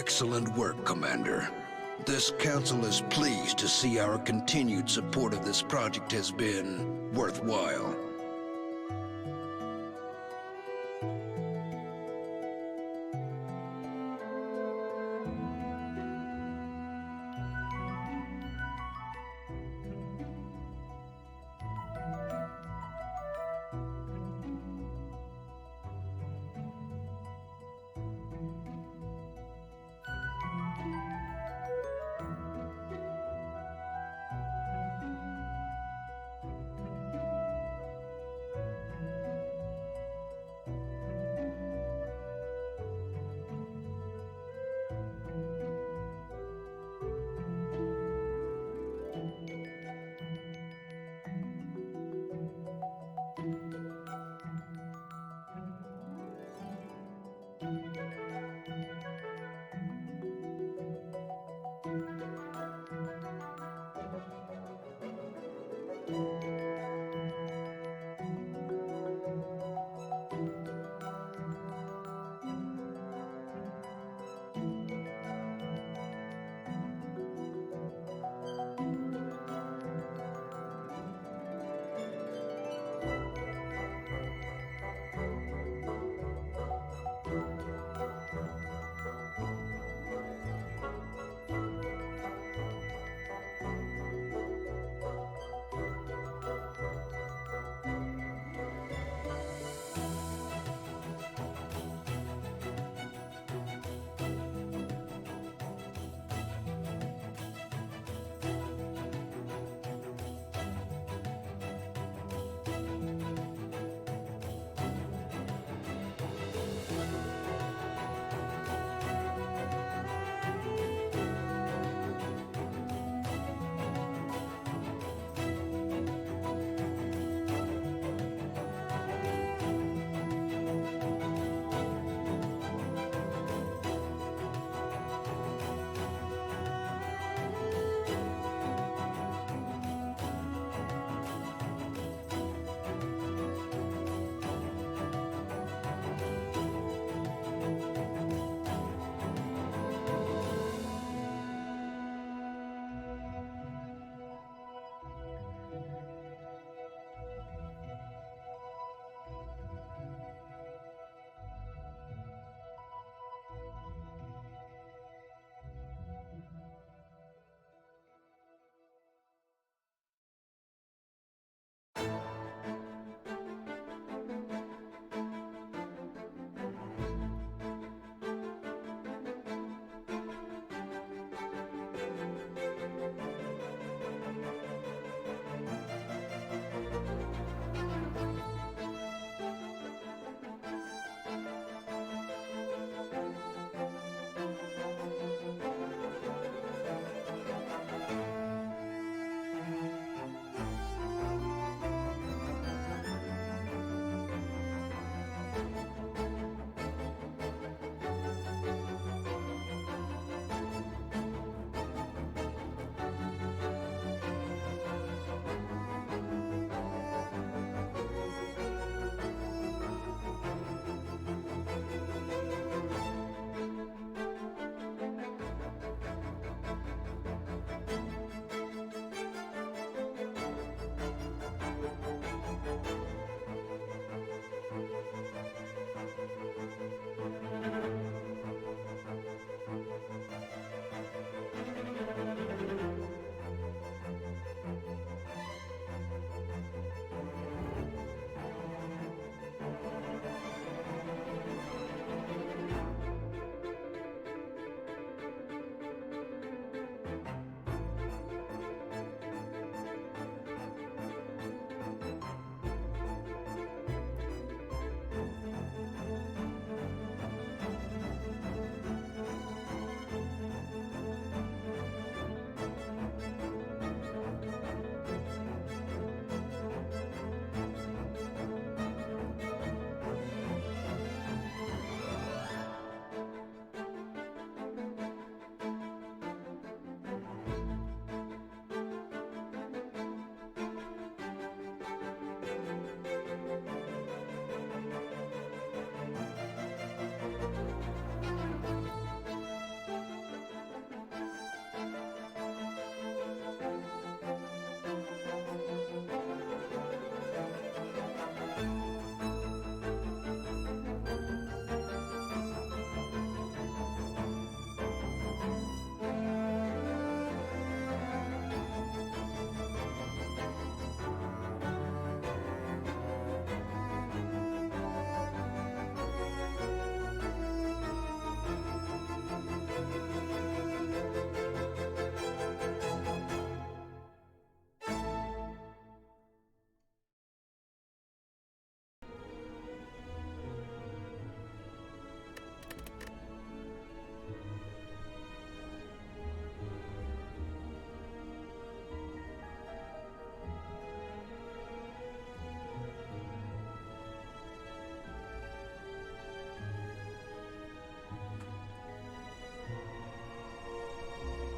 Excellent work, Commander. This council is pleased to see our continued support of this project has been worthwhile.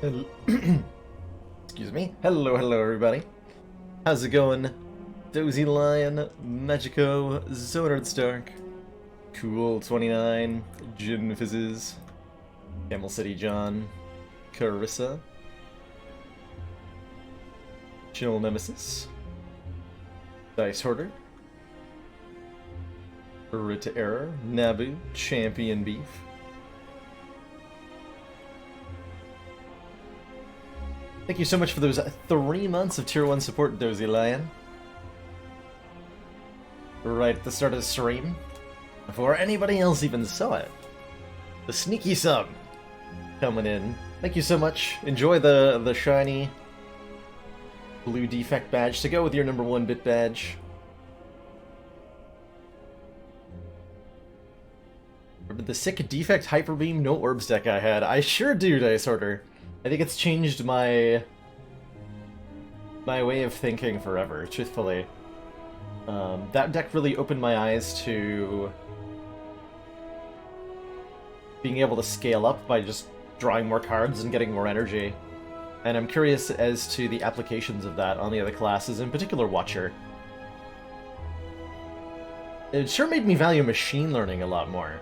Excuse me. Hello, everybody. How's it going? Dozy Lion, Magico, Zonard Stark, Cool 29, Jin Fizzes, Camel City John, Carissa, Chill Nemesis, Dice Hoarder, Rita Error, Nabu, Champion Beef, thank you so much for those 3 months of Tier 1 support, Dozy Lion. Right at the start of the stream, before anybody else even saw it. The sneaky sub coming in. Thank you so much. Enjoy the shiny blue defect badge to go with your number 1 bit badge. Remember the sick defect hyper beam no orbs deck I had? I sure do, Dice Order. I think it's changed my way of thinking forever, truthfully. That deck really opened my eyes to being able to scale up by just drawing more cards and getting more energy. And I'm curious as to the applications of that on the other classes, in particular Watcher. It sure made me value machine learning a lot more.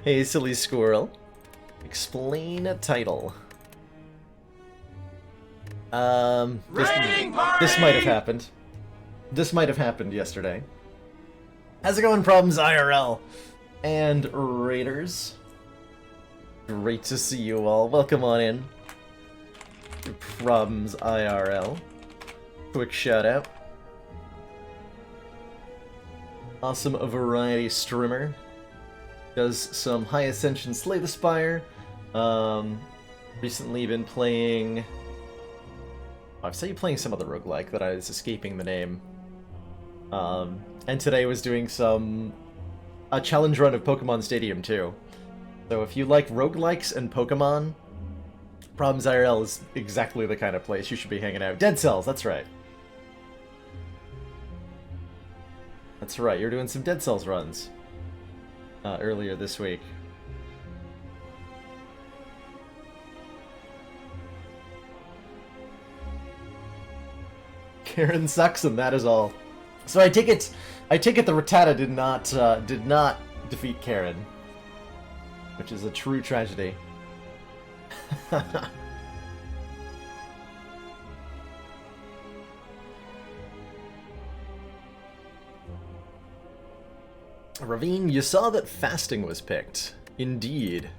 Hey, silly squirrel. Explain a title. This might have happened. This might have happened yesterday. How's it going, Problems IRL? And Raiders. Great to see you all. Welcome on in. Problems IRL. Quick shout out. Awesome variety streamer. Does some High Ascension Slay the Spire. Recently been playing... I've seen you playing some other roguelike that I was escaping the name. And today was doing a challenge run of Pokemon Stadium too. So if you like roguelikes and Pokemon, Problems IRL is exactly the kind of place you should be hanging out. Dead Cells, that's right. That's right, you're doing some Dead Cells runs earlier this week. Karen sucks, and that is all. So I take it the Rattata did not defeat Karen, which is a true tragedy. Ravine, you saw that fasting was picked. Indeed.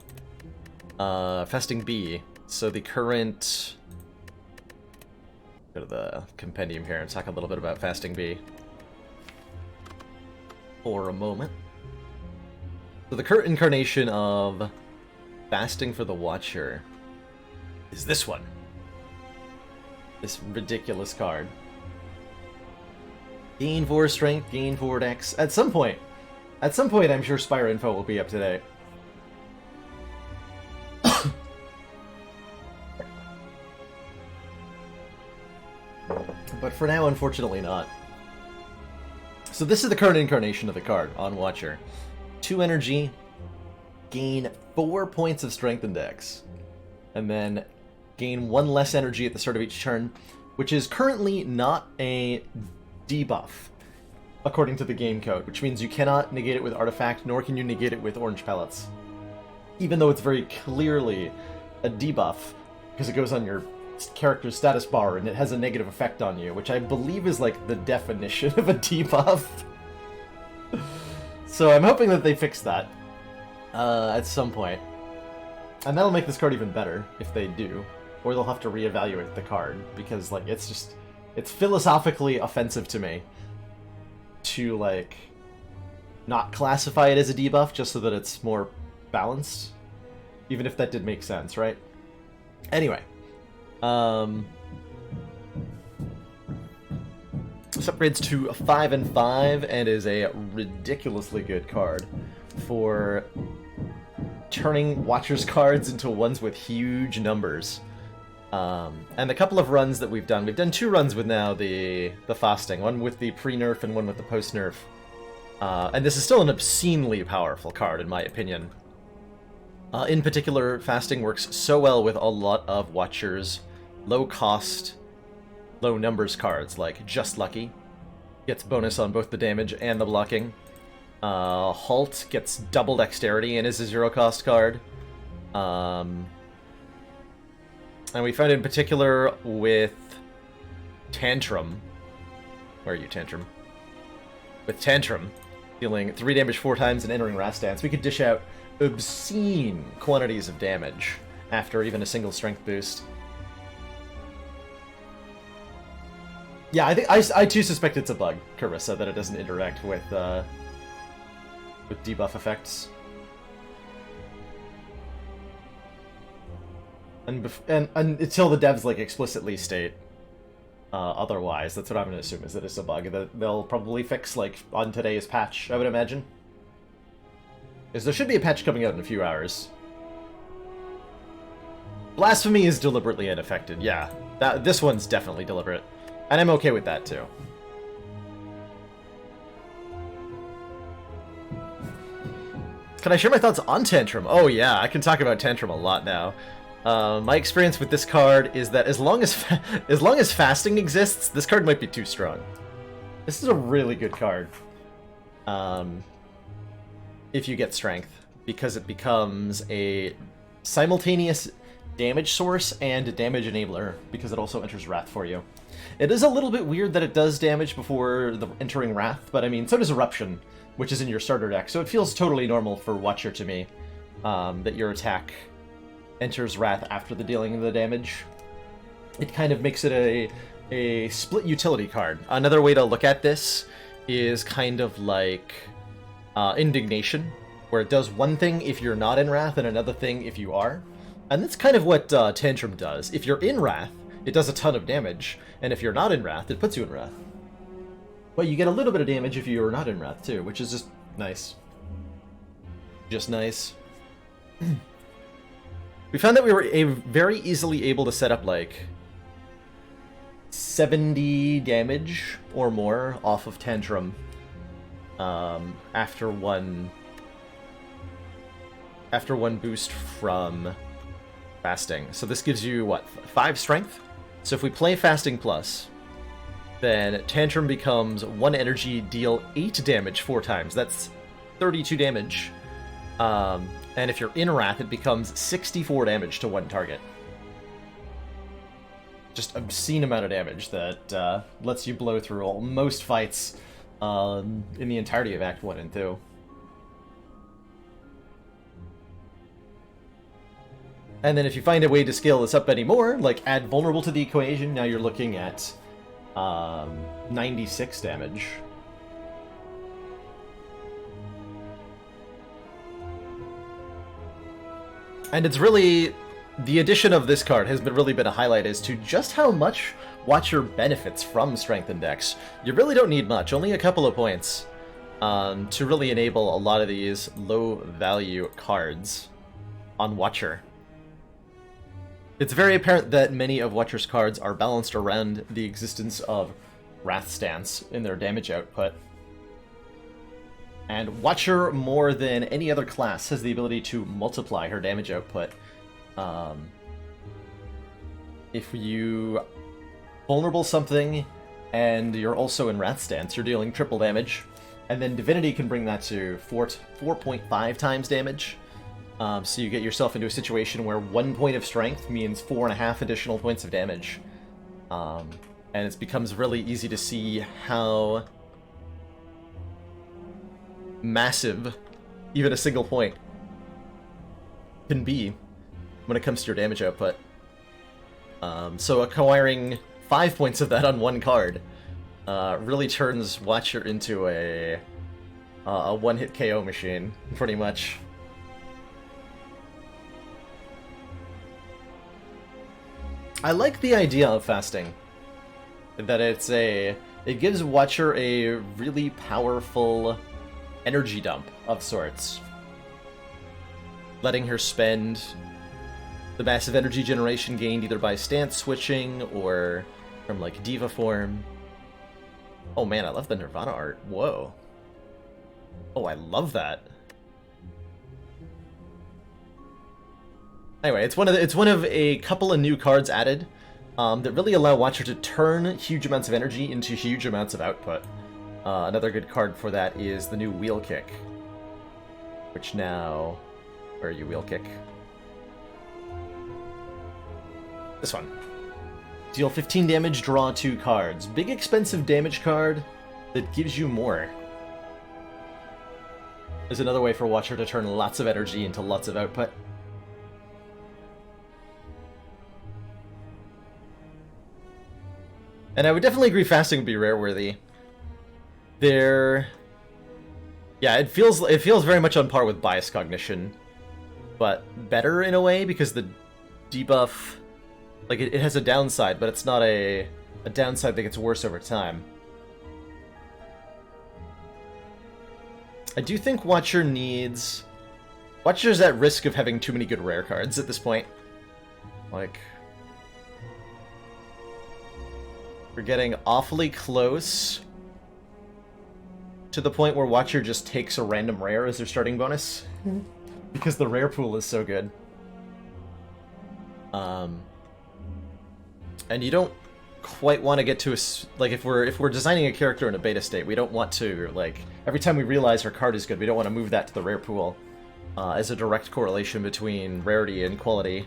Fasting B. So the current... Go to the compendium here and talk a little bit about Fasting B for a moment. So the current incarnation of Fasting for the Watcher is this one. This ridiculous card. Gain 4 strength, gain 4 dex. At some point, I'm sure Spire info will be up to date. But for now, unfortunately not. So this is the current incarnation of the card on Watcher. 2 energy, gain 4 points of strength and dex, and then gain 1 less energy at the start of each turn, which is currently not a debuff, according to the game code, which means you cannot negate it with Artifact, nor can you negate it with Orange Pellets. Even though it's very clearly a debuff, because it goes on your character's status bar and it has a negative effect on you, which I believe is like the definition of a debuff. So I'm hoping that they fix that at some point. And that'll make this card even better if they do. Or they'll have to reevaluate the card, because like it's philosophically offensive to me to like not classify it as a debuff just so that it's more balanced. Even if that did make sense, right? Anyway. This upgrades to 5 and 5 and is a ridiculously good card for turning Watcher's cards into ones with huge numbers. And the couple of runs that we've done 2 runs with now the Fasting, one with the pre-nerf and one with the post-nerf. And this is still an obscenely powerful card in my opinion. In particular, fasting works so well with a lot of Watcher's low-cost, low-numbers cards, like Just Lucky. Gets bonus on both the damage and the blocking. Halt gets double dexterity and is a zero-cost card. And we found in particular with Tantrum. Where are you, Tantrum? With Tantrum, dealing 3 damage 4 times and entering Wrath Stance, we could dish out obscene quantities of damage after even a single strength boost. Yeah, I too suspect it's a bug, Carissa, that it doesn't interact with debuff effects. And until the devs like explicitly state otherwise, that's what I'm going to assume, is that it's a bug that they'll probably fix like on today's patch, I would imagine. Because there should be a patch coming out in a few hours. Blasphemy is deliberately unaffected, yeah. This one's definitely deliberate. And I'm okay with that, too. Can I share my thoughts on Tantrum? Oh yeah, I can talk about Tantrum a lot now. My experience with this card is that as long as fasting exists, this card might be too strong. This is a really good card. If you get strength, because it becomes a simultaneous damage source and damage enabler, because it also enters Wrath for you. It is a little bit weird that it does damage before the entering Wrath, but I mean, so does Eruption, which is in your starter deck, so it feels totally normal for Watcher to me, that your attack enters Wrath after the dealing of the damage. It kind of makes it a split utility card. Another way to look at this is kind of like Indignation, where it does one thing if you're not in Wrath and another thing if you are. And that's kind of what Tantrum does. If you're in Wrath, it does a ton of damage, and if you're not in Wrath, it puts you in Wrath. But you get a little bit of damage if you're not in Wrath, too, which is just nice. Just nice. We found that we were very easily able to set up, like, 70 damage or more off of Tantrum after one boost from fasting. So this gives you, what, 5 strength? So if we play Fasting Plus, then Tantrum becomes 1 energy, deal 8 damage 4 times. That's 32 damage. And if you're in Wrath, it becomes 64 damage to 1 target. Just obscene amount of damage that lets you blow through most fights in the entirety of Act 1 and 2. And then if you find a way to scale this up anymore, like add Vulnerable to the equation, now you're looking at 96 damage. And it's really, the addition of this card has really been a highlight as to just how much Watcher benefits from Strength Index. You really don't need much, only a couple of points, to really enable a lot of these low-value cards on Watcher. It's very apparent that many of Watcher's cards are balanced around the existence of Wrath Stance in their damage output. And Watcher, more than any other class, has the ability to multiply her damage output. If you vulnerable something and you're also in Wrath Stance, you're dealing triple damage. And then Divinity can bring that to 4.5 times damage. So you get yourself into a situation where 1 point of strength means 4.5 additional points of damage. And it becomes really easy to see how massive even a single point can be when it comes to your damage output. So acquiring 5 points of that on one card really turns Watcher into a one-hit KO machine, pretty much. I like the idea of fasting. That it gives Watcher a really powerful energy dump of sorts. Letting her spend the massive energy generation gained either by stance switching or from like Diva form. Oh man, I love the Nirvana art. Whoa. Oh, I love that. Anyway, it's one of a couple of new cards added that really allow Watcher to turn huge amounts of energy into huge amounts of output. Another good card for that is the new Wheel Kick, which now... Where are you, Wheel Kick? This one. Deal 15 damage, draw 2 cards. Big expensive damage card that gives you more. There's another way for Watcher to turn lots of energy into lots of output. And I would definitely agree fasting would be rare-worthy. Yeah, it feels very much on par with Bias Cognition, but better in a way because the debuff, like it has a downside, but it's not a downside that gets worse over time. I do think Watcher's at risk of having too many good rare cards at this point. Like, we're getting awfully close to the point where Watcher just takes a random rare as their starting bonus. Because the rare pool is so good. And you don't quite want to get to a... Like, if we're designing a character in a beta state, we don't want to, like... Every time we realize our card is good, we don't want to move that to the rare pool. As a direct correlation between rarity and quality.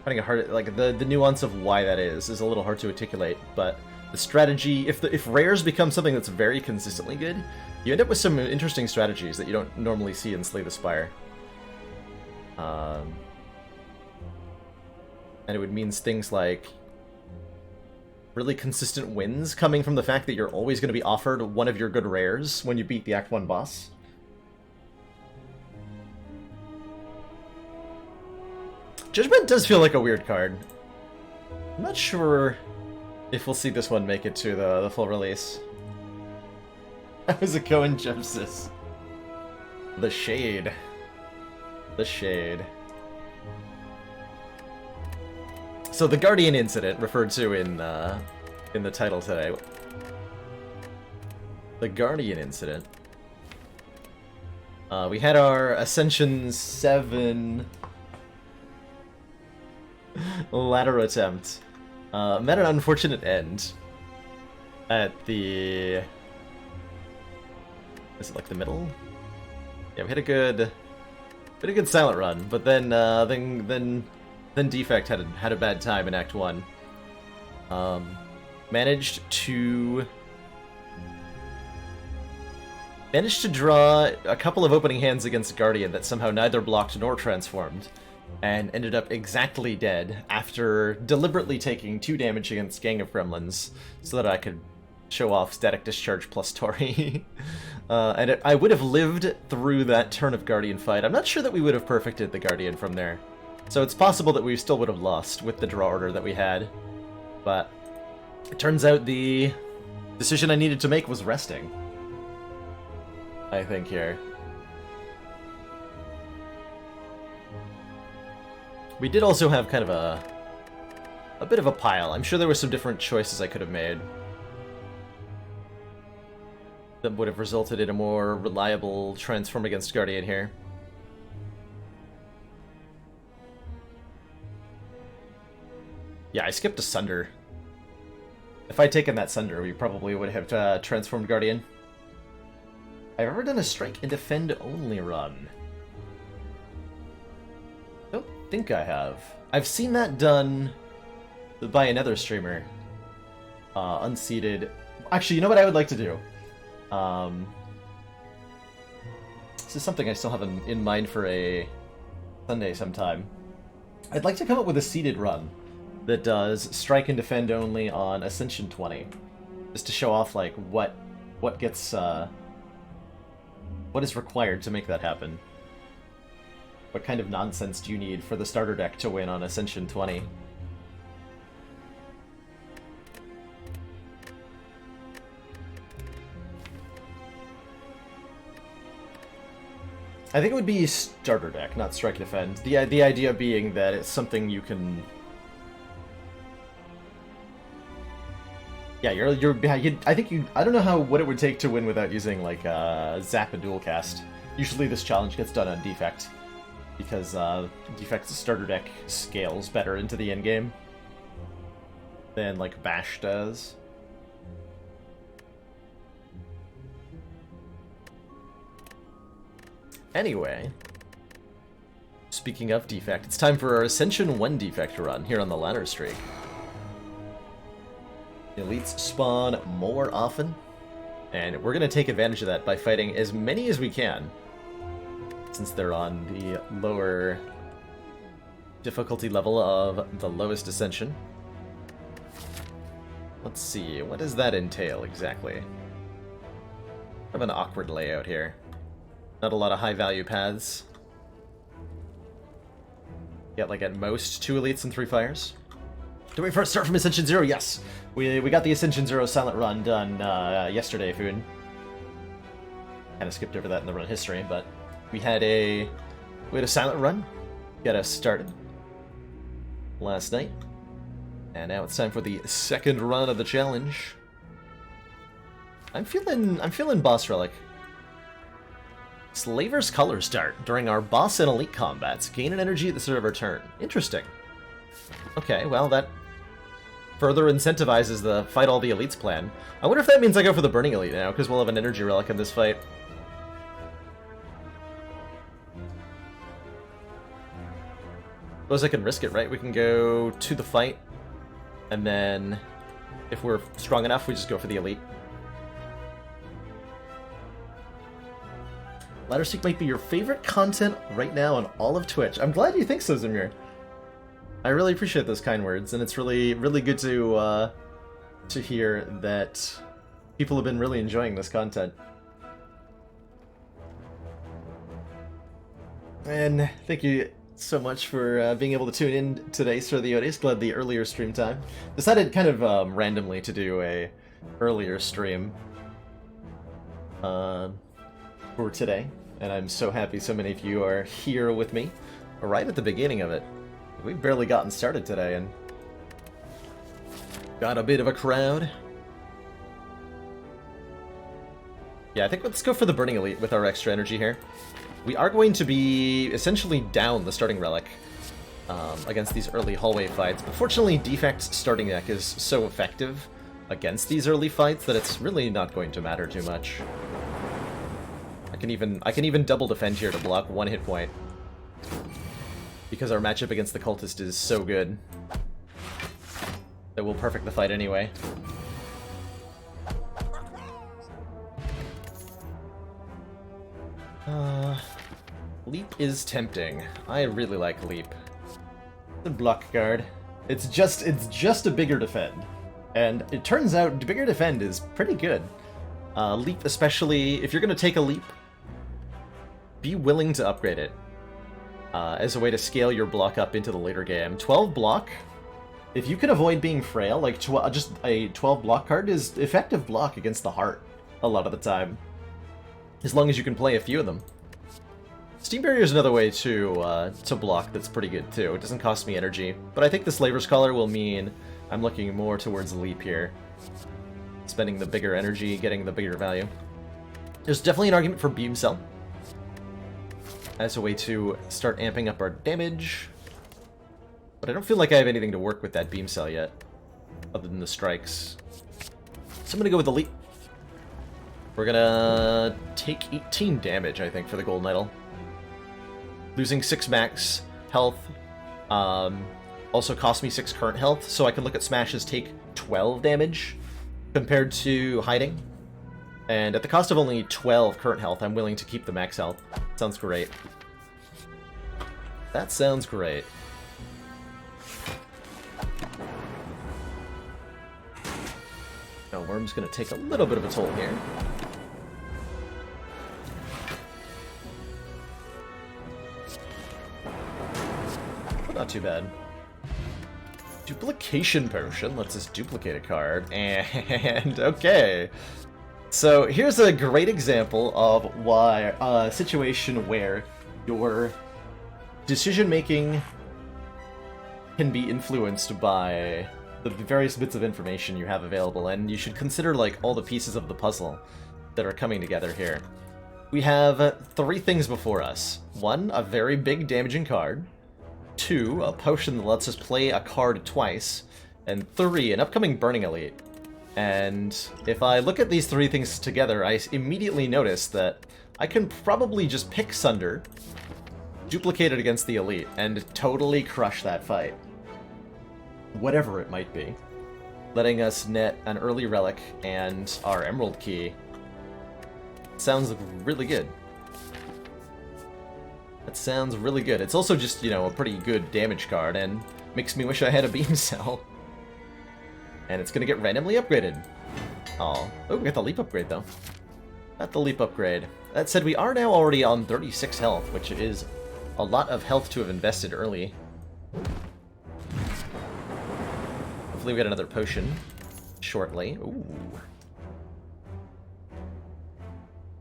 Finding it hard, like the nuance of why that is a little hard to articulate, but the strategy, if rares become something that's very consistently good, you end up with some interesting strategies that you don't normally see in Slay the Spire. And it would mean things like really consistent wins coming from the fact that you're always going to be offered one of your good rares when you beat the Act 1 boss. Judgment does feel like a weird card. I'm not sure if we'll see this one make it to the full release. How's it going, Jepsis? The Shade. The Shade. So the Guardian incident referred to in the title today. The Guardian incident. We had our Ascension 7 ladder attempt. Met an unfortunate end at the... Is it like the middle? Yeah, we had a good silent run, but then Defect had a bad time in Act 1. Managed to draw a couple of opening hands against Guardian that somehow neither blocked nor transformed, and ended up exactly dead after deliberately taking 2 damage against Gang of Gremlins so that I could show off Static Discharge plus Tori. I would have lived through that turn of Guardian fight. I'm not sure that we would have perfected the Guardian from there. So it's possible that we still would have lost with the draw order that we had. But it turns out the decision I needed to make was resting, I think, here. We did also have kind of a bit of a pile. I'm sure there were some different choices I could have made that would have resulted in a more reliable transform against Guardian here. Yeah, I skipped a Sunder. If I'd taken that Sunder, we probably would have transformed Guardian. I've ever done a Strike and Defend only run. Don't think I have. I've seen that done by another streamer. Unseated. Actually, you know what I would like to do? This is something I still have in mind for a Sunday sometime. I'd like to come up with a seeded run that does Strike and Defend only on Ascension 20, just to show off like what gets what is required to make that happen. What kind of nonsense do you need for the starter deck to win on Ascension 20? I think it would be starter deck, not Strike and Defend. The idea being that it's something you can... Yeah, you're behind. I think I don't know what it would take to win without using like Zap and Dual Cast. Usually this challenge gets done on Defect because Defect's starter deck scales better into the end game than like Bash does. Anyway, speaking of Defect, it's time for our Ascension 1 Defect run here on the Ladder Streak. Elites spawn more often, and we're going to take advantage of that by fighting as many as we can, since they're on the lower difficulty level of the lowest Ascension. Let's see, what does that entail exactly? I have an awkward layout here. Not a lot of high-value paths. Get like at most 2 elites and 3 fires. Do we first start from Ascension 0? Yes! We got the Ascension 0 Silent Run done yesterday, Foon. Kind of skipped over that in the run history, but we had a Silent Run get us started last night. And now it's time for the second run of the challenge. I'm feeling Boss Relic. Slaver's Color start during our boss and elite combats. Gain an energy at the start of our turn. Interesting. Okay, well that further incentivizes the fight all the elites plan. I wonder if that means I go for the Burning Elite now, because we'll have an energy relic in this fight. Suppose I can risk it, right? We can go to the fight, and then if we're strong enough, we just go for the elite. Ladder Streak might be your favorite content right now on all of Twitch. I'm glad you think so, Zimir. I really appreciate those kind words, and it's really, really good to hear that people have been really enjoying this content. And thank you so much for being able to tune in today, Sir the Odious. Glad the earlier stream time. Decided kind of randomly to do a earlier stream for today, and I'm so happy so many of you are here with me right at the beginning of it. We've barely gotten started today, and got a bit of a crowd. Yeah, I think let's go for the Burning Elite with our extra energy here. We are going to be essentially down the starting relic against these early hallway fights, but fortunately Defect's starting deck is so effective against these early fights that it's really not going to matter too much. I can even double defend here to block 1 hit point, because our matchup against the cultist is so good that we'll perfect the fight anyway. Leap is tempting. I really like Leap. The block guard. It's just a bigger defend, and it turns out bigger defend is pretty good. Leap, especially if you're gonna take a leap, be willing to upgrade it as a way to scale your block up into the later game. 12 block, if you can avoid being frail, like just a 12 block card is effective block against the heart a lot of the time, as long as you can play a few of them. Steam Barrier is another way to block that's pretty good too. It doesn't cost me energy, but I think the Slaver's Collar will mean I'm looking more towards Leap here. Spending the bigger energy, getting the bigger value. There's definitely an argument for Beam Cell as a way to start amping up our damage, but I don't feel like I have anything to work with that Beam Cell yet, other than the strikes. So I'm gonna go with the Leap. We're gonna take 18 damage, I think, for the Golden Idol. Losing 6 max health also cost me 6 current health, so I can look at smashes take 12 damage compared to hiding. And at the cost of only 12 current health, I'm willing to keep the max health. Sounds great. That sounds great. Now, Worm's gonna take a little bit of a toll here. But not too bad. Duplication Potion lets us duplicate a card, and okay. So here's a great example of why a situation where your decision-making can be influenced by the various bits of information you have available, and you should consider like all the pieces of the puzzle that are coming together here. We have 3 things before us. 1, a very big damaging card. 2, a potion that lets us play a card twice. And 3, an upcoming Burning Elite. And if I look at these 3 things together, I immediately notice that I can probably just pick Sunder, duplicate it against the Elite, and totally crush that fight. Whatever it might be. Letting us net an early relic and our Emerald Key. Sounds really good. That sounds really good. It's also just, you know, a pretty good damage card, and makes me wish I had a Beam Cell. And it's gonna get randomly upgraded. Oh, we got the Leap upgrade, though. Got the Leap upgrade. That said, we are now already on 36 health, which is a lot of health to have invested early. Hopefully we get another potion shortly. Ooh.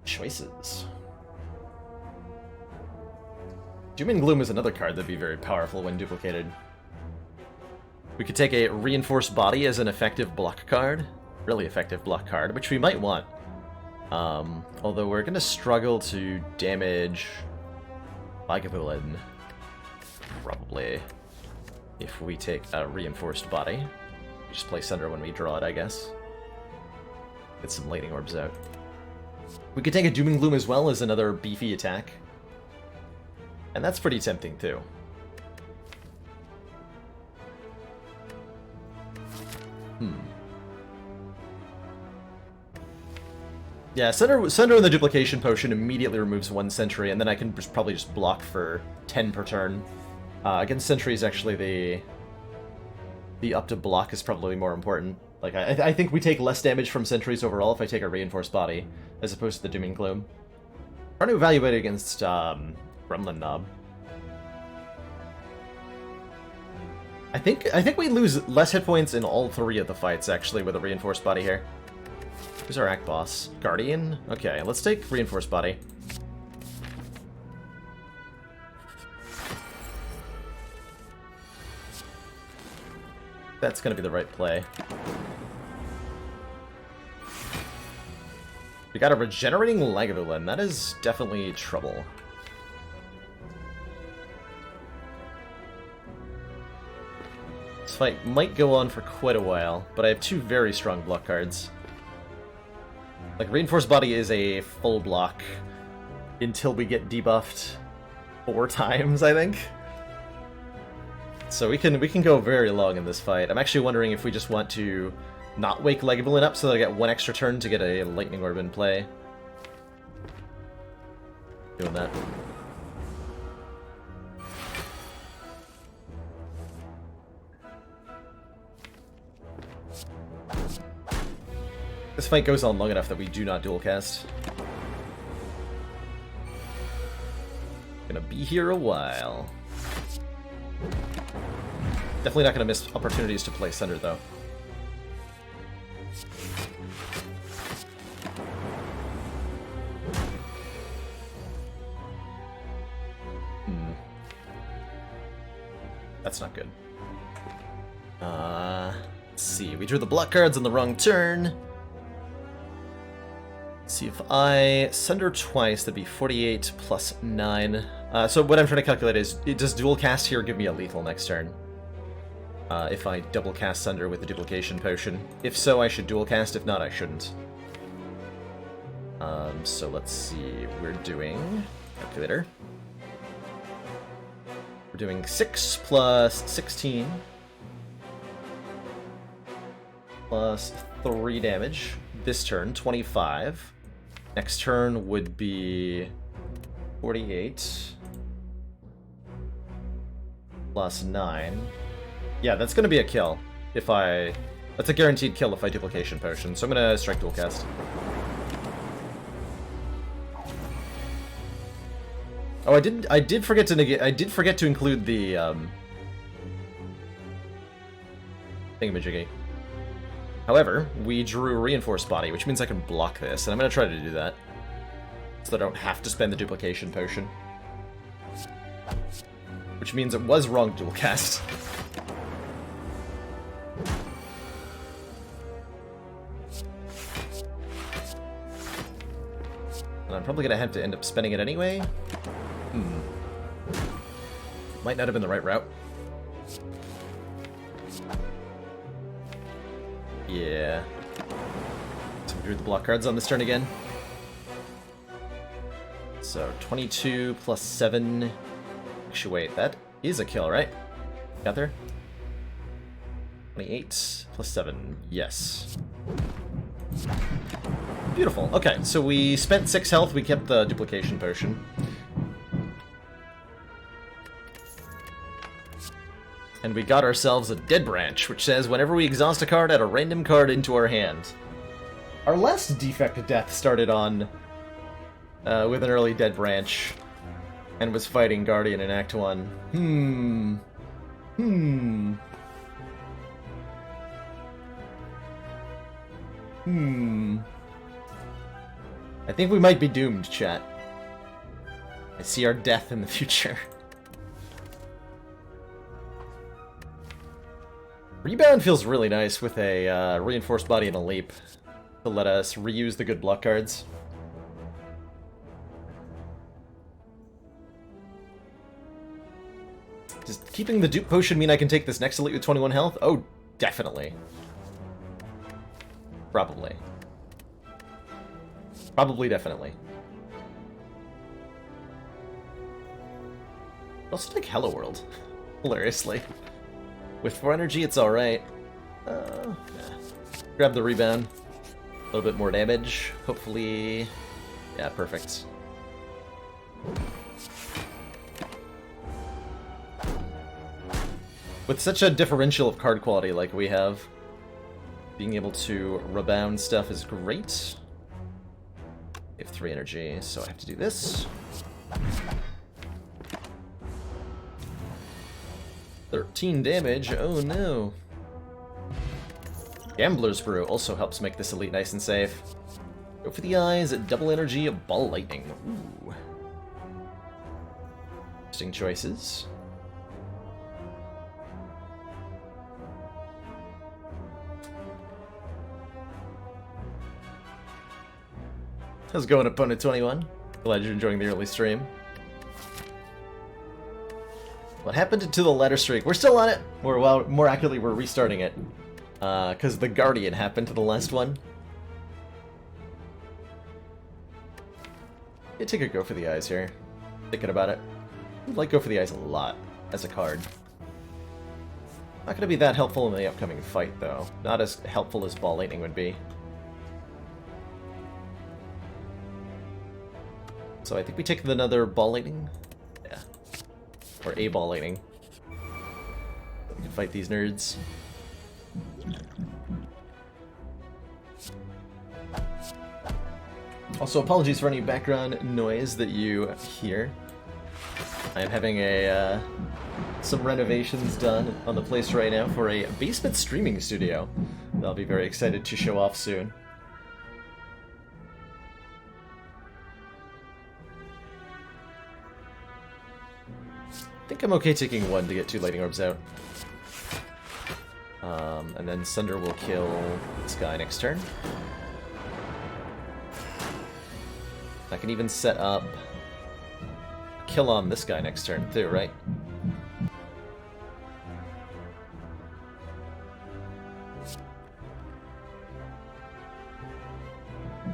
Choices. Doom and Gloom is another card that'd be very powerful when duplicated. We could take a Reinforced Body as an effective block card. Really effective block card, which we might want. Although we're going to struggle to damage Lagavulin, probably, if we take a Reinforced Body. Just play Sunder when we draw it, I guess. Get some Lightning Orbs out. We could take a Doom and Gloom as well as another beefy attack. And that's pretty tempting, too. Yeah, Sunder and the Duplication Potion immediately removes 1 sentry, and then I can probably just block for 10 per turn. Against sentries, actually, the up to block is probably more important. Like, I think we take less damage from sentries overall if I take a Reinforced Body, as opposed to the Doom and Gloom. Trying to evaluate it against Gremlin Knob. I think we lose less hit points in all 3 of the fights, actually, with a Reinforced Body here. Who's our Act Boss? Guardian? Okay, let's take Reinforced Body. That's gonna be the right play. We got a Regenerating Lagavulin. That is definitely trouble. This fight might go on for quite a while, but I have 2 very strong block cards. Like, Reinforced Body is a full block until we get debuffed 4 times, I think. So we can go very long in this fight. I'm actually wondering if we just want to not wake Lagavulin up so that I get 1 extra turn to get a Lightning Orb in play. Doing that. This fight goes on long enough that we do not dual cast. Gonna be here a while. Definitely not gonna miss opportunities to play Sunder, though. That's not good. Let's see. We drew the block cards on the wrong turn. Let's see, if I Sunder twice, that'd be 48 plus 9. So what I'm trying to calculate is, does dual cast here give me a lethal next turn? If I double cast Sunder with the Duplication Potion. If so, I should dual cast. If not, I shouldn't. So let's see. We're doing... Calculator. We're doing 6 plus 16. Plus 3 damage. This turn, 25. Next turn would be 48. Plus 9. Yeah, that's going to be a kill. If I... That's a guaranteed kill if I Duplication Potion, so I'm going to strike dual cast. Oh, I did forget to negate... I did forget to include the, thingamajiggy. However, we drew a Reinforced Body, which means I can block this, and I'm going to try to do that. So that I don't have to spend the Duplication Potion. Which means it was wrong dual cast. probably gonna have to end up spending it anyway. Might not have been the right route. Yeah. So we drew the block cards on this turn again. So 22 plus 7. Actually, wait, that is a kill, right? Got there? 28 plus 7. Yes. Beautiful. Okay, so we spent 6 health. We kept the duplication potion. And we got ourselves a Dead Branch, which says whenever we exhaust a card, add a random card into our hand. Our last Defect Death started on with an early Dead Branch and was fighting Guardian in Act 1. I think we might be doomed, chat. I see our death in the future. Rebound feels really nice with a reinforced body and a leap to let us reuse the good block cards. Does keeping the dupe potion mean I can take this next elite with 21 health? Oh, definitely. Probably. Probably, definitely. I also like Hello World, hilariously. With 4 energy, it's alright. Yeah. Grab the rebound. A little bit more damage. Hopefully... Yeah, perfect. With such a differential of card quality like we have, being able to rebound stuff is great. We have 3 energy, so I have to do this. 13 damage, oh no. Gambler's Brew also helps make this elite nice and safe. Go for the eyes, double energy, ball lightning. Ooh. Interesting choices. How's it going, Opponent 21? Glad you're enjoying the early stream. What happened to the ladder streak? We're still on it. Well, more accurately, we're restarting it. Because the Guardian happened to the last one. Yeah, take a go for the eyes here. Thinking about it. I like go for the eyes a lot as a card. Not going to be that helpful in the upcoming fight, though. Not as helpful as Ball Lightning would be. So I think we take another Ball Lightning. Yeah. Or a Ball Lightning. We can fight these nerds. Also, apologies for any background noise that you hear. I am having a some renovations done on the place right now for a basement streaming studio that I'll be very excited to show off soon. I think I'm okay taking 1 to get 2 Lightning Orbs out. And then Sunder will kill this guy next turn. I can even set up a kill on this guy next turn too, right?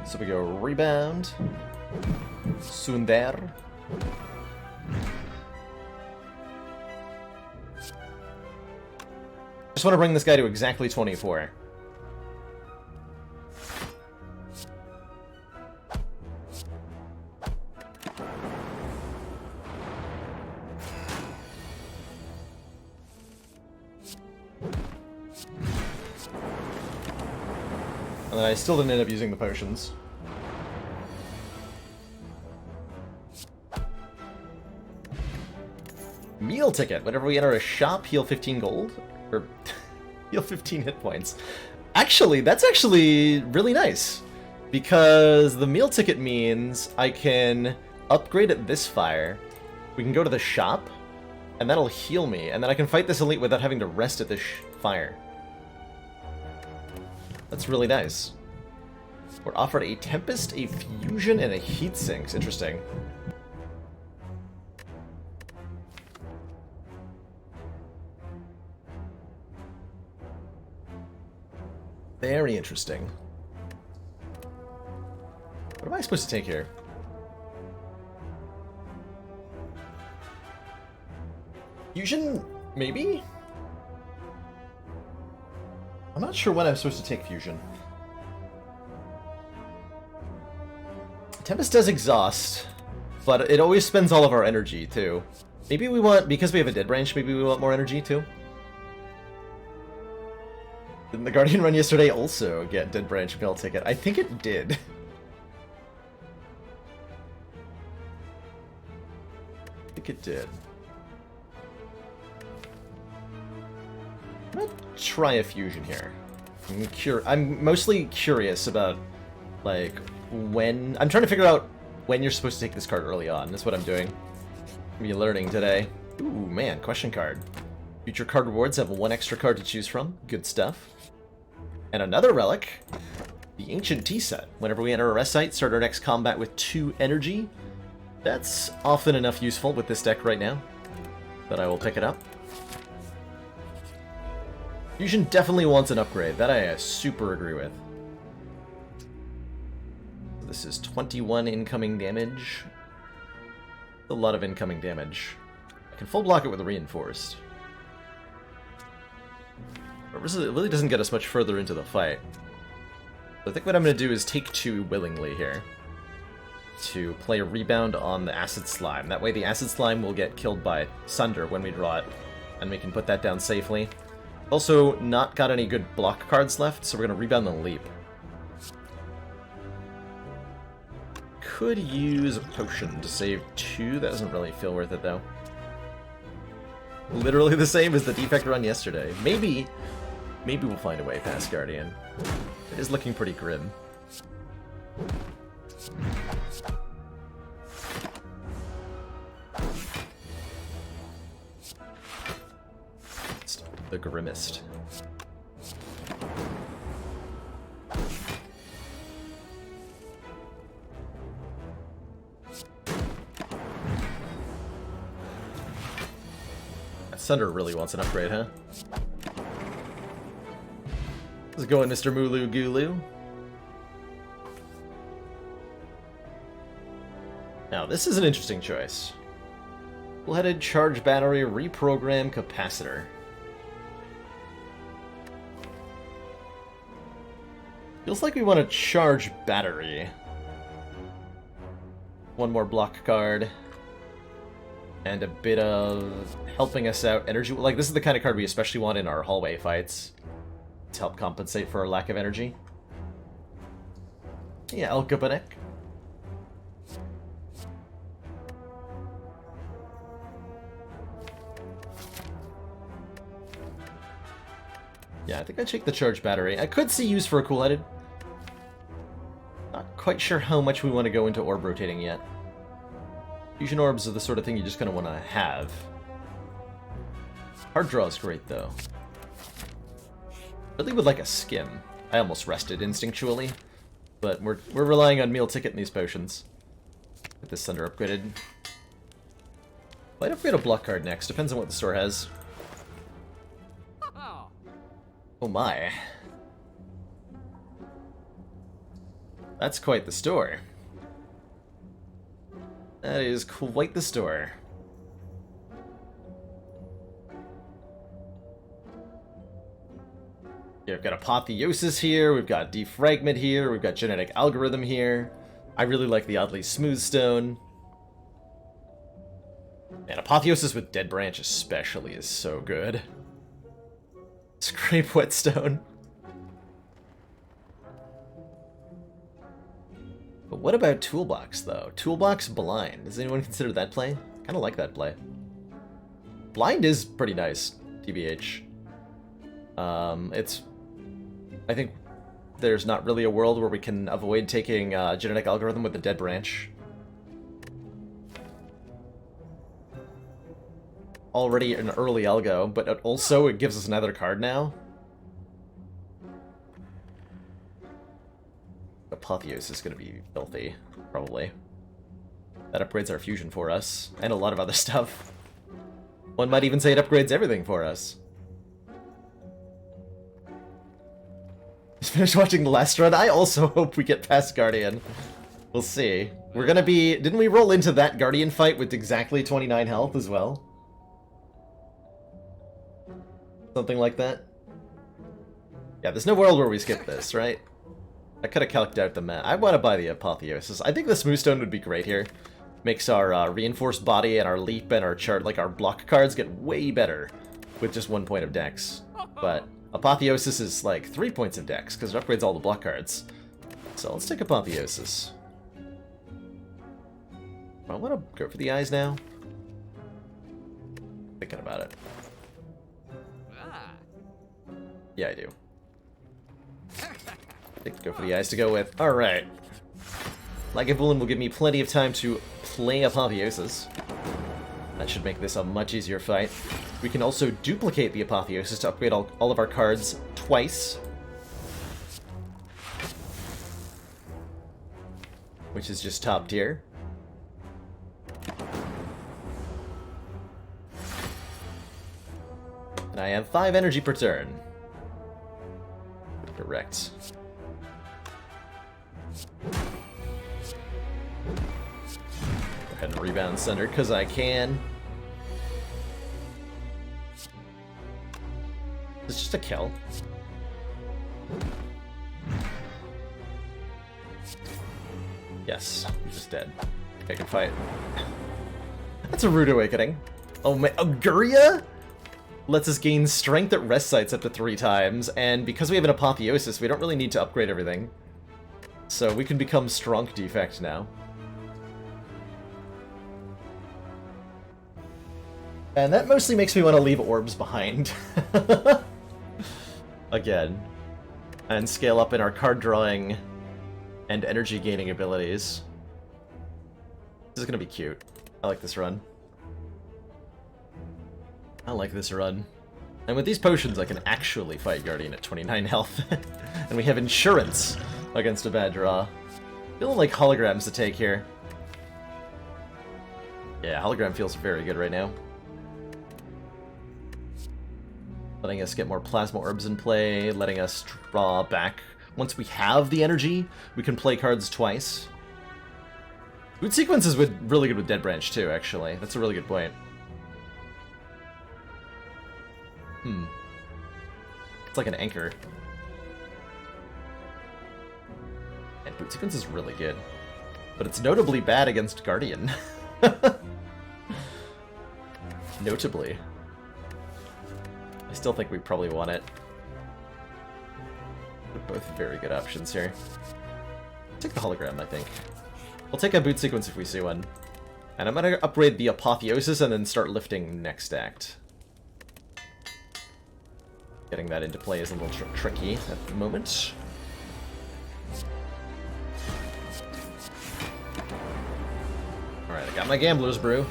So we go Rebound, Sunder. Just want to bring this guy to exactly 24. And I still didn't end up using the potions. Meal ticket. Whenever we enter a shop, heal 15 gold. Or heal 15 hit points. Actually, that's actually really nice. Because the meal ticket means I can upgrade at this fire. We can go to the shop. And that'll heal me. And then I can fight this elite without having to rest at this fire. That's really nice. We're offered a Tempest, a Fusion, and a Heat Sinks. Interesting. Very interesting. What am I supposed to take here? Fusion? Maybe? I'm not sure when I'm supposed to take Fusion. Tempest does exhaust, but it always spends all of our energy, too. Maybe we want, because we have a dead branch, maybe we want more energy, too? Didn't the Guardian run yesterday also get dead branch meal ticket? I think it did. I think it did. I'm gonna try a fusion here. I'm mostly curious about, like, when... I'm trying to figure out when you're supposed to take this card early on. That's what I'm doing. I'm gonna be learning today. Ooh, man, question card. Future card rewards have one extra card to choose from. Good stuff. And another relic, the Ancient Tea Set. Whenever we enter a rest site, start our next combat with 2 energy. That's often enough useful with this deck right now, that I will pick it up. Fusion definitely wants an upgrade. That I super agree with. This is 21 incoming damage. A lot of incoming damage. I can full block it with a Reinforced. But it really doesn't get us much further into the fight. So I think what I'm going to do is take 2 willingly here. To play a Rebound on the Acid Slime. That way the Acid Slime will get killed by Sunder when we draw it. And we can put that down safely. Also, not got any good block cards left, so we're going to Rebound the Leap. Could use a potion to save 2. That doesn't really feel worth it, though. Literally the same as the defect run yesterday. Maybe we'll find a way past Guardian. It is looking pretty grim. It's the grimmest. Sunder really wants an upgrade, huh? How's it going, Mr. Mooloo Gooloo? Now, this is an interesting choice. Full-headed charge battery, reprogram capacitor. Feels like we want to charge battery. One more block card. And a bit of helping us out energy. Like, this is the kind of card we especially want in our hallway fights. To help compensate for our lack of energy. Yeah, Elkabanek. Yeah, I think I'd take the charge battery. I could see use for a cool-headed. Not quite sure how much we want to go into orb rotating yet. Fusion orbs are the sort of thing you just kind of want to have. Hard draw is great, though. Really would like a skim. I almost rested instinctually, but we're relying on meal ticket in these potions. Get this Sunder upgraded. Might upgrade a block card next. Depends on what the store has. Oh my. That's quite the store. That is quite the store. Yeah, we've got Apotheosis here, we've got Defragment here, we've got Genetic Algorithm here. I really like the Oddly Smooth Stone. And Apotheosis with Dead Branch especially is so good. Scrape Whetstone. But what about Toolbox, though? Toolbox Blind. Does anyone consider that play? Kind of like that play. Blind is pretty nice, TBH. I think there's not really a world where we can avoid taking Genetic Algorithm with the Dead Branch. Already an early algo, but also it gives us another card now. Apotheosis is going to be filthy, probably. That upgrades our fusion for us, and a lot of other stuff. One might even say it upgrades everything for us. Just finished watching the last run. I also hope we get past Guardian. We'll see. We're gonna be... Didn't we roll into that Guardian fight with exactly 29 health as well? Something like that? Yeah, there's no world where we skip this, right? I could have calced out the map. I want to buy the Apotheosis. I think the Smooth Stone would be great here. Makes our reinforced body and our leap and our chart, like our block cards, get way better with just 1 point of dex. But Apotheosis is like 3 points of dex because it upgrades all the block cards. So let's take Apotheosis. I want to go for the eyes now. Thinking about it. Yeah, I do. I think go for the eyes to go with. Alright. Lagavulin will give me plenty of time to play Apotheosis. That should make this a much easier fight. We can also duplicate the Apotheosis to upgrade all of our cards twice. Which is just top tier. And I have 5 energy per turn. Correct. Go ahead and rebound center, because I can. It's just a kill. Yes, he's just dead. Okay, I can fight. That's a rude awakening. Oh my, Auguria lets us gain strength at rest sites up to 3 times, and because we have an Apotheosis, we don't really need to upgrade everything. So we can become Strong Defect now. And that mostly makes me want to leave orbs behind. Again. And scale up in our card drawing and energy gaining abilities. This is gonna be cute. I like this run. I like this run. And with these potions, I can actually fight Guardian at 29 health. And we have insurance against a bad draw. Feeling like holograms to take here. Yeah, hologram feels very good right now. Letting us get more plasma orbs in play, letting us draw back. Once we have the energy, we can play cards twice. Boot sequence is really good with Dead Branch too, actually. That's a really good point. It's like an anchor. And boot sequence is really good. But it's notably bad against Guardian. Notably. I still think we probably want it. They're both very good options here. Take the hologram, I think. We'll take a boot sequence if we see one. And I'm gonna upgrade the Apotheosis and then start lifting next act. Getting that into play is a little tricky at the moment. Alright, I got my Gambler's Brew.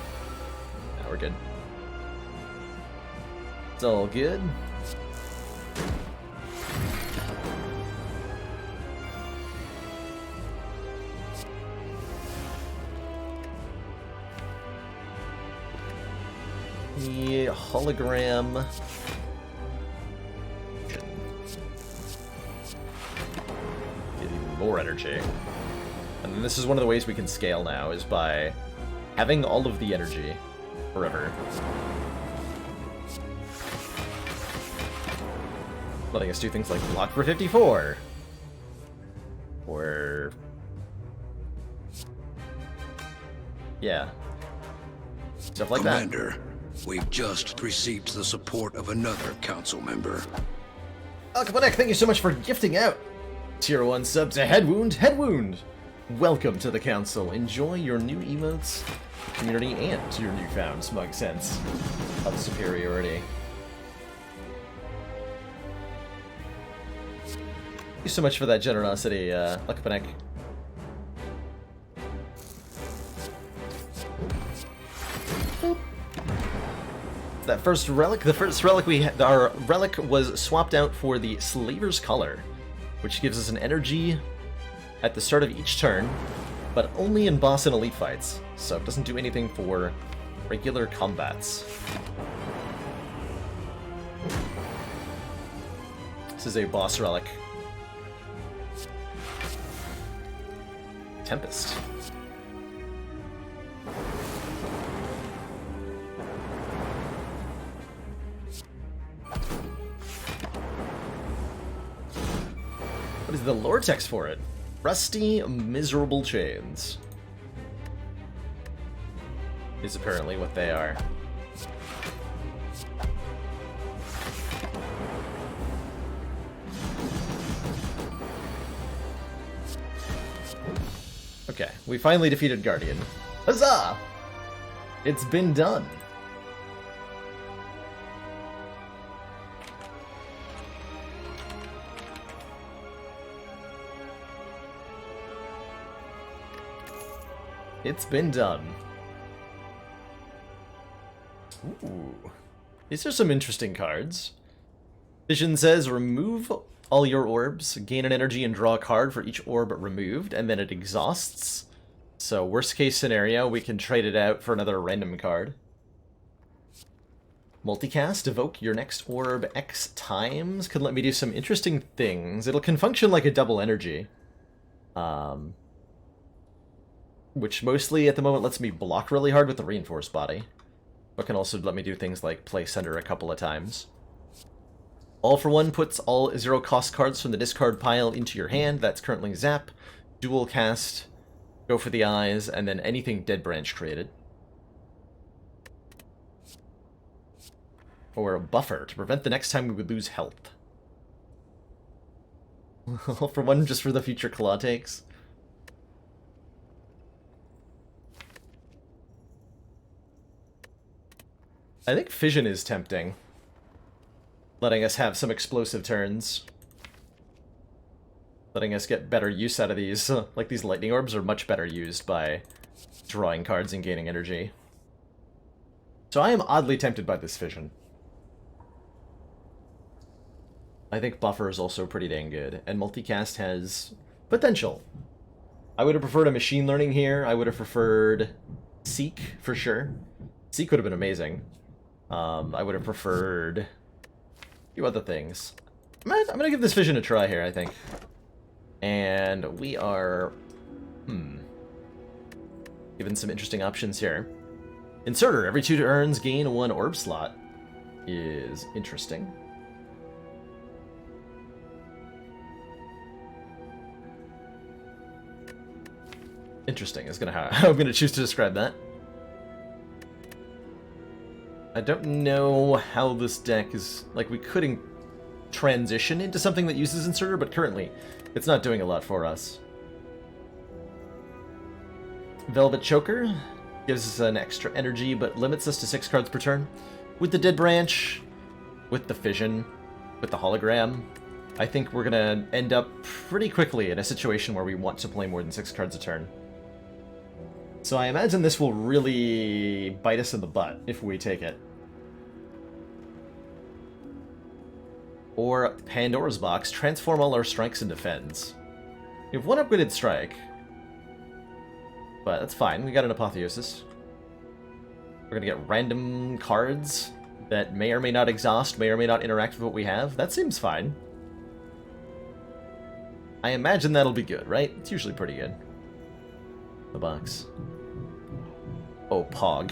Now we're good. It's all good. The hologram. Get even more energy. And then this is one of the ways we can scale now, is by having all of the energy forever. Letting us do things like block for 54. Or... yeah. Stuff like Commander, we've just received the support of another council member. Alkaponek, thank you so much for gifting out Tier 1 sub to Headwound. Headwound! Welcome to the council. Enjoy your new emotes, community, and your newfound smug sense of superiority. Thank you so much for that generosity, Alkaponek. That first relic, the first relic we had, our relic was swapped out for the Slaver's Collar, which gives us an energy at the start of each turn, but only in boss and elite fights, so it doesn't do anything for regular combats. This is a boss relic. Tempest. What is the lore text for it? Rusty, miserable chains. Is apparently what they are. Okay, we finally defeated Guardian. Huzzah! It's been done. It's been done. Ooh. These are some interesting cards. Vision says, remove all your orbs, gain an energy and draw a card for each orb removed, and then it exhausts. So worst case scenario, we can trade it out for another random card. Multicast, evoke your next orb X times. Could let me do some interesting things. It can function like a double energy. Which mostly at the moment lets me block really hard with the reinforced body. But can also let me do things like play center a couple of times. All for One puts all 0-cost cards from the discard pile into your hand. That's currently Zap, Dual Cast, Go for the Eyes, and then anything Dead Branch created. Or a Buffer, to prevent the next time we would lose health. All for One just for the future claw takes. I think Fission is tempting. Letting us have some explosive turns. Letting us get better use out of these. Like, these lightning orbs are much better used by drawing cards and gaining energy. So I am oddly tempted by this Fission. I think Buffer is also pretty dang good, and Multicast has potential. I would have preferred a Machine Learning here. I would have preferred Seek, for sure. Seek would have been amazing. I would have preferred a few other things. I'm gonna give this Fission a try here, I think. And we are... given some interesting options here. Inserter, every 2 turns gain 1 orb slot. Is interesting. Interesting is how I'm gonna choose to describe that. I don't know how this deck is... Like, we couldn't transition into something that uses Inserter, but currently, it's not doing a lot for us. Velvet Choker gives us an extra energy, but limits us to 6 cards per turn. With the Dead Branch, with the Fission, with the Hologram, I think we're gonna end up pretty quickly in a situation where we want to play more than 6 cards a turn. So I imagine this will really bite us in the butt if we take it. Or Pandora's Box, transform all our strikes into Fens. We have 1 upgraded strike. But that's fine, we got an Apotheosis. We're gonna get random cards that may or may not exhaust, may or may not interact with what we have. That seems fine. I imagine that'll be good, right? It's usually pretty good. The box. Oh, Pog.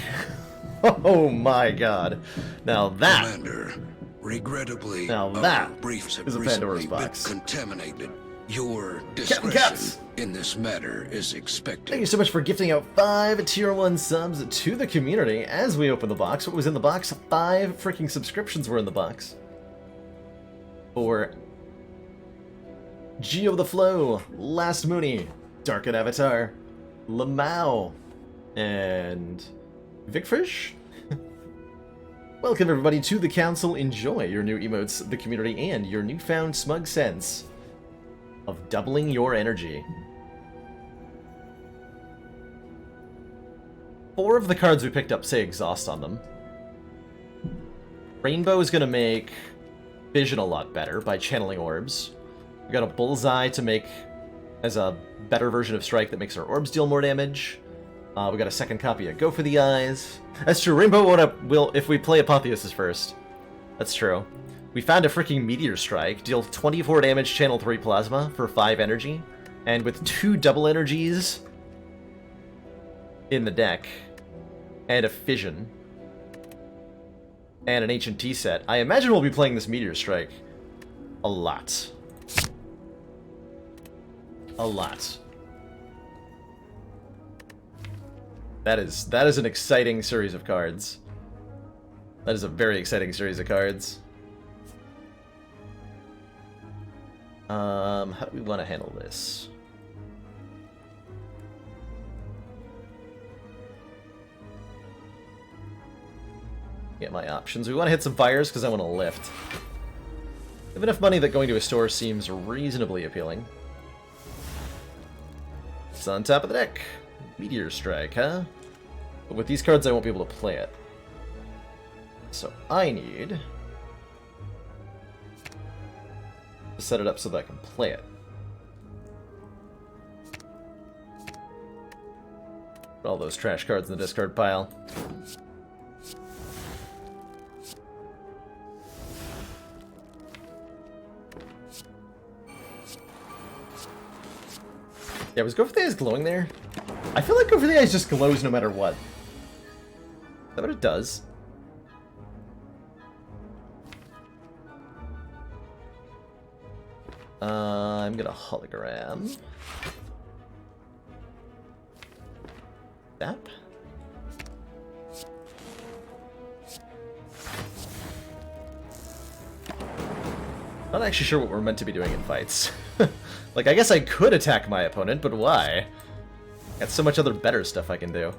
Oh my god. Now that... Commander, regrettably, now that briefs have is a recently Pandora's box. been contaminated. Your discretion in this matter is expected. Thank you so much for gifting out 5 Tier 1 subs to the community as we open the box. What was in the box? 5 freaking subscriptions were in the box. For Geo the Flow, Last Mooney, Darken Avatar, Lamau, and Vicfish? Welcome everybody to the council. Enjoy your new emotes, the community, and your newfound smug sense of doubling your energy. 4 of the cards we picked up say exhaust on them. Rainbow is going to make Vision a lot better by channeling orbs. We got a Bullseye to make as a better version of Strike that makes our orbs deal more damage. We got a second copy of Go for the Eyes. That's true. Rainbow will if we play Apotheosis first. That's true. We found a freaking Meteor Strike. Deal 24 damage, channel 3 Plasma for 5 energy. And with 2 double energies in the deck, and a Fission, and an Ancient Tea set, I imagine we'll be playing this Meteor Strike a lot. A lot. That is an exciting series of cards. That is a very exciting series of cards. How do we want to handle this? Get my options. We want to hit some fires because I want to lift. I have enough money that going to a store seems reasonably appealing. It's on top of the deck. Meteor Strike, huh? But with these cards, I won't be able to play it. So I need to set it up so that I can play it. Put all those trash cards in the discard pile. Yeah, was Go for the Eyes glowing there? I feel like Go for the Eyes just glows no matter what. Is that what it does? I'm gonna hologram. Zap. Not actually sure what we're meant to be doing in fights. Like, I guess I could attack my opponent, but why? Got so much other better stuff I can do.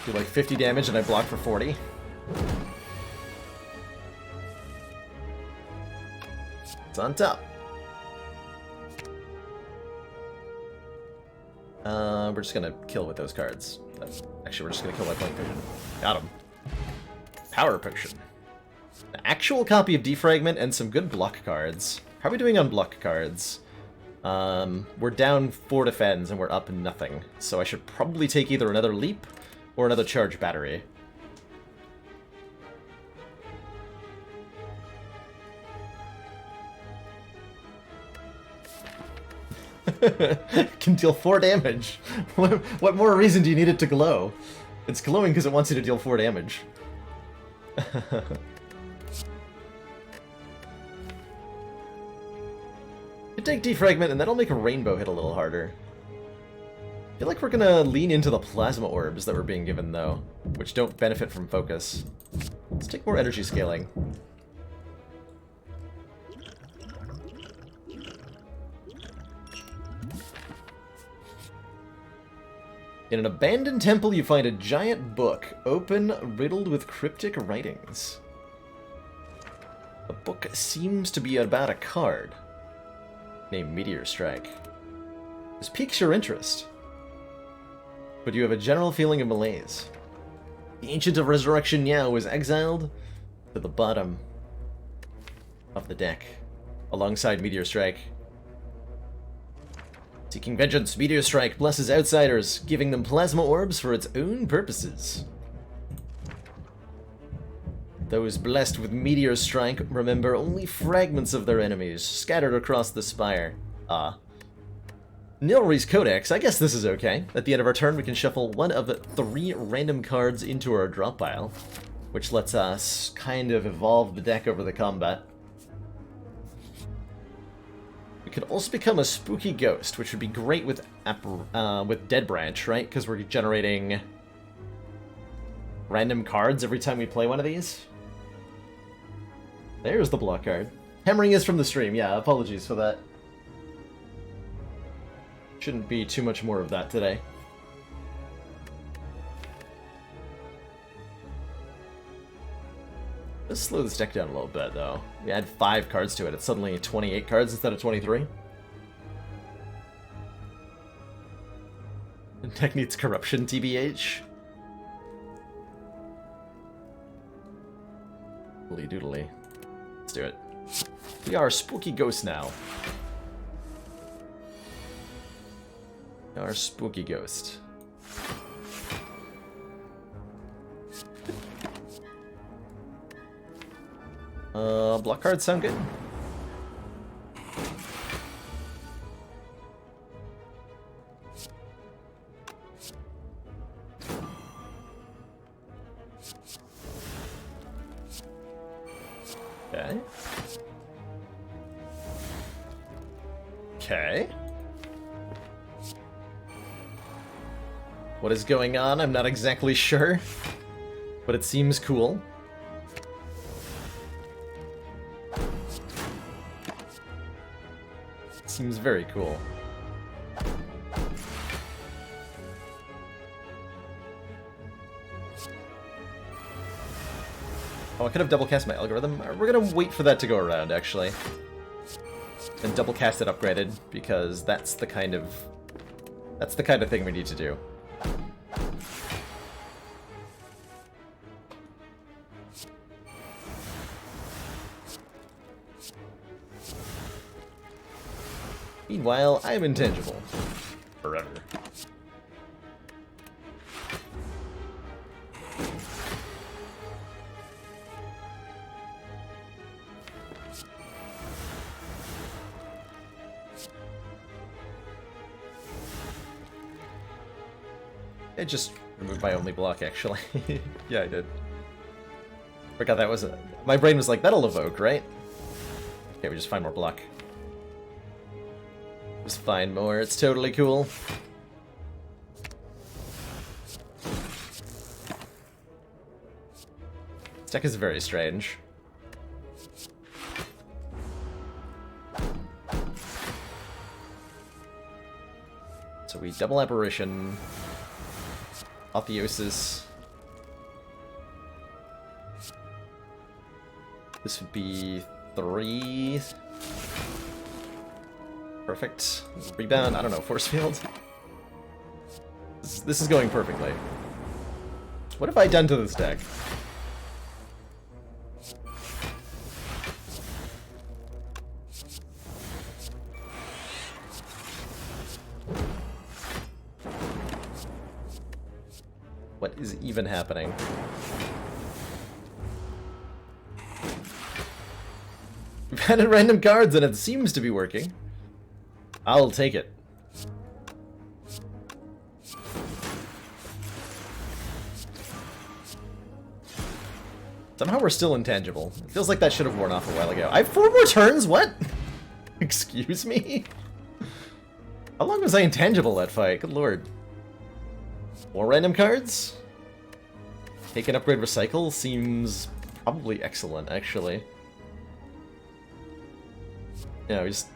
Do like 50 damage and I block for 40. It's on top. We're just gonna kill with those cards. Actually, we're just gonna kill by Point Vision. Got him. Power Potion. An actual copy of Defragment and some good block cards. How are we doing on block cards? We're down 4 defense and we're up nothing. So I should probably take either another leap or another charge battery. Can deal 4 damage. What more reason do you need it to glow? It's glowing because it wants you to deal 4 damage. You take Defragment and that'll make a Rainbow hit a little harder. I feel like we're gonna lean into the Plasma Orbs that we're being given though, which don't benefit from focus. Let's take more energy scaling. In an abandoned temple, you find a giant book, open, riddled with cryptic writings. The book seems to be about a card named Meteor Strike. This piques your interest, but you have a general feeling of malaise. The Ancient of Resurrection Niao is exiled to the bottom of the deck, alongside Meteor Strike. Seeking vengeance, Meteor Strike blesses outsiders, giving them plasma orbs for its own purposes. Those blessed with Meteor Strike remember only fragments of their enemies, scattered across the Spire. Nilri's Codex, I guess this is okay. At the end of our turn, we can shuffle one of 3 random cards into our drop pile, which lets us kind of evolve the deck over the combat. We could also become a spooky ghost, which would be great with Dead Branch, right? Because we're generating random cards every time we play one of these. There's the block card. Hammering is from the stream. Yeah, apologies for that. Shouldn't be too much more of that today. Let's slow this deck down a little bit, though. We add 5 cards to it. It's suddenly 28 cards instead of 23. The deck needs corruption, TBH. doodly. Let's do it. We are a spooky ghost now. We are a spooky ghost. Block cards sound good. Okay. Okay. What is going on? I'm not exactly sure, but it seems cool. Seems very cool. Oh, I could have double cast my algorithm. We're gonna wait for that to go around, actually. And double cast it upgraded, because that's the kind of thing we need to do. Meanwhile, I am intangible. Forever. I just removed my only block, actually. Yeah, I did. Forgot that was my brain was like, that'll evoke, right? Okay, we just find more block. Just find more, it's totally cool. This deck is very strange. So we double apparition. Apotheosis. This would be 3. Perfect. Rebound, I don't know, force field. This is going perfectly. What have I done to this deck? What is even happening? We've added random cards and it seems to be working. I'll take it. Somehow we're still intangible. It feels like that should have worn off a while ago. I have 4 more turns? What? Excuse me? How long was I intangible that fight? Good lord. More random cards? Take an upgrade recycle seems probably excellent, actually. Yeah, we just...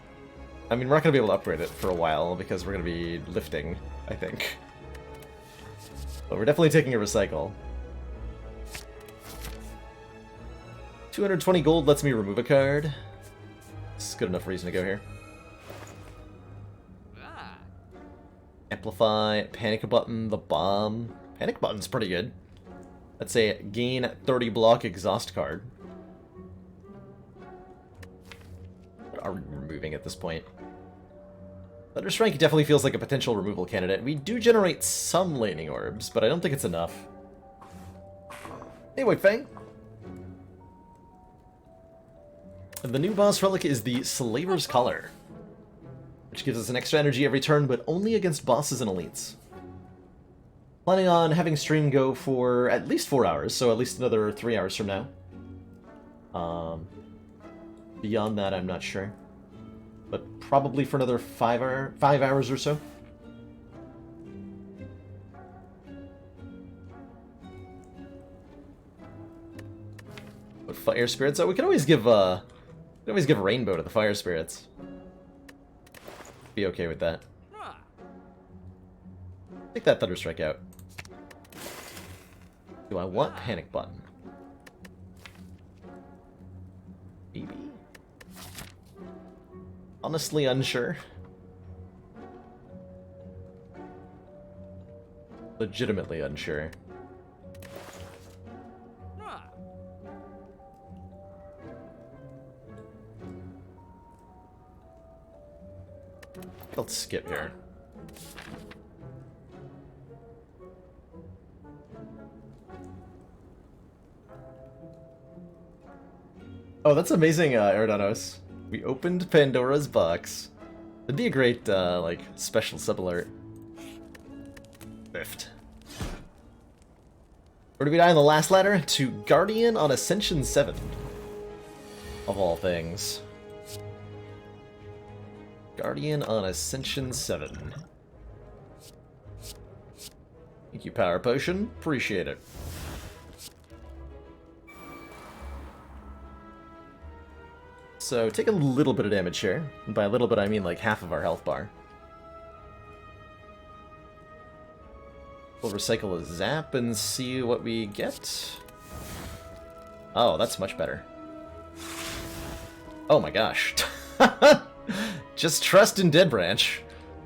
I mean, we're not going to be able to upgrade it for a while because we're going to be lifting, I think. But we're definitely taking a recycle. 220 gold lets me remove a card. This is good enough reason to go here. Amplify, Panic Button, the Bomb. Panic Button's pretty good. Let's say gain 30 block exhaust card. What are we removing at this point? Thunderstrike definitely feels like a potential removal candidate. We do generate some Lightning Orbs, but I don't think it's enough. Anyway, Fang. The new boss relic is the Slaver's Collar, which gives us an extra energy every turn, but only against bosses and elites. Planning on having stream go for at least 4 hours, so at least another 3 hours from now. Beyond that, I'm not sure. But probably for another 5 hours or so. But fire spirits, oh, we can always give rainbow to the fire spirits. Be okay with that. Take that Thunderstrike out. Do I want Panic Button? Maybe. Honestly unsure. Legitimately unsure. I'll skip here. Oh, that's amazing, Eridanos. We opened Pandora's box. That'd be a great, like, special sub-alert. Lift. Where did we die on the last ladder? To Guardian on Ascension 7. Of all things. Guardian on Ascension 7. Thank you, Power Potion. Appreciate it. So, take a little bit of damage here. And by a little bit, I mean like half of our health bar. We'll recycle a zap and see what we get. Oh, that's much better. Oh my gosh. Just trust in Dead Branch,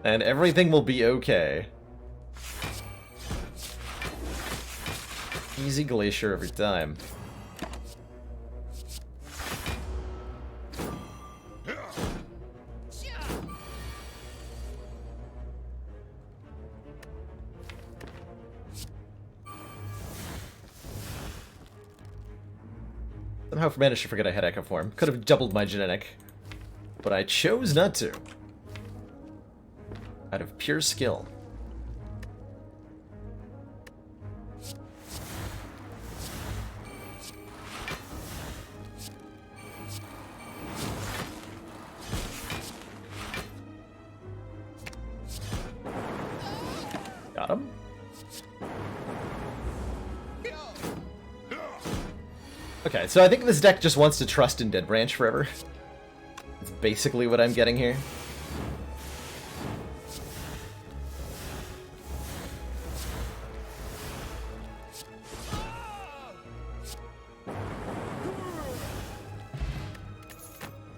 and everything will be okay. Easy Glacier every time. Somehow managed to forget I had Echo Form. Could have doubled my genetic, but I chose not to. Out of pure skill. Got him. Okay, so I think this deck just wants to trust in Dead Branch forever. That's basically what I'm getting here.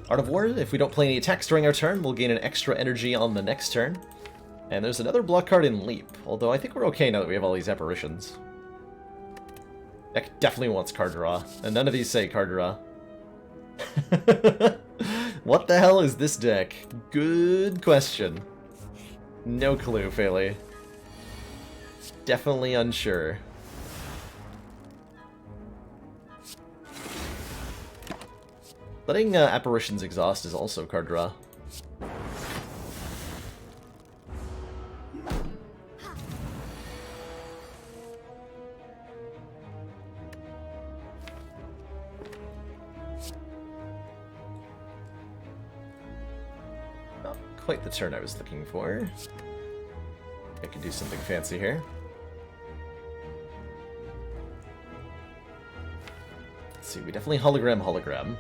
Art of War, if we don't play any attacks during our turn, we'll gain an extra energy on the next turn. And there's another block card in Leap, although I think we're okay now that we have all these apparitions. Deck definitely wants card draw, and none of these say card draw. What the hell is this deck? Good question. No clue, Phaley. Definitely unsure. Letting apparitions exhaust is also card draw. Quite the turn I was looking for. I can do something fancy here. Let's see, we definitely hologram.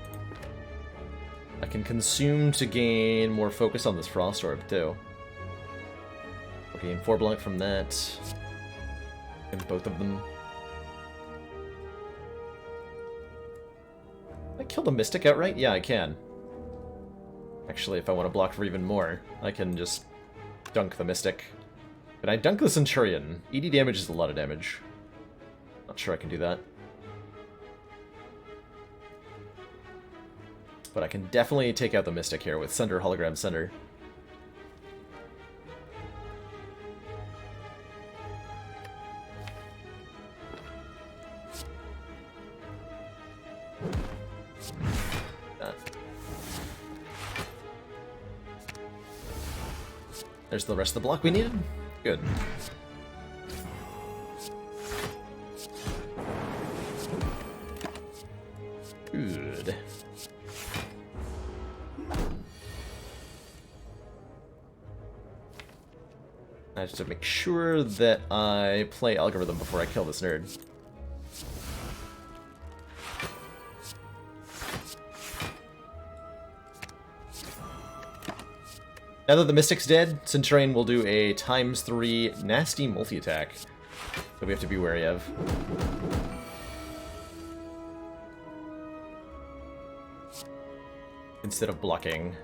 I can consume to gain more focus on this Frost Orb, too. I'll gain 4 blank from that. And both of them. Can I kill the Mystic outright? Yeah, I can. Actually, if I want to block for even more, I can just dunk the Mystic. Can I dunk the Centurion? ED damage is a lot of damage. Not sure I can do that. But I can definitely take out the Mystic here with Sunder, Hologram, Sunder. There's the rest of the block we needed. Good. Good. I have to make sure that I play Algorithm before I kill this nerd. Now that the Mystic's dead, Centurion will do a ×3 nasty multi-attack that we have to be wary of. Instead of blocking,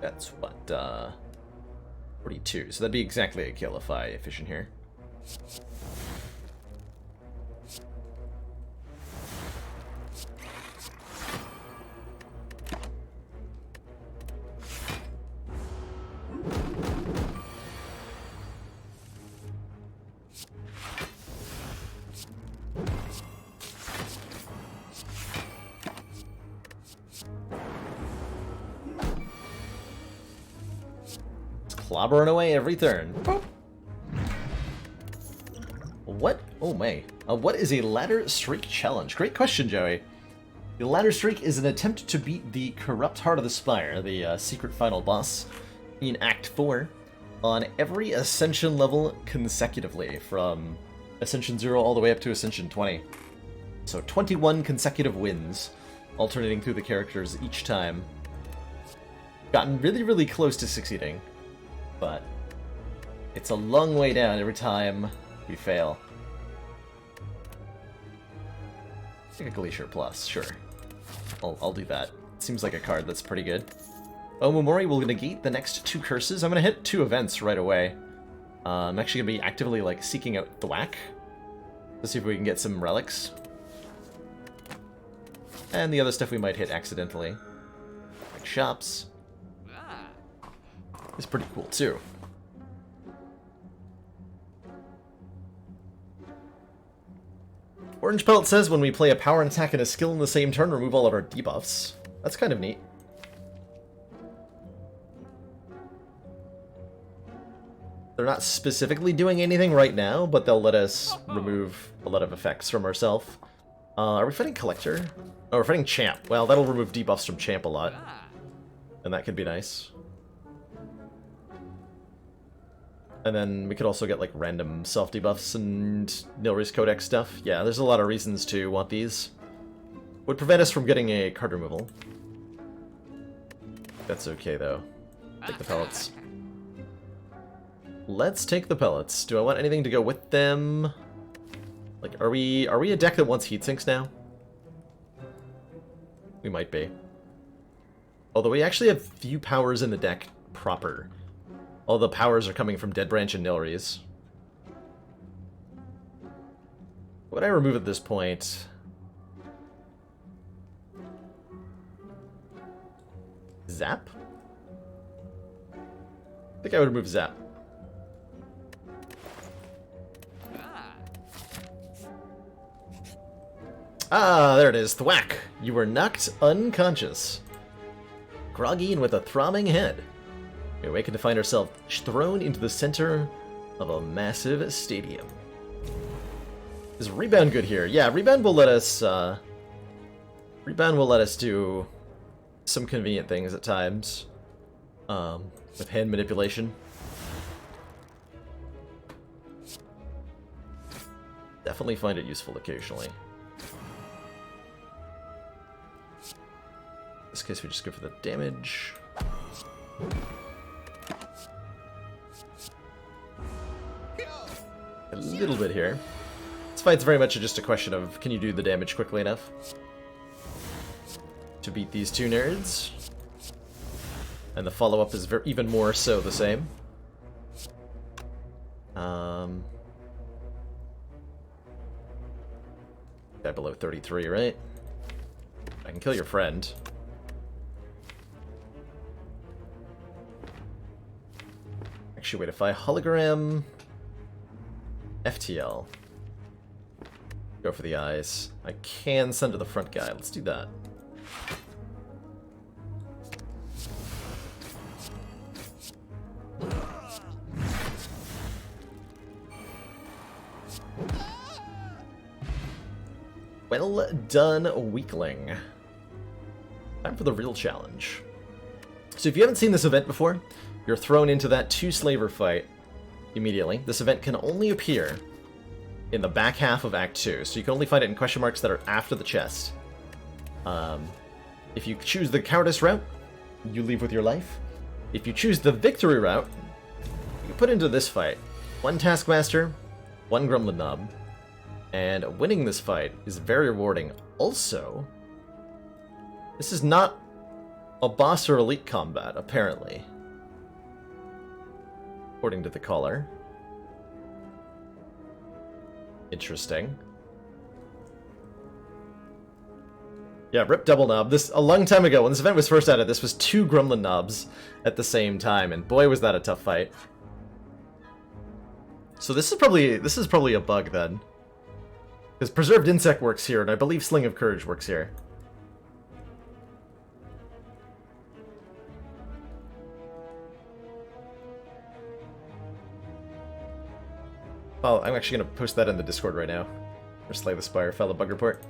that's what, 42. So that'd be exactly a kill if I efficient here. clobbering away every turn. Boop. What? Oh my. What is a ladder streak challenge? Great question, Joey. The ladder streak is an attempt to beat the Corrupt Heart of the Spire, the secret final boss, in Act 4, on every Ascension level consecutively, from Ascension 0 all the way up to Ascension 20. So 21 consecutive wins, alternating through the characters each time. Gotten really, really close to succeeding, but it's a long way down every time we fail. Like a Glacier Plus, sure. I'll do that. Seems like a card that's pretty good. Omamori will negate the next 2 curses. I'm gonna hit 2 events right away. I'm actually gonna be actively like seeking out Thwack to see if we can get some relics. And the other stuff we might hit accidentally. Like shops. It's pretty cool too. Orange Pelt says when we play a power and attack and a skill in the same turn, remove all of our debuffs. That's kind of neat. They're not specifically doing anything right now, but they'll let us remove a lot of effects from ourselves. Are we fighting Collector? Oh, we're fighting Champ. Well, that'll remove debuffs from Champ a lot. And that could be nice. And then we could also get like random self-debuffs and Nilri's Codex stuff. Yeah, there's a lot of reasons to want these. Would prevent us from getting a card removal. That's okay though. Take the pellets. Let's take the pellets. Do I want anything to go with them? Like, are we a deck that wants heatsinks now? We might be. Although we actually have few powers in the deck proper. All the powers are coming from Dead Branch and Nilri's. What would I remove at this point? Zap? I think I would remove Zap. Ah, there it is. Thwack! You were knocked unconscious. Groggy and with a throbbing head. We awaken to find ourselves thrown into the center of a massive stadium. Is Rebound good here? Yeah, Rebound will let us, do some convenient things at times. With hand manipulation. Definitely find it useful occasionally. In this case, we just go for the damage. A little bit here. This fight's very much just a question of, can you do the damage quickly enough to beat these 2 nerds? And the follow-up is even more so the same. Guy below 33, right? I can kill your friend. Actually, wait, if I hologram FTL, go for the eyes. I can send to the front guy. Let's do that. Well done, weakling. Time for the real challenge. So if you haven't seen this event before, you're thrown into that 2-slaver fight immediately. This event can only appear in the back half of Act 2, so you can only find it in question marks that are after the chest. If you choose the cowardice route, you leave with your life. If you choose the victory route, you put into this fight 1 Taskmaster, 1 Gremlin Knob, and winning this fight is very rewarding. Also, this is not a boss or elite combat, apparently. According to the caller. Interesting. Yeah, rip double knob. This a long time ago when this event was first added, this was 2 Gremlin knobs at the same time, and boy was that a tough fight. So this is probably a bug then. Because Preserved Insect works here, and I believe Sling of Courage works here. Oh, I'm actually going to post that in the Discord right now. Or Slay the Spire, file a bug report.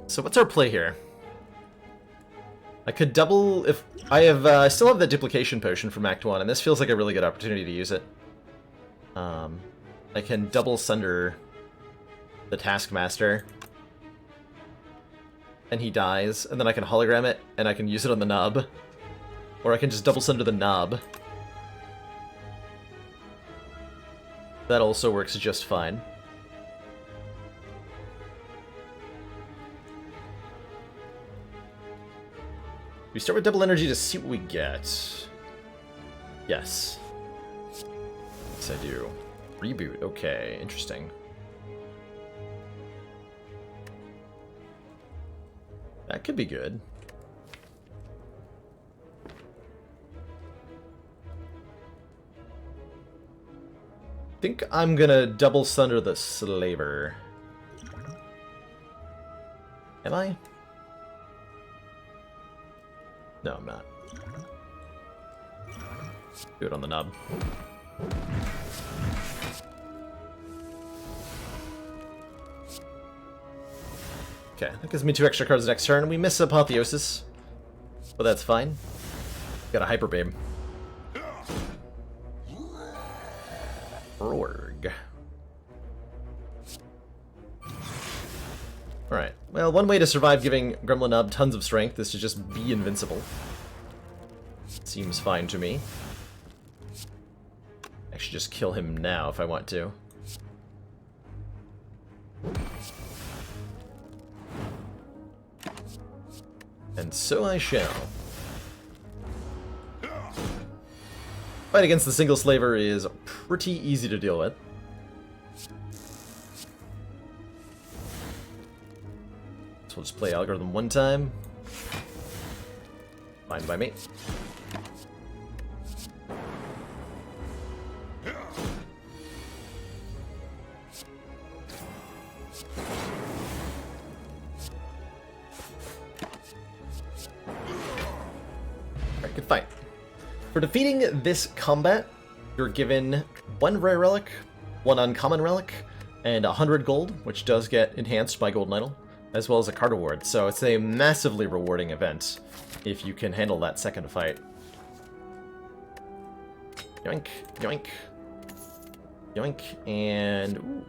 So what's our play here? I could double if I have. I still have the duplication potion from Act 1, and this feels like a really good opportunity to use it. I can double sunder the Taskmaster, and he dies, and then I can hologram it, and I can use it on the knob. Or I can just double sunder the knob. That also works just fine. We start with double energy to see what we get. Yes. Yes, I do. Reboot. Okay, interesting. That could be good. I think I'm gonna double sunder the Slaver. Am I? No, I'm not. Do it on the knob. Okay, that gives me 2 extra cards next turn. We miss Apotheosis, but that's fine. Got a Hyper Beam. Rorg. Alright, well, one way to survive giving Gremlin Nub tons of strength is to just be invincible. Seems fine to me. I should just kill him now if I want to. And so I shall. Fight against the single slaver is pretty easy to deal with. So we'll just play algorithm one time. Fine by me. Alright, good fight. For defeating this combat, you're given 1 rare relic, 1 uncommon relic, and 100 gold, which does get enhanced by Golden Idol, as well as a card award. So it's a massively rewarding event if you can handle that second fight. Yoink, yoink, yoink, and ooh,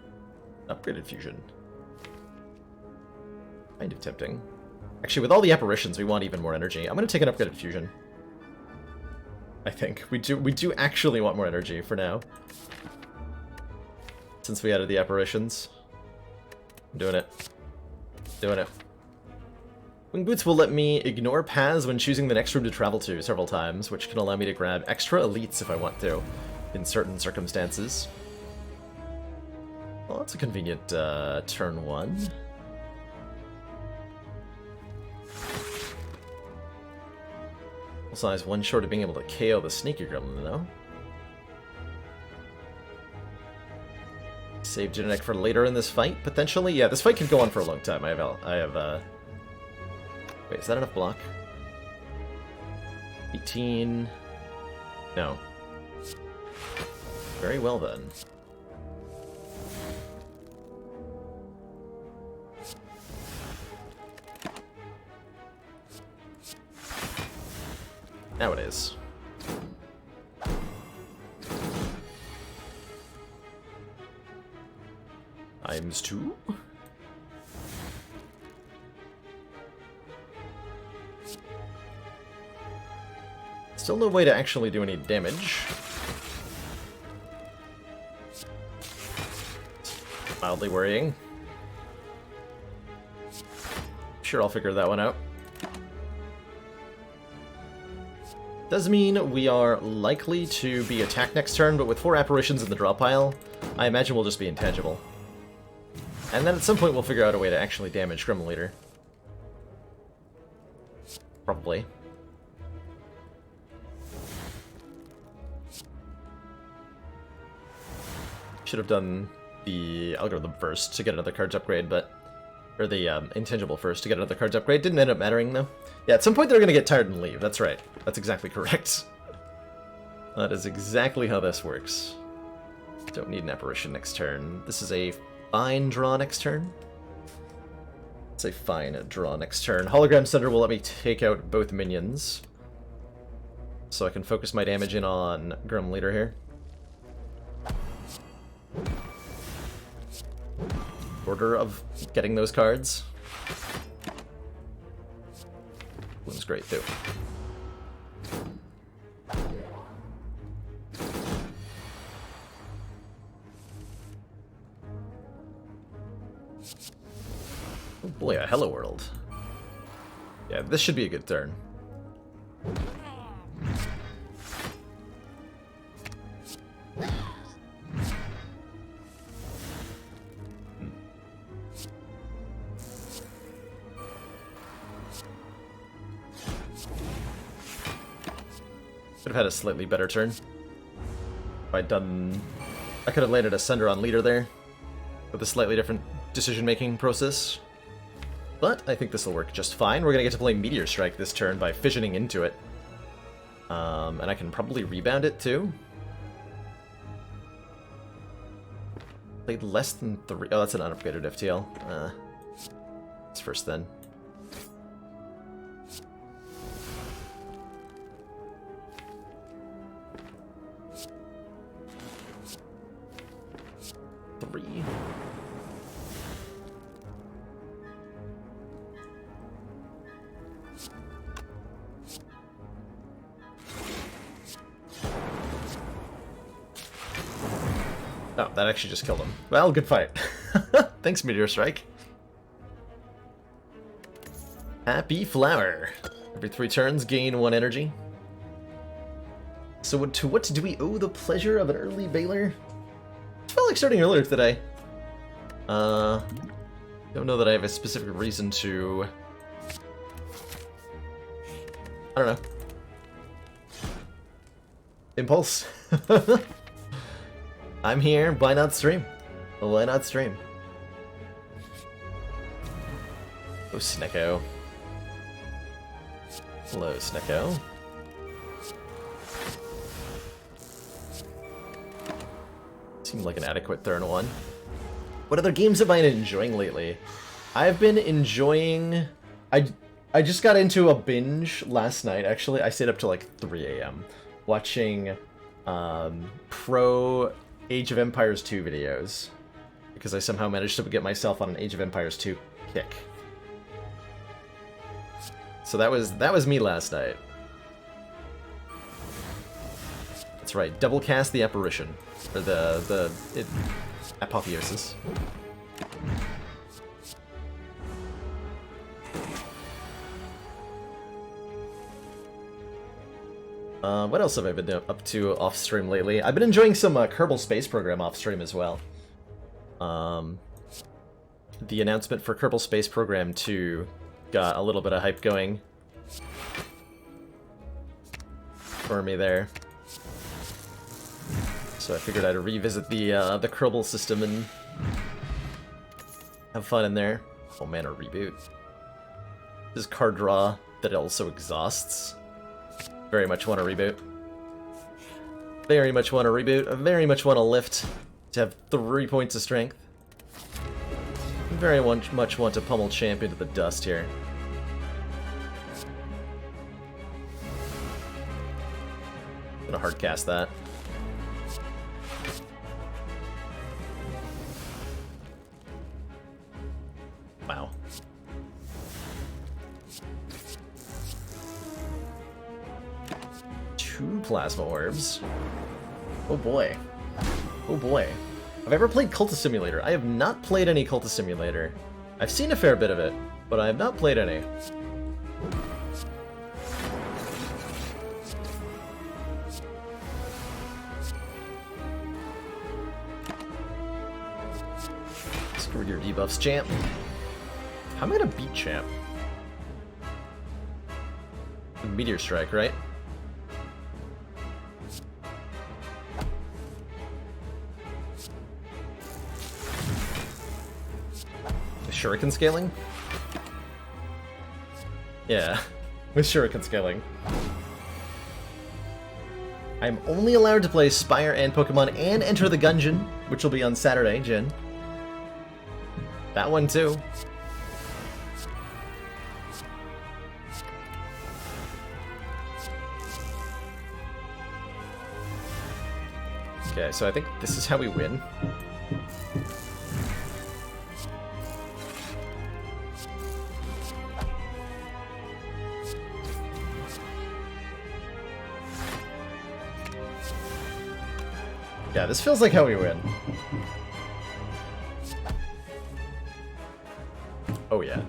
upgraded fusion. Kind of tempting. Actually, with all the apparitions, we want even more energy. I'm going to take an upgraded fusion. I think we do actually want more energy for now, since we added the apparitions. I'm doing it. Doing it. Wing Boots will let me ignore paths when choosing the next room to travel to several times, which can allow me to grab extra elites if I want to, in certain circumstances. Well, that's a convenient turn 1. Also, I was 1 short of being able to KO the sneaky gremlin, though. Save genetic for later in this fight, potentially? Yeah, this fight could go on for a long time. I have, wait, is that enough block? 18... No. Very well, then. Now it is. Times 2? Still no way to actually do any damage. Mildly worrying. Sure, I'll figure that one out. Does mean we are likely to be attacked next turn, but with 4 apparitions in the draw pile, I imagine we'll just be intangible. And then at some point we'll figure out a way to actually damage Grim Leader. Probably. Should have done the algorithm first to get another cards upgrade, but... Or the intangible first to get another cards upgrade. Didn't end up mattering, though. Yeah, at some point they're going to get tired and leave. That's right. That's exactly correct. That is exactly how this works. Don't need an apparition next turn. This is a fine draw next turn. It's a fine draw next turn. Hologram Center will let me take out both minions. So I can focus my damage in on Grim Leader here. Order of getting those cards. One's great too. Oh boy, a Hello World. Yeah, this should be a good turn. Could have had a slightly better turn. If I'd done... I could have landed a Sender on Leader there, with a slightly different decision-making process. But I think this will work just fine. We're going to get to play Meteor Strike this turn by fissioning into it. And I can probably rebound it too. Played less than 3... Oh, that's an unupgraded FTL. It's first then. Oh, that actually just killed him. Well, good fight. Thanks, Meteor Strike. Happy Flower. Every 3 turns, gain 1 energy. So to what do we owe the pleasure of an early Baylor? I felt like starting earlier today. Don't know that I have a specific reason to... I don't know. Impulse. I'm here, why not stream? Why not stream? Oh, Snecko. Hello, Snecko. Seemed like an adequate turn 1. What other games have I been enjoying lately? I've been enjoying... I just got into a binge last night, actually. I stayed up till like 3 a.m. watching pro Age of Empires 2 videos. Because I somehow managed to get myself on an Age of Empires 2 kick. So that was me last night. That's right, double cast the apparition. Or the apotheosis. What else have I been up to off-stream lately? I've been enjoying some Kerbal Space Program off-stream as well. The announcement for Kerbal Space Program 2 got a little bit of hype going for me there. So I figured I'd revisit the Kerbal system and have fun in there. Oh man, a reboot. This is card draw that also exhausts. Very much want to reboot. Very much want to reboot. I very much want to lift to have 3 points of strength. Very much want to pummel champ into the dust here. Gonna hardcast that. Wow. Two plasma orbs. Oh boy. Oh boy. Have I ever played Cultist Simulator? I have not played any Cultist Simulator. I've seen a fair bit of it, but I have not played any. Screw your debuffs, champ. How am I gonna beat champ? Meteor Strike, right? Shuriken scaling? Yeah, with Shuriken scaling. I'm only allowed to play Spire and Pokemon and enter the Gungeon, which will be on Saturday, Jin. That one too. Okay, so I think this is how we win. Yeah, this feels like how we win. Oh yeah.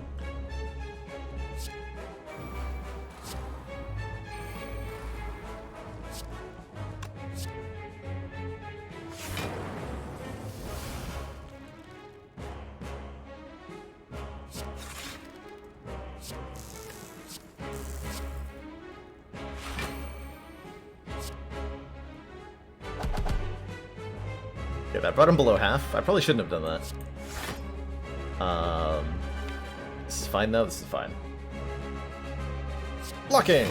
Yeah, that brought him below half. I probably shouldn't have done that. This is fine though, this is fine. Blocking!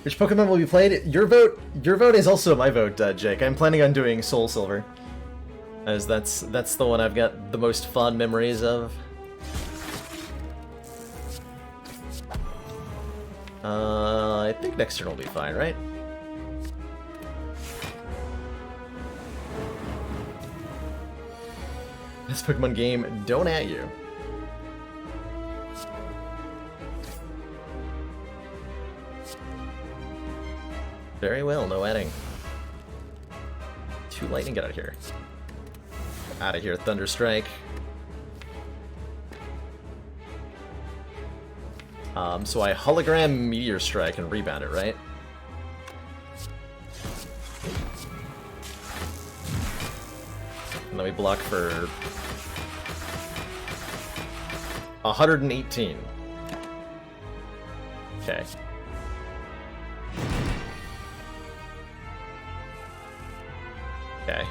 Which Pokemon will be played? Your vote is also my vote, Jake. I'm planning on doing Soul Silver, as that's the one I've got the most fond memories of. I think next turn will be fine, right? This Pokemon game, don't at you. Very well, no adding. 2 lightning, get out of here. Out of here, Thunder Strike. So I hologram Meteor Strike and rebound it, right? And then we block for 118. Okay. Okay.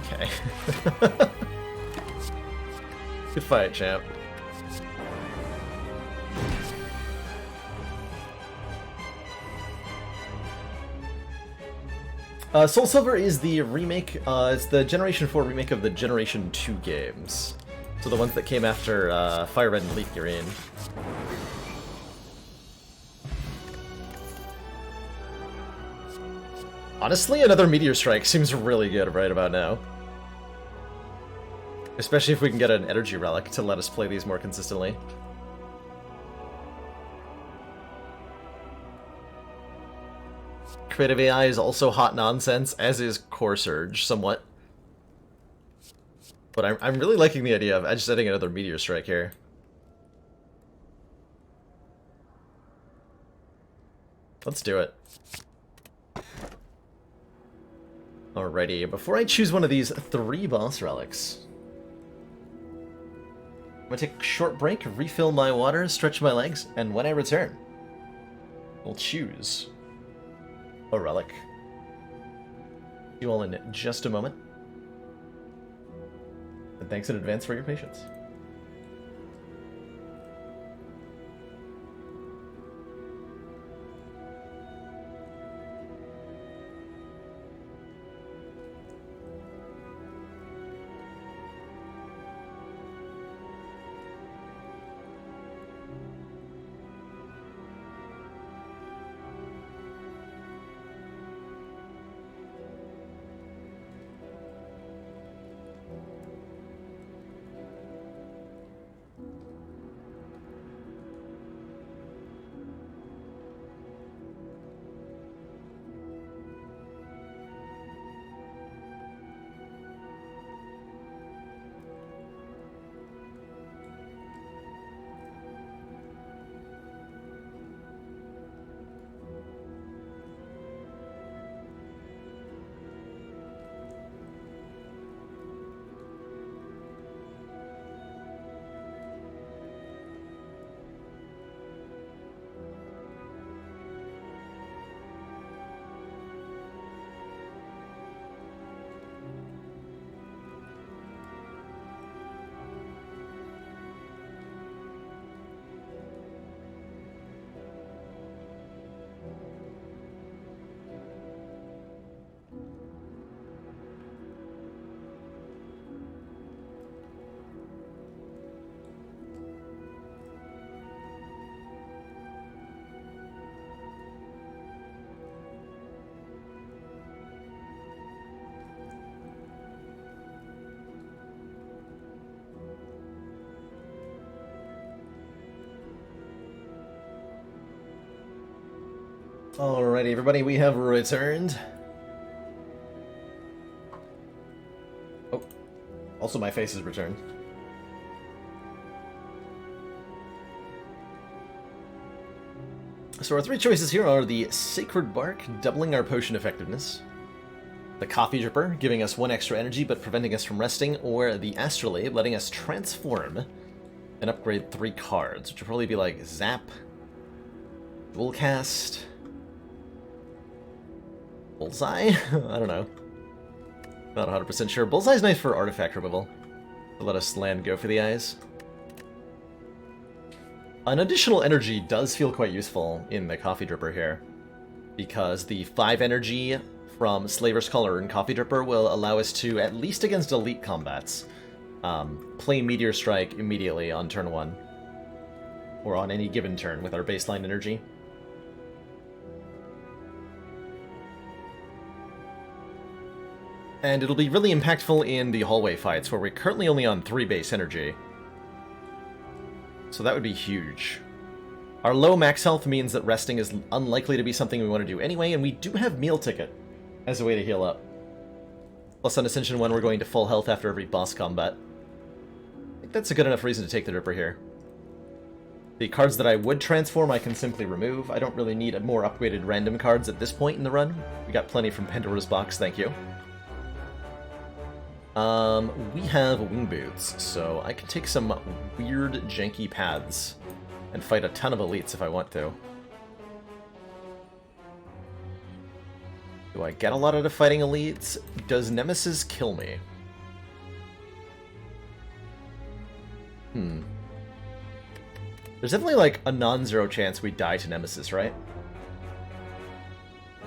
Okay. Good fight, champ. Soul Silver is the remake, it's the Generation 4 remake of the Generation 2 games. So the ones that came after Fire Red and Leaf Green. Honestly, another Meteor Strike seems really good right about now. Especially if we can get an Energy Relic to let us play these more consistently. Creative AI is also hot nonsense, as is Core Surge, somewhat. But I'm really liking the idea of just adding another Meteor Strike here. Let's do it. Alrighty, before I choose one of these 3 boss relics, I'm gonna take a short break, refill my water, stretch my legs, and when I return, we'll choose a relic. See you all in just a moment. And thanks in advance for your patience. Alrighty, everybody, we have returned. Oh, also my face is returned. So our three choices here are the Sacred Bark, doubling our potion effectiveness, the Coffee Dripper, giving us 1 extra energy but preventing us from resting, or the Astrolabe, letting us transform and upgrade 3 cards, which would probably be like Zap, Dual Cast, Bullseye? I don't know. Not 100% sure. Bullseye's nice for artifact removal. To let us land go for the eyes. An additional energy does feel quite useful in the Coffee Dripper here, because the 5 energy from Slaver's Collar and Coffee Dripper will allow us to, at least against elite combats, play Meteor Strike immediately on turn 1, or on any given turn with our baseline energy. And it'll be really impactful in the hallway fights, where we're currently only on 3 base energy. So that would be huge. Our low max health means that resting is unlikely to be something we want to do anyway, and we do have Meal Ticket as a way to heal up. Plus on Ascension 1 we're going to full health after every boss combat. I think that's a good enough reason to take the Dripper here. The cards that I would transform I can simply remove. I don't really need more upgraded random cards at this point in the run. We got plenty from Pandora's Box, thank you. We have Wing Boots, so I can take some weird, janky paths and fight a ton of elites if I want to. Do I get a lot out of fighting elites? Does Nemesis kill me? There's definitely like a non-zero chance we die to Nemesis, right?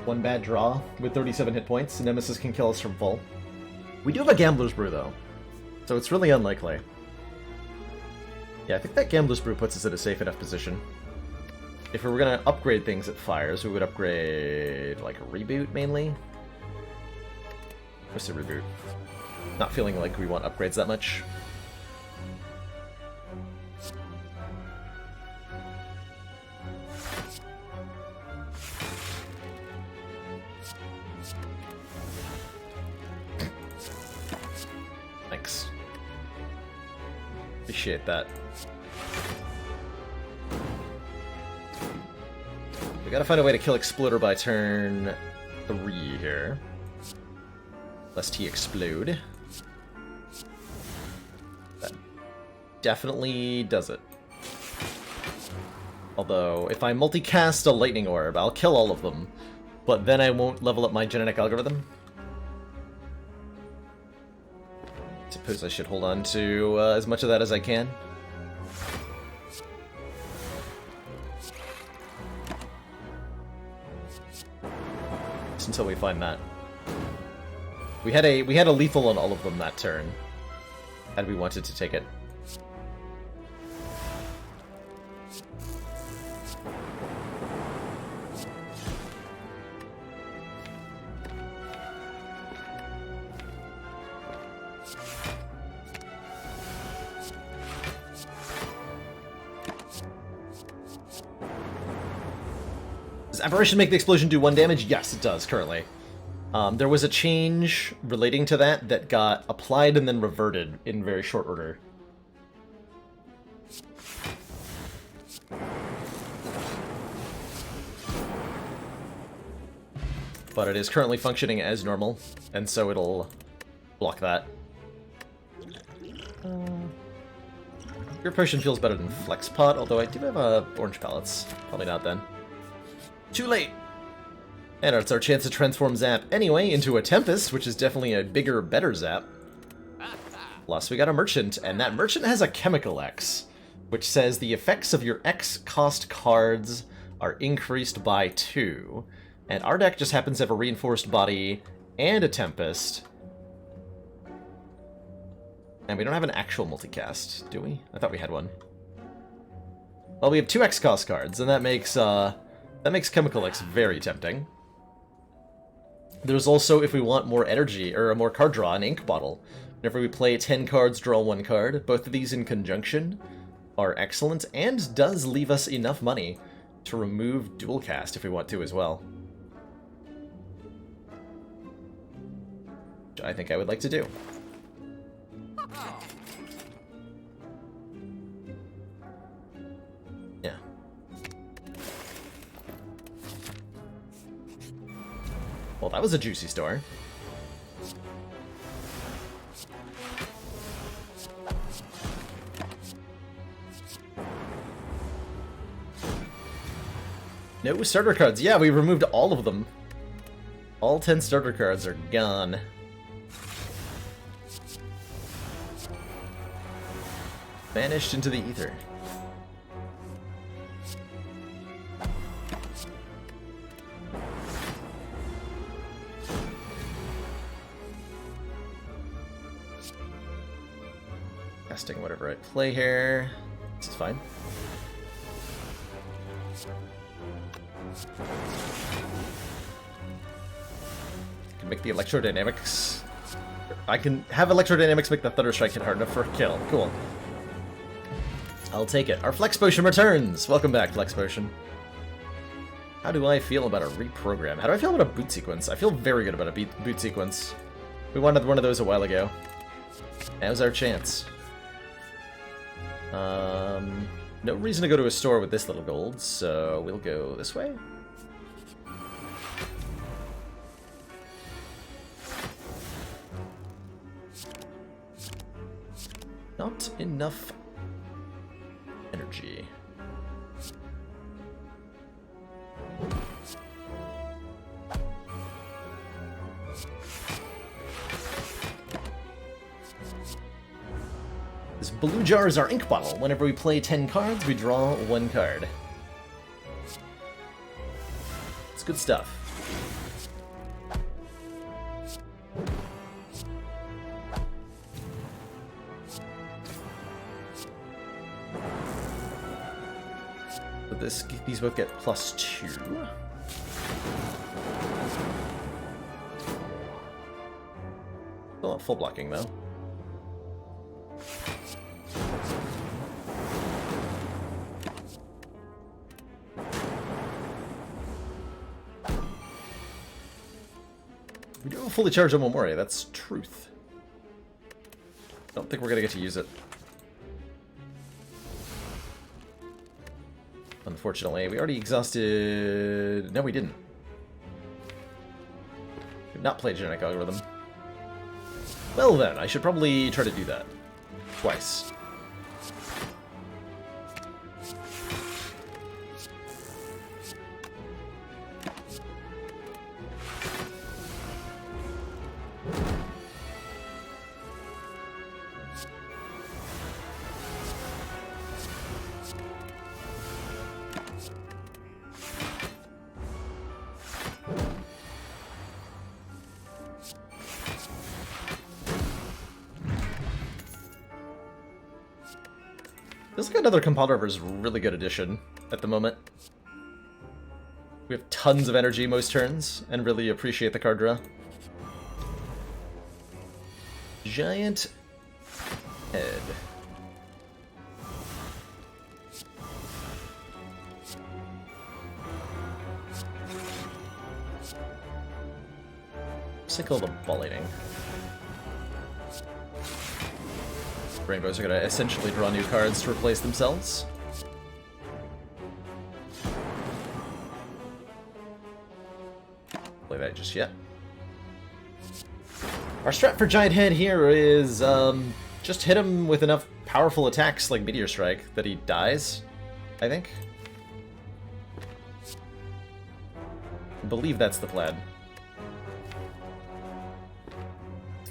One bad draw with 37 hit points, Nemesis can kill us from full. We do have a Gambler's Brew, though, so it's really unlikely. Yeah, I think that Gambler's Brew puts us in a safe enough position. If we were going to upgrade things at Fires, we would upgrade, like, a Reboot, mainly? What's a Reboot? Not feeling like we want upgrades that much. Thanks. Appreciate that. We gotta find a way to kill Exploder by turn 3 here. Lest he explode. That definitely does it. Although, if I multicast a Lightning Orb, I'll kill all of them. But then I won't level up my genetic algorithm. Suppose I should hold on to as much of that as I can. Just until we find that. We had a lethal on all of them that turn, had we wanted to take it. Does Apparition make the explosion do 1 damage? Yes, it does, currently. There was a change relating to that that got applied and then reverted in very short order. But it is currently functioning as normal, and so it'll block that. Your potion feels better than Flex Pot, although I do have orange pellets. Probably not then. Too late! And it's our chance to transform Zap anyway into a Tempest, which is definitely a bigger, better Zap. Plus, we got a Merchant, and that Merchant has a Chemical X, which says the effects of your X cost cards are increased by 2. And our deck just happens to have a Reinforced Body and a Tempest. And we don't have an actual multicast, do we? I thought we had one. Well, we have 2 X cost cards, and that makes Chemical X very tempting. There's also, if we want more energy, or a more card draw, an Ink Bottle. Whenever we play 10 cards, draw 1 card. Both of these in conjunction are excellent, and does leave us enough money to remove dual cast if we want to as well. Which I think I would like to do. Yeah. Well, that was a juicy store. No starter cards. Yeah, we removed all of them. All 10 starter cards are gone. Vanished into the ether. Casting whatever I play here. This is fine. I can make the electrodynamics. I can have electrodynamics make the Thunder Strike hit hard enough for a kill. Cool. I'll take it. Our Flex Potion returns! Welcome back, Flex Potion. How do I feel about a reprogram? How do I feel about a boot sequence? I feel very good about a boot sequence. We wanted one of those a while ago. Now's our chance. No reason to go to a store with this little gold, so we'll go this way. Not enough energy. This blue jar is our ink bottle. Whenever we play 10 cards, we draw 1 card. It's good stuff. But these both get +2. Still not full blocking though. We do have a fully charged Omomori, that's truth. Don't think we're gonna get to use it. Unfortunately, we already exhausted... No, we didn't. We did not play Genetic Algorithm. Well then, I should probably try to do that. Twice. Feels like another Compounder's really good addition at the moment. We have tons of energy most turns, and really appreciate the card draw. Giant head. Cycle the ball lightning. Rainbows are going to essentially draw new cards to replace themselves. Play that just yet. Our strat for Giant Head here is just hit him with enough powerful attacks like Meteor Strike that he dies, I think. I believe that's the plan.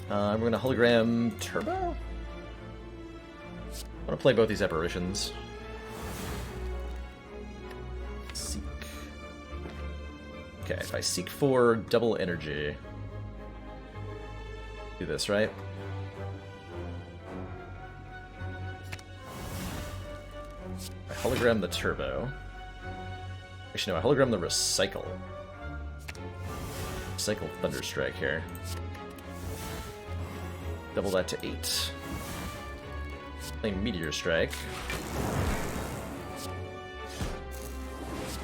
We're going to hologram Turbo? I want to play both these apparitions. Seek. Okay, if I seek for double energy. Do this, right? I hologram the Turbo. Actually, no, I hologram the Recycle. Recycle Thunderstrike here. Double that to 8. Play Meteor Strike.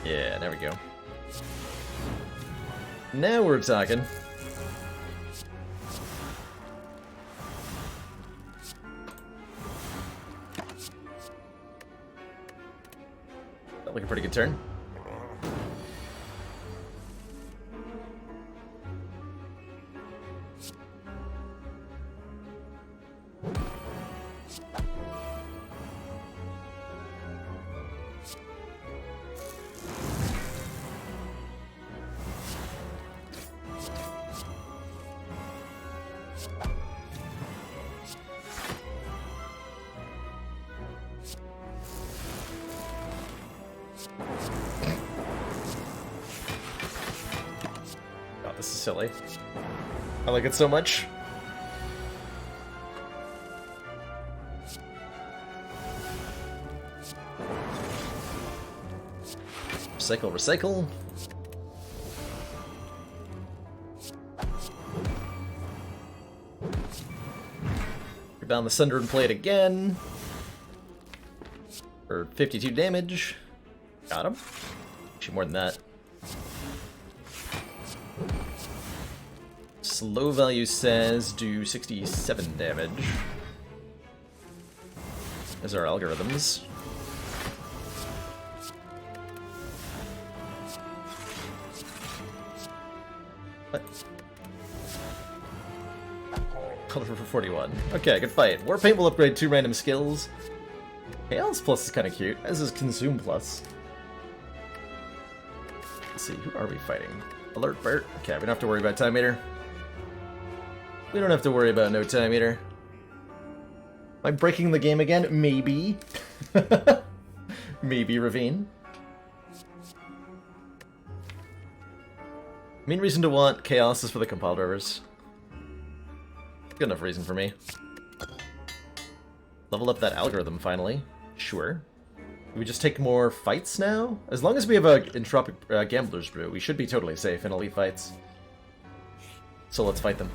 Yeah, there we go. Now we're talking. Felt like a pretty good turn. God, this is silly. I like it so much. Recycle, recycle. Rebound the Sunder and play it again. For 52 damage. Got him. Actually, more than that. Slow value says do 67 damage. Those are algorithms. What? Color for 41. Okay, good fight. Warpaint will upgrade 2 random skills. Chaos Plus is kind of cute, as is Consume Plus. Let's see, who are we fighting? Alert Bert. Okay, we don't have to worry about Time Eater. We don't have to worry about no Time Eater. Am I breaking the game again? Maybe. Maybe, Ravine. Main reason to want Chaos is for the compile drivers. Good enough reason for me. Level up that algorithm finally. Sure. Do we just take more fights now? As long as we have a Entropic Gambler's Brew, we should be totally safe in elite fights. So let's fight them.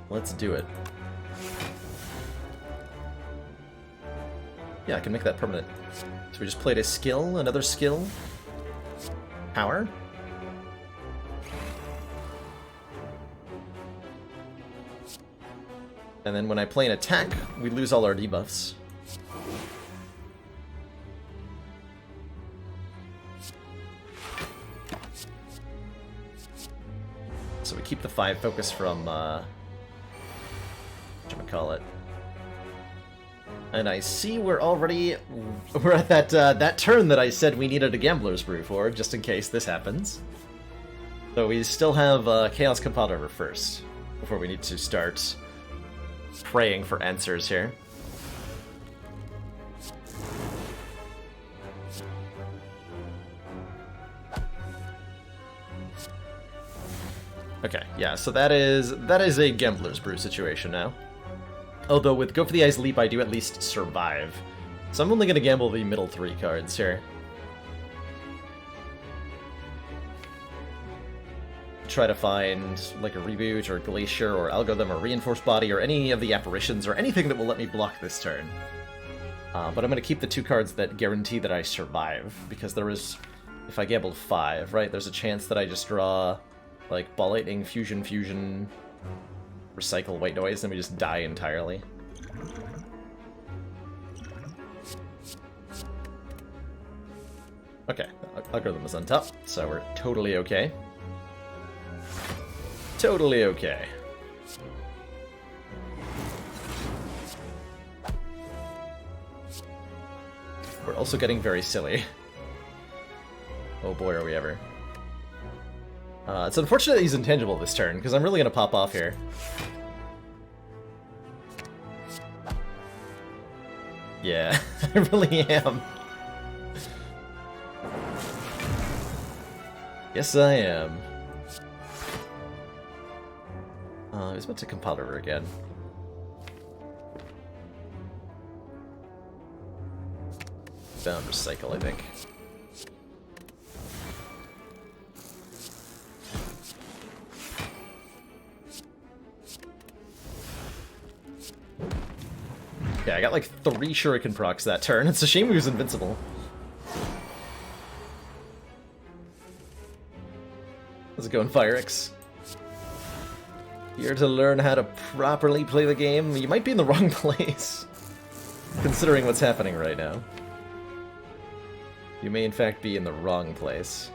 Let's do it. Yeah, I can make that permanent. So we just played a skill, another skill. Power. And then when I play an attack, we lose all our debuffs. So we keep the 5 focus from, whatchamacallit. And I see we're at that turn that I said we needed a Gambler's Brew for, just in case this happens. So we still have Chaos Compile Driver first, before we need to start praying for answers here. Okay, yeah, so that is a Gambler's Brew situation now. Although with Go for the Eyes Leap, I do at least survive. So I'm only going to gamble the middle 3 cards here. Try to find like a Reboot or Glacier or Algorithm or Reinforced Body or any of the apparitions or anything that will let me block this turn. But I'm going to keep the 2 cards that guarantee that I survive, because there is, if I gambled 5, right, there's a chance that I just draw like Ball Lightning, Fusion, Recycle, White Noise, and we just die entirely. Okay, Algorithm is on top, so we're totally okay. Totally okay. We're also getting very silly. Oh boy, are we ever. It's unfortunate that he's intangible this turn, because I'm really going to pop off here. Yeah, I really am. Yes, I am. I was about to compile over again. Found Recycle, I think. Yeah, I got like 3 Shuriken procs that turn. It's a shame he was invincible. going, Firix? Here to learn how to properly play the game? You might be in the wrong place, considering what's happening right now. You may in fact be in the wrong place.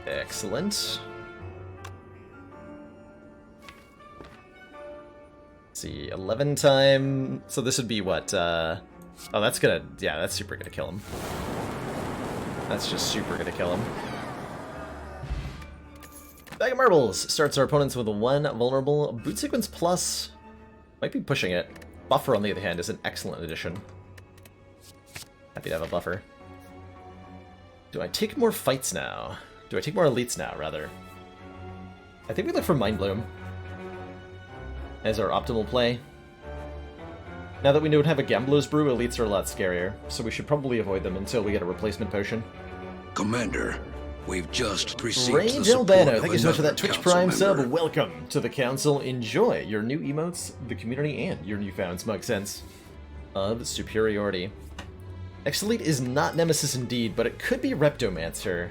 Excellent. Let's see, 11 time. So this would be what? Oh, that's gonna. Yeah, that's super gonna kill him. That's just super gonna kill him. Bag of Marbles starts our opponents with a 1 vulnerable. Boot Sequence Plus might be pushing it. Buffer, on the other hand, is an excellent addition. Happy to have a buffer. Do I take more fights now? Do I take more elites now, rather? I think we look for Mind Bloom as our optimal play. Now that we don't have a Gambler's Brew, elites are a lot scarier, so we should probably avoid them until we get a replacement potion. Commander, we've just received Ray the support Delbano, of thank you so much for that another Twitch council Prime member. sub. Welcome to the council. Enjoy your new emotes, the community, and your newfound smug sense of superiority. X-Elite is not Nemesis indeed, but it could be Reptomancer.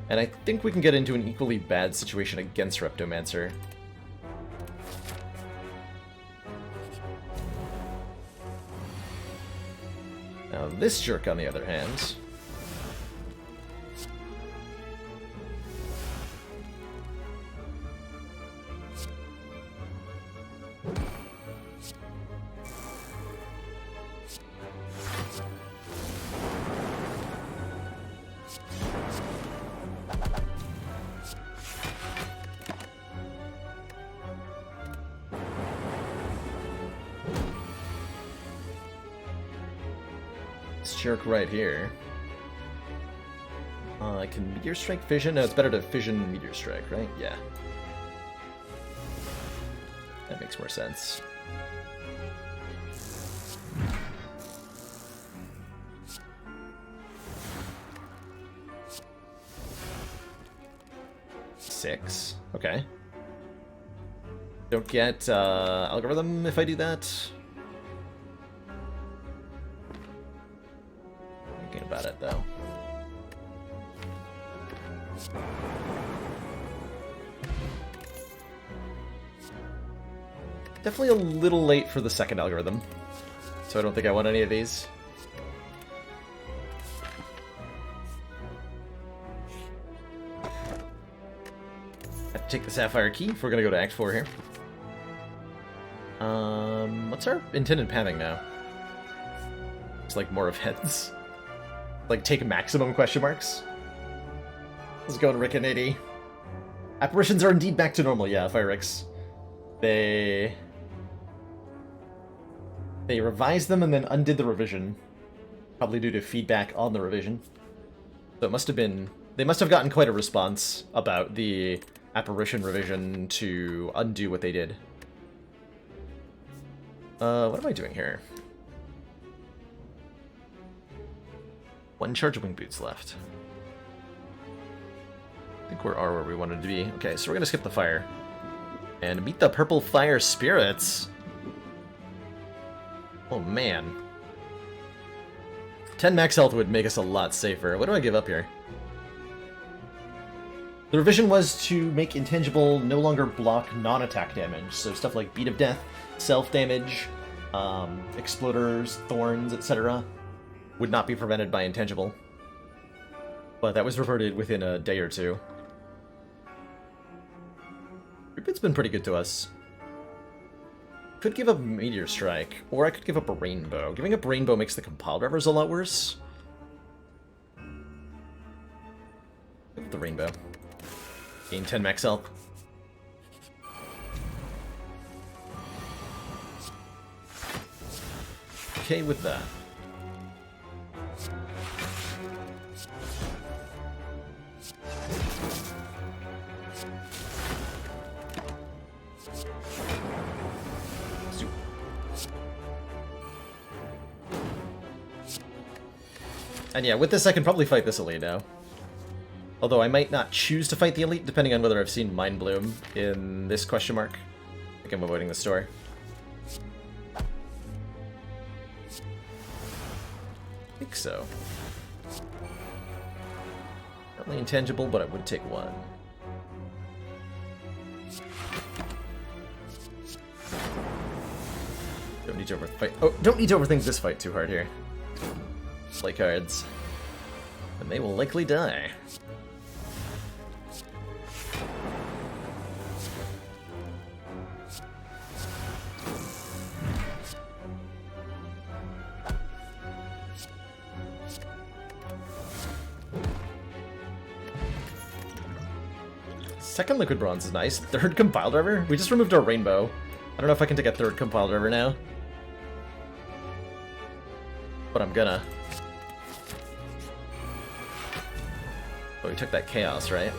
And I think we can get into an equally bad situation against Reptomancer. Now this jerk, on the other hand... jerk right here. I can Meteor Strike Fission? No, it's better to Fission Meteor Strike, right? Yeah. That makes more sense. Six. Okay. Don't get algorithm if I do that. Thinking about it though. Definitely a little late for the second algorithm, so I don't think I want any of these. Have to take the Sapphire Key if we're gonna go to Act 4 here. What's our intended pathing now? It's like more of heads. Like take maximum question marks. Let's go, Rick and 80. Apparitions are indeed back to normal, yeah, Firix. They revised them and then undid the revision. Probably due to feedback on the revision. So it must have been... They must have gotten quite a response about the apparition revision to undo what they did. What am I doing here? One charge of wing boots left. I think we are where we wanted to be. Okay, so we're gonna skip the fire. And meet the purple fire spirits. Oh man. 10 max health would make us a lot safer. What do I give up here? The revision was to make intangible no longer block non-attack damage. So stuff like Beat of Death, self-damage, exploders, thorns, etc. would not be prevented by intangible. But that was reverted within a day or two. It's been pretty good to us. Could give up Meteor Strike, or I could give up a Rainbow. Giving up Rainbow makes the compiled revers a lot worse. Give up the Rainbow. Gain 10 max health. Okay with that. And yeah, with this I can probably fight this elite now. Although I might not choose to fight the elite, depending on whether I've seen Mind Bloom in this question mark. I think I'm avoiding the store. think so. Currently intangible, but I would take one. Don't need to overfight. Oh, don't need to overthink this fight too hard here. Play cards. And they will likely die. Second liquid bronze is nice. Third compile driver? We just removed our rainbow. I don't know if I can take a third compile driver now. But I'm gonna. Oh, we took that chaos, right?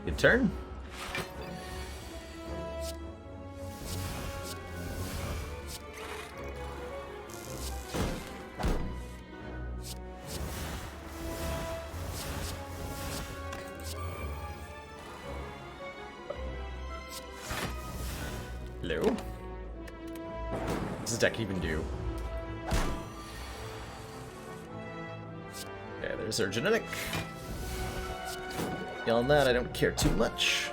Good turn. Hello? What does this deck even do? Okay, there's our genetic. Beyond that, I don't care too much.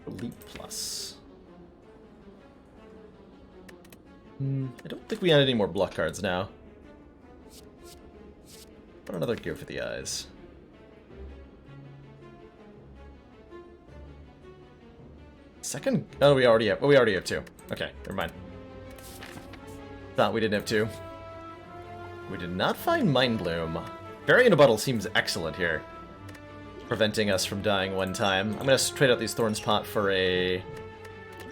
Elite Plus. I don't think we add any more block cards now. Put another Gear for the Eyes. Second? Oh, we already have. Oh, we already have two. Okay, never mind. Thought we didn't have two. We did not find Mind Bloom. Burying in a Bottle seems excellent here, preventing us from dying one time. I'm gonna trade out these Thorns Pot for a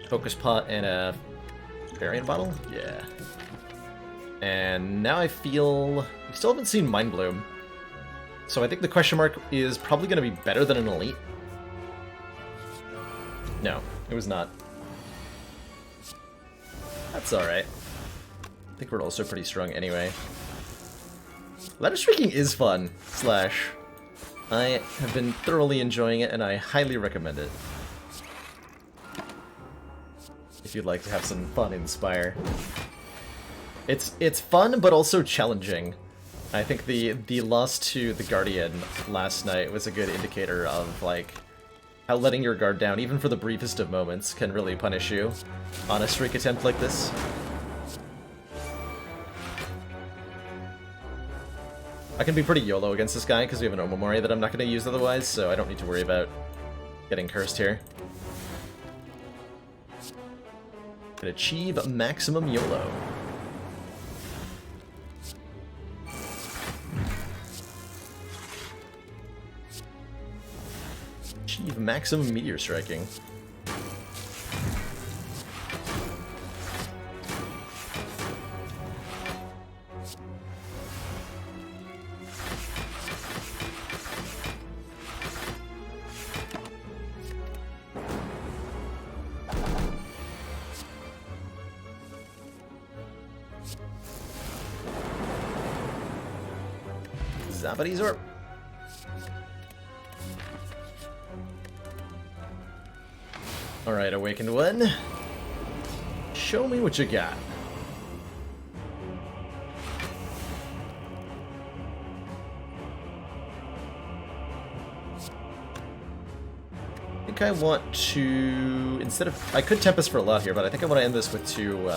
Focus Pot and a Burying Bottle. Yeah. And now I feel we still haven't seen Mind Bloom, so I think the question mark is probably gonna be better than an Elite. No, it was not. That's alright. I think we're also pretty strong anyway. Ladder streaking is fun, Slash. I have been thoroughly enjoying it, and I highly recommend it. If you'd like to have some fun in Spire. It's fun, but also challenging. I think the loss to the Guardian last night was a good indicator of, like, how letting your guard down, even for the briefest of moments, can really punish you on a streak attempt like this. I can be pretty YOLO against this guy because we have an Omamori that I'm not going to use otherwise, so I don't need to worry about getting cursed here. Can achieve maximum YOLO. Achieve maximum meteor striking. Zappity Zorp. Alright, Awakened One. Show me what you got. I think I want to... Instead of... I could Tempest for a lot here, but I think I want to end this with two...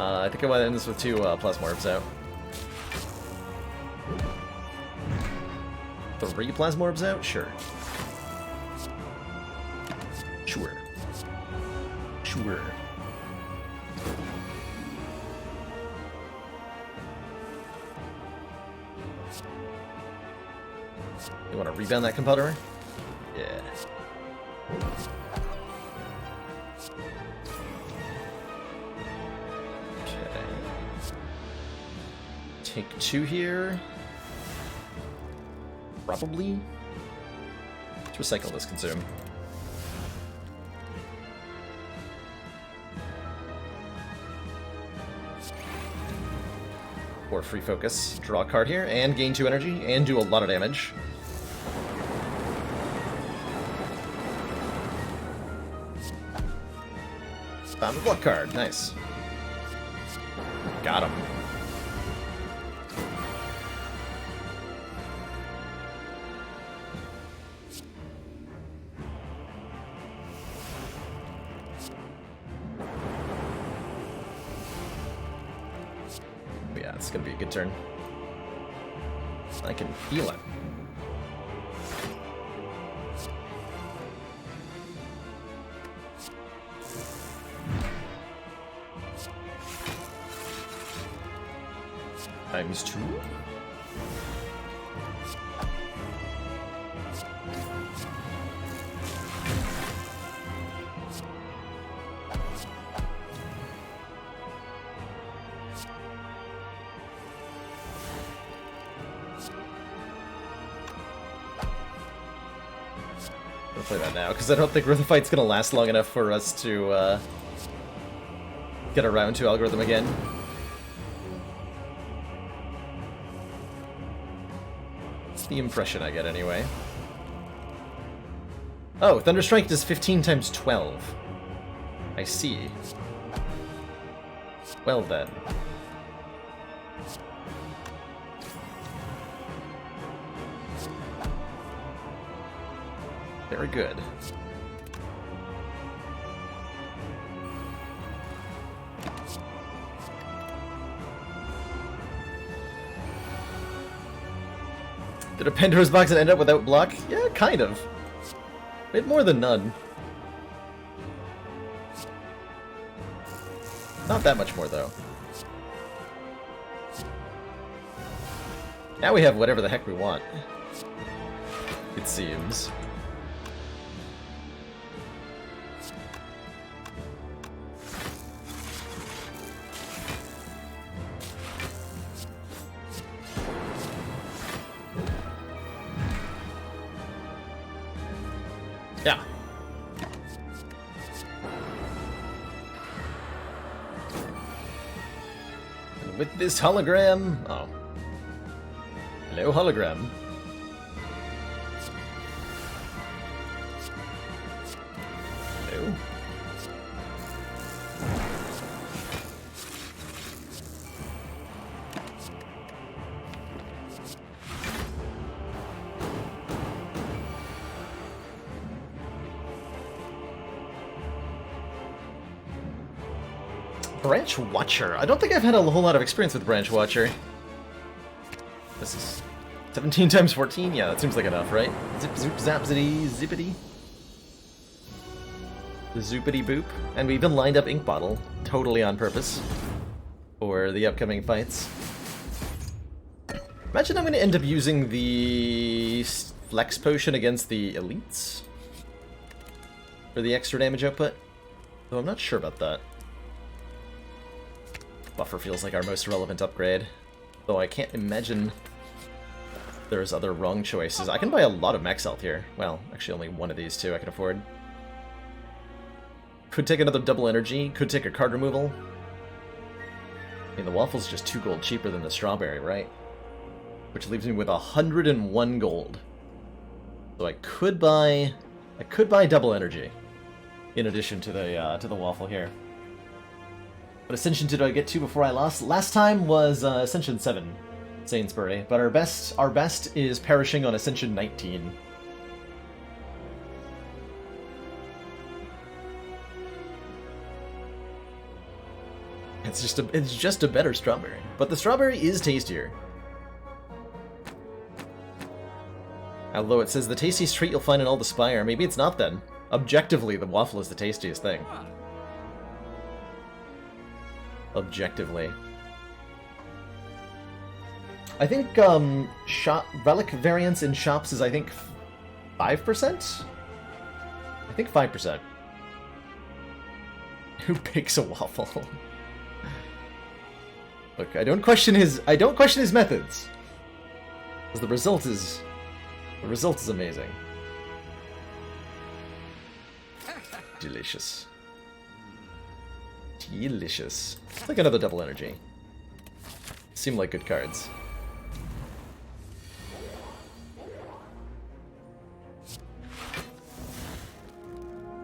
I think I want to end this with two Plasmorbs out. 3 Plasmorbs out? Sure. Sure. Sure. You want to rebound that compounder? Yeah. Take 2 here. Probably. Let's recycle this consume. Or free focus. Draw a card here, and gain 2 energy, and do a lot of damage. Found a block card. Nice. Got him. Yeah, it's gonna be a good turn. I can feel it. Times 2. I'll play that now, because I don't think Rhythm Fight's gonna last long enough for us to get around to Algorithm again. The impression I get anyway. Oh, Thunderstrike does 15 times 12. I see. Well then. Very good. Did a Pandora's box and end up without block? Yeah, kind of. Bit more than none. Not that much more, though. Now we have whatever the heck we want. It seems. Yeah. And with this hologram... Oh. Hello, hologram. Hello. Branch Watcher. I don't think I've had a whole lot of experience with Branch Watcher. This is 17 times 14? Yeah, that seems like enough, right? Zip, zoop, zapsity, zippity. The zoopity boop. And we even lined up Ink Bottle, totally on purpose, for the upcoming fights. Imagine I'm going to end up using the Flex Potion against the Elites for the extra damage output, though I'm not sure about that. Buffer feels like our most relevant upgrade, though I can't imagine there's other wrong choices. I can buy a lot of max health here. Well, actually only one of these two I can afford. Could take another double energy, could take a card removal. I mean, the waffle's just 2 gold cheaper than the strawberry, right? Which leaves me with 101 gold. So I could buy double energy in addition to the waffle here. What Ascension did I get to before I lost? Last time was Ascension 7, Sainsbury, but our best is perishing on Ascension 19. It's just a better strawberry, but the strawberry is tastier. Although it says the tastiest treat you'll find in all the Spire, maybe it's not then. Objectively, the waffle is the tastiest thing. Objectively. I think relic variance in shops is, I think, 5%? I think 5%. Who picks a waffle? Look, I don't question his methods. Because the result is amazing. Delicious. Delicious. Like another double energy. Seem like good cards.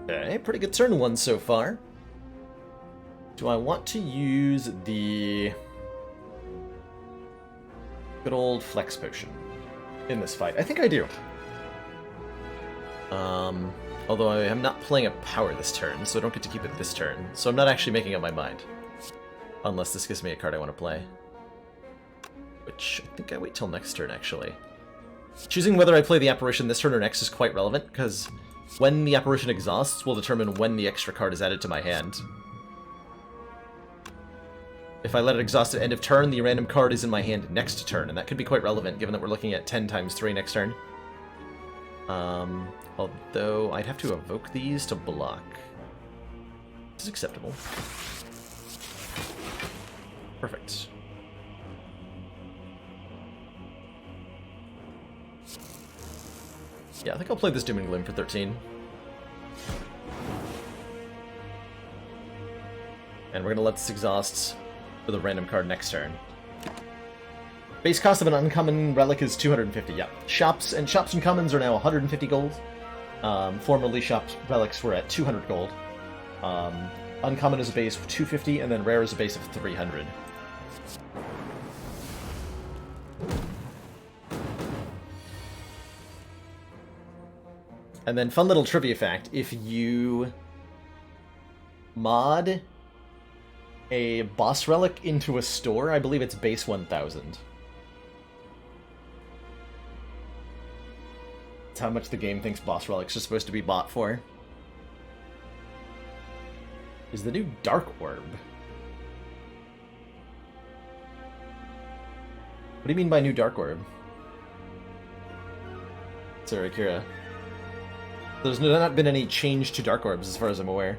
Okay, pretty good turn one so far. Do I want to use the good old flex potion in this fight? I think I do. Although I am not playing a power this turn, so I don't get to keep it this turn. So I'm not actually making up my mind. Unless this gives me a card I want to play. Which I think I wait till next turn, actually. Choosing whether I play the apparition this turn or next is quite relevant, because when the apparition exhausts will determine when the extra card is added to my hand. If I let it exhaust at end of turn, the random card is in my hand next turn, and that could be quite relevant, given that we're looking at 10 times 3 next turn. Although I'd have to evoke these to block. This is acceptable. Perfect. Yeah, I think I'll play this Doom and Gloom for 13. And we're gonna let this exhaust for the random card next turn. Base cost of an uncommon relic is 250, yeah. Shops and commons are now 150 gold. Formerly shops relics were at 200 gold. Uncommon is a base of 250, and then rare is a base of 300. And then fun little trivia fact, if you mod a boss relic into a store, I believe it's base 1000. That's how much the game thinks boss relics are supposed to be bought for. Is the new Dark Orb. What do you mean by new Dark Orb? Sorry, Kira. There's not been any change to Dark Orbs as far as I'm aware.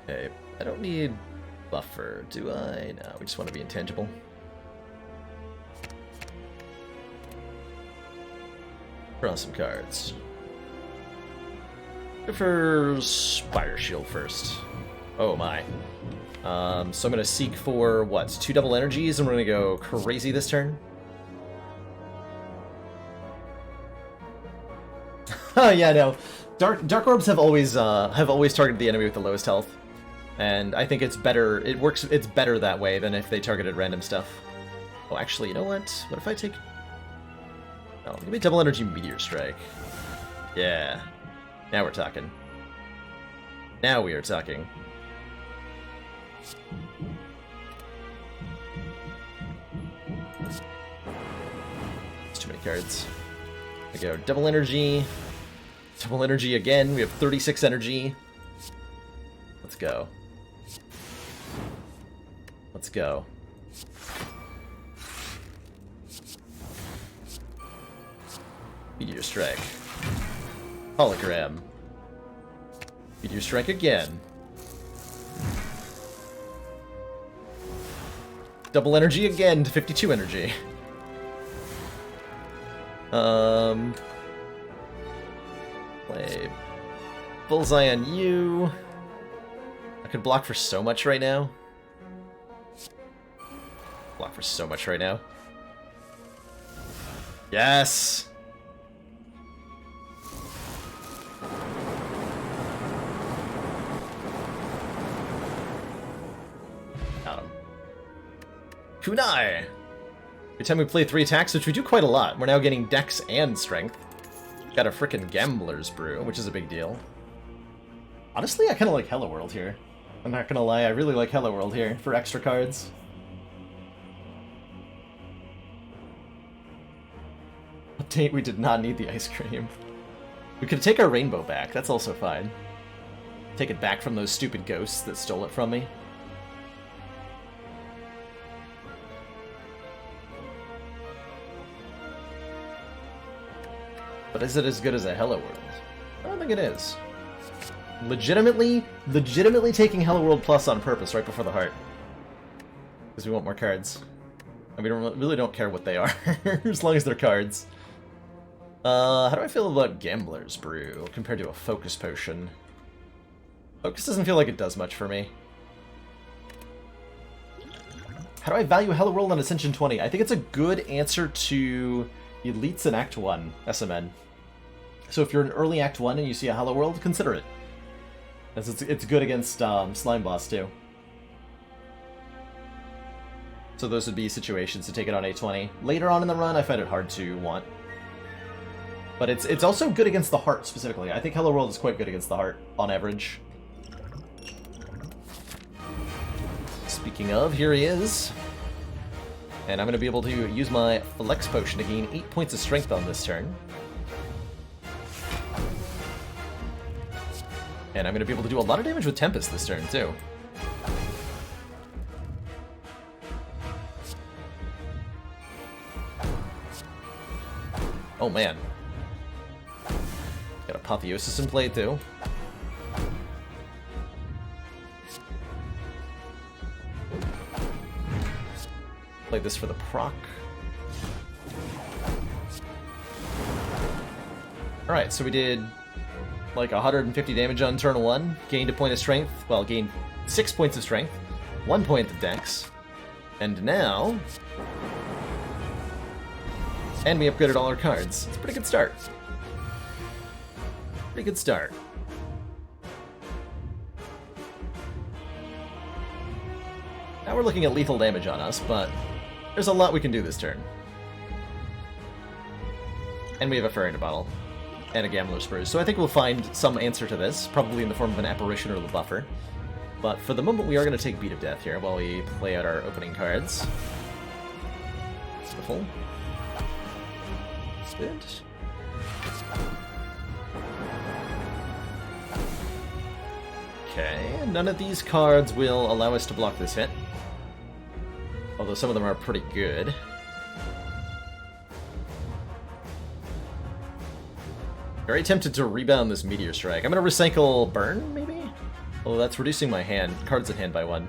Okay, I don't need buffer, do I? No, we just want to be intangible. Draw some cards. Go for Spire Shield first. Oh my. So I'm going to seek for, what, 2 double energies, and we're going to go crazy this turn? Yeah, no. Dark Orbs have always targeted the enemy with the lowest health. And I think it's better, it's better that way than if they targeted random stuff. Oh, actually, you know what? What if I take... Oh, give me double energy Meteor Strike. Yeah. Now we're talking. Now we are talking. It's too many cards. I go double energy again. We have 36 energy. Let's go. Let's go. Meteor Strike. Hologram. Meteor Strike again. Double energy again to 52 energy. Play Bullseye on you. I could block for so much right now. Block for so much right now. Yes! Got him. Kunai! Every time we play 3 attacks, which we do quite a lot, we're now getting Dex and Strength. Got a frickin' Gambler's Brew, which is a big deal. Honestly, I kinda like Hello World here. I'm not gonna lie, I really like Hello World here for extra cards. Update, we did not need the ice cream. We could take our rainbow back, that's also fine. Take it back from those stupid ghosts that stole it from me. But is it as good as a Hello World? I don't think it is. Legitimately taking Hello World Plus on purpose right before the heart. Because we want more cards. And we really don't care what they are, as long as they're cards. How do I feel about Gambler's Brew compared to a Focus Potion? Focus doesn't feel like it does much for me. How do I value Hello World on Ascension 20? I think it's a good answer to Elites in Act 1, SMN. So if you're in early Act 1 and you see a Hello World, consider it. As it's good against Slime Boss, too. So those would be situations to take it on A20. Later on in the run, I find it hard to want. But it's also good against the heart, specifically. I think Hello World is quite good against the heart, on average. Speaking of, here he is. And I'm going to be able to use my Flex Potion to gain 8 points of strength on this turn. And I'm going to be able to do a lot of damage with Tempest this turn, too. Oh, man. Got Apotheosis in play, too. Play this for the proc. Alright, so we did like 150 damage on turn 1, gained a point of strength, well, gained 6 points of strength, 1 point of dex, and now... And we upgraded all our cards. It's a pretty good start. Pretty good start. Now we're looking at lethal damage on us, but there's a lot we can do this turn. And we have a Fairy Bottle. And a Gambler's Brew. So I think we'll find some answer to this, probably in the form of an Apparition or the Buffer. But for the moment, we are going to take Beat of Death here while we play out our opening cards. Beautiful. Good. Okay, none of these cards will allow us to block this hit. Although some of them are pretty good. Very tempted to rebound this Meteor Strike. I'm going to recycle Burn, maybe? Although that's reducing my hand, cards in hand by 1.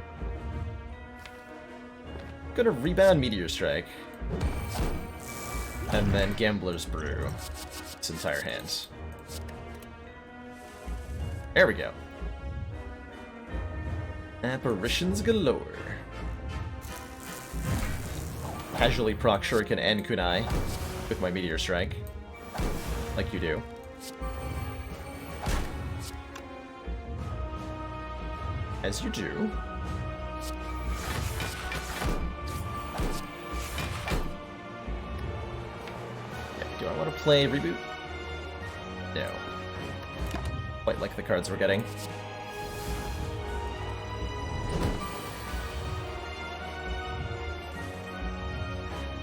I'm going to rebound Meteor Strike. And then Gambler's Brew. Its entire hand. There we go. Apparitions galore. Casually proc Shuriken and Kunai with my Meteor Strike. Like you do. As you do. Yeah, do I want to play Reboot? No. Quite like the cards we're getting.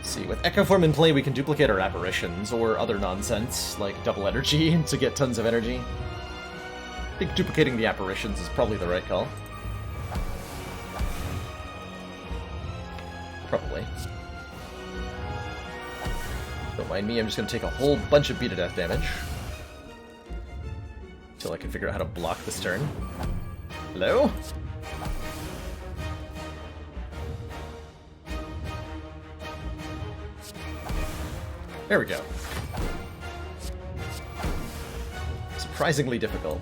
See, with Echo Form in play, we can duplicate our Apparitions or other nonsense, like double energy, to get tons of energy. I think duplicating the Apparitions is probably the right call. Probably. Don't mind me, I'm just going to take a whole bunch of Beat of Death damage. Until I can figure out how to block this turn. Hello? There we go. Surprisingly difficult.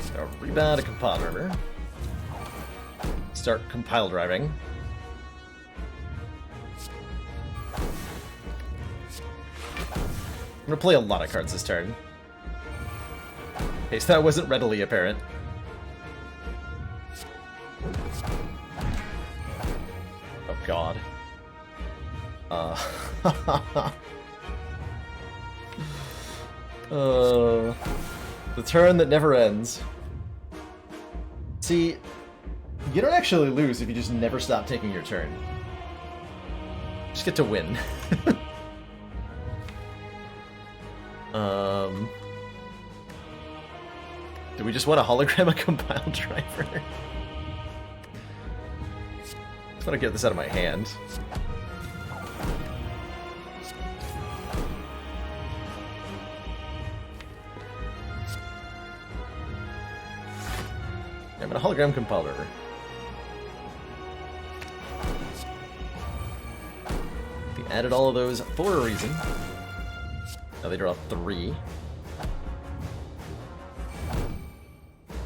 So rebound a Compile Driver. Start Compile Driving. I'm gonna play a lot of cards this turn. In case that wasn't readily apparent. Oh god. The turn that never ends. See, you don't actually lose if you just never stop taking your turn. You just get to win. Do we just want to hologram a compile driver? Just want to get this out of my hand. I'm gonna hologram compile driver. We added all of those for a reason. Now they draw 3.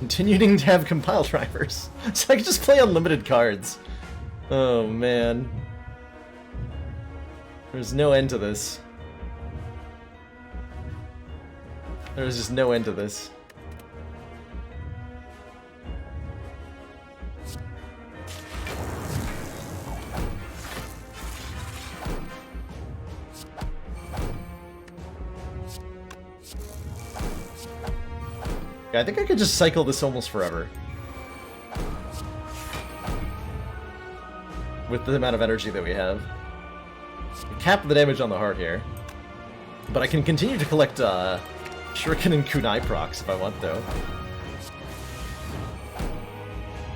Continuing to have compile drivers. So I can just play unlimited cards. Oh man. There's no end to this. There's just no end to this. Yeah, I think I could just cycle this almost forever. With the amount of energy that we have. Cap the damage on the heart here. But I can continue to collect Shuriken and Kunai procs if I want, though.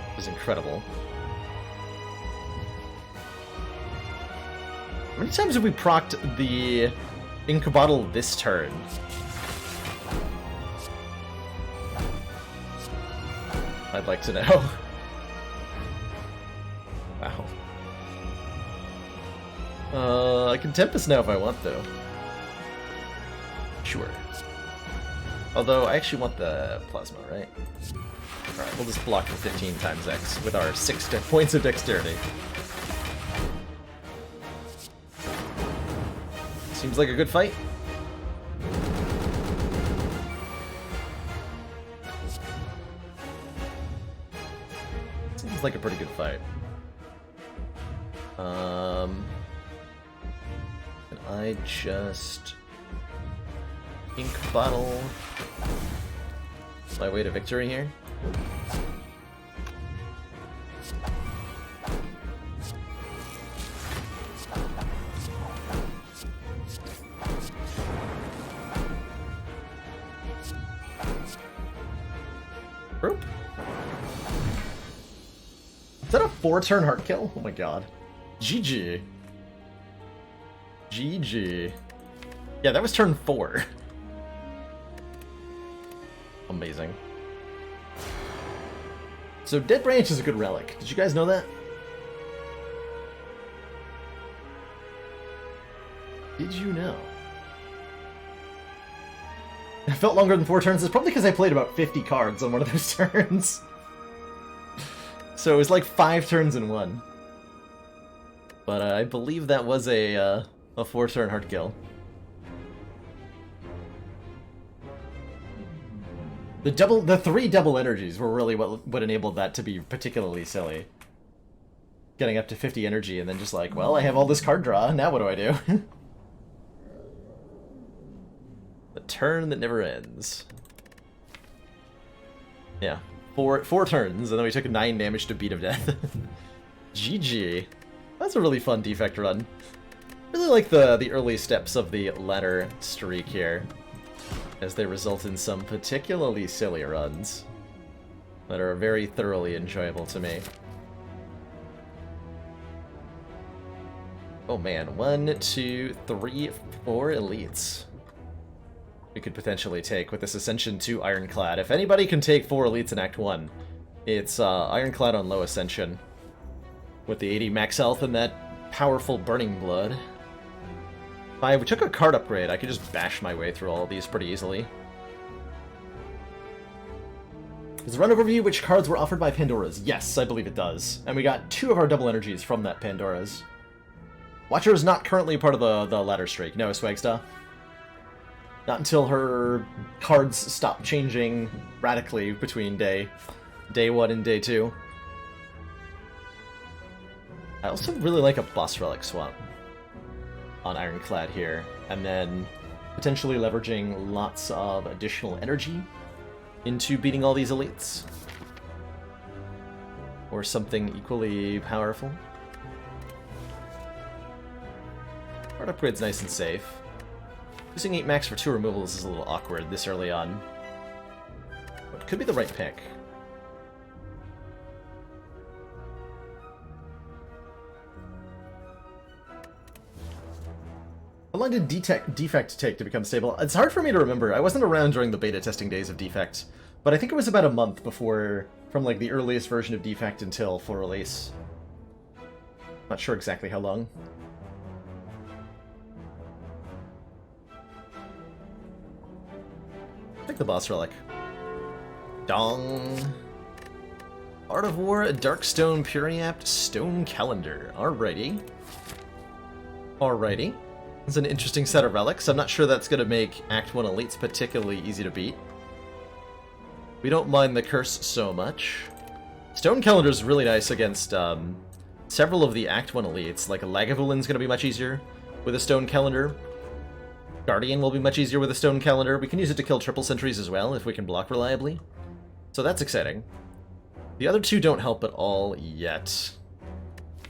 Which is incredible. How many times have we procced the Inkabottle this turn? I'd like to know. Wow. I can Tempest now if I want, though. Sure. Although, I actually want the Plasma, right? Alright, we'll just block for 15 times X with our 6 points of Dexterity. Seems like a good fight. Seems like a pretty good fight. Can I just ink bottle my way to victory here? Rope. Is that a 4-turn heart kill? Oh my god. GG. GG. Yeah, that was turn 4. Amazing. So Dead Branch is a good relic. Did you guys know that? Did you know? It felt longer than 4 turns. It's probably because I played about 50 cards on one of those turns. So it was like 5 turns in one. But I believe that was a 4-turn hard kill. The 3 double energies were really what enabled that to be particularly silly. Getting up to 50 energy and then just like, well, I have all this card draw, now what do I do? The turn that never ends. Yeah, 4 turns, and then we took 9 damage to Beat of Death. GG. That's a really fun defect run. Really like the early steps of the ladder streak here, as they result in some particularly silly runs that are very thoroughly enjoyable to me. Oh man, 1, 2, 3, 4 elites we could potentially take with this Ascension 2 Ironclad. If anybody can take 4 elites in Act 1, it's Ironclad on low Ascension, with the 80 max health and that powerful Burning Blood. If I took a card upgrade, I could just bash my way through all of these pretty easily. Does the run overview which cards were offered by Pandora's? Yes, I believe it does. And we got 2 of our double energies from that Pandora's. Watcher is not currently part of the ladder streak. No, Swagsta. Not until her cards stop changing radically between day 1 and day 2. I also really like a boss relic swap on Ironclad here, and then potentially leveraging lots of additional energy into beating all these elites. Or something equally powerful. Card upgrade's nice and safe. Using 8 max for 2 removals is a little awkward this early on. What could be the right pick. How long did Defect take to become stable? It's hard for me to remember. I wasn't around during the beta testing days of Defect, but I think it was about a month before, from like the earliest version of Defect until full release. Not sure exactly how long. Take the boss relic. Dong. Art of War, a Darkstone Puriapt, Stone Calendar. Alrighty. Alrighty. It's an interesting set of relics. I'm not sure that's going to make Act 1 Elites particularly easy to beat. We don't mind the curse so much. Stone Calendar is really nice against several of the Act 1 Elites. Like Lagavulin's going to be much easier with a Stone Calendar. Guardian will be much easier with a Stone Calendar. We can use it to kill triple sentries as well if we can block reliably. So that's exciting. The other two don't help at all yet.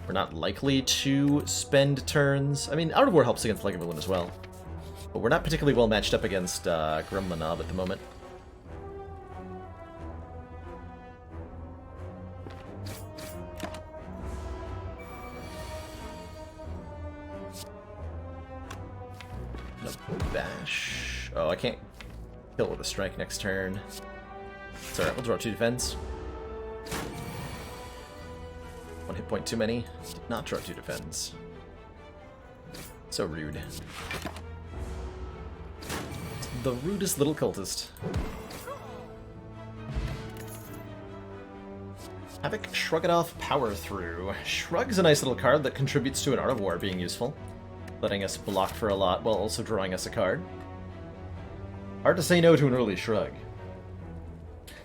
We're not likely to spend turns. I mean, Out of War helps against Lagavulin as well. But we're not particularly well matched up against Grummanab at the moment. No bash. Oh, I can't kill with a strike next turn. It's alright, we'll draw 2 defense. 1 hit point too many. Did not draw 2 defense. So rude. The rudest little cultist. Havoc, Shrug It Off, Power Through. Shrug's a nice little card that contributes to an Art of War being useful, letting us block for a lot while also drawing us a card. Hard to say no to an early Shrug.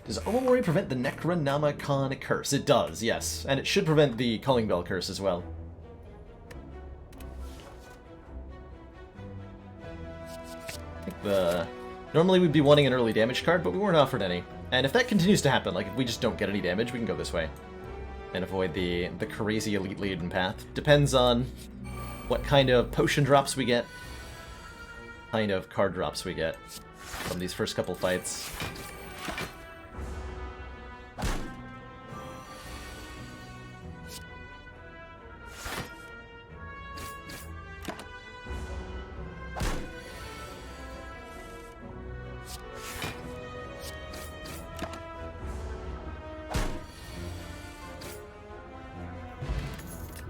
Does Omamori prevent the Necronomicon curse? It does, yes. And it should prevent the Calling Bell curse as well. I think normally we'd be wanting an early damage card, but we weren't offered any. And if that continues to happen, like if we just don't get any damage, we can go this way. And avoid the crazy elite laden path. Depends on what kind of potion drops we get. Kind of card drops we get from these first couple fights.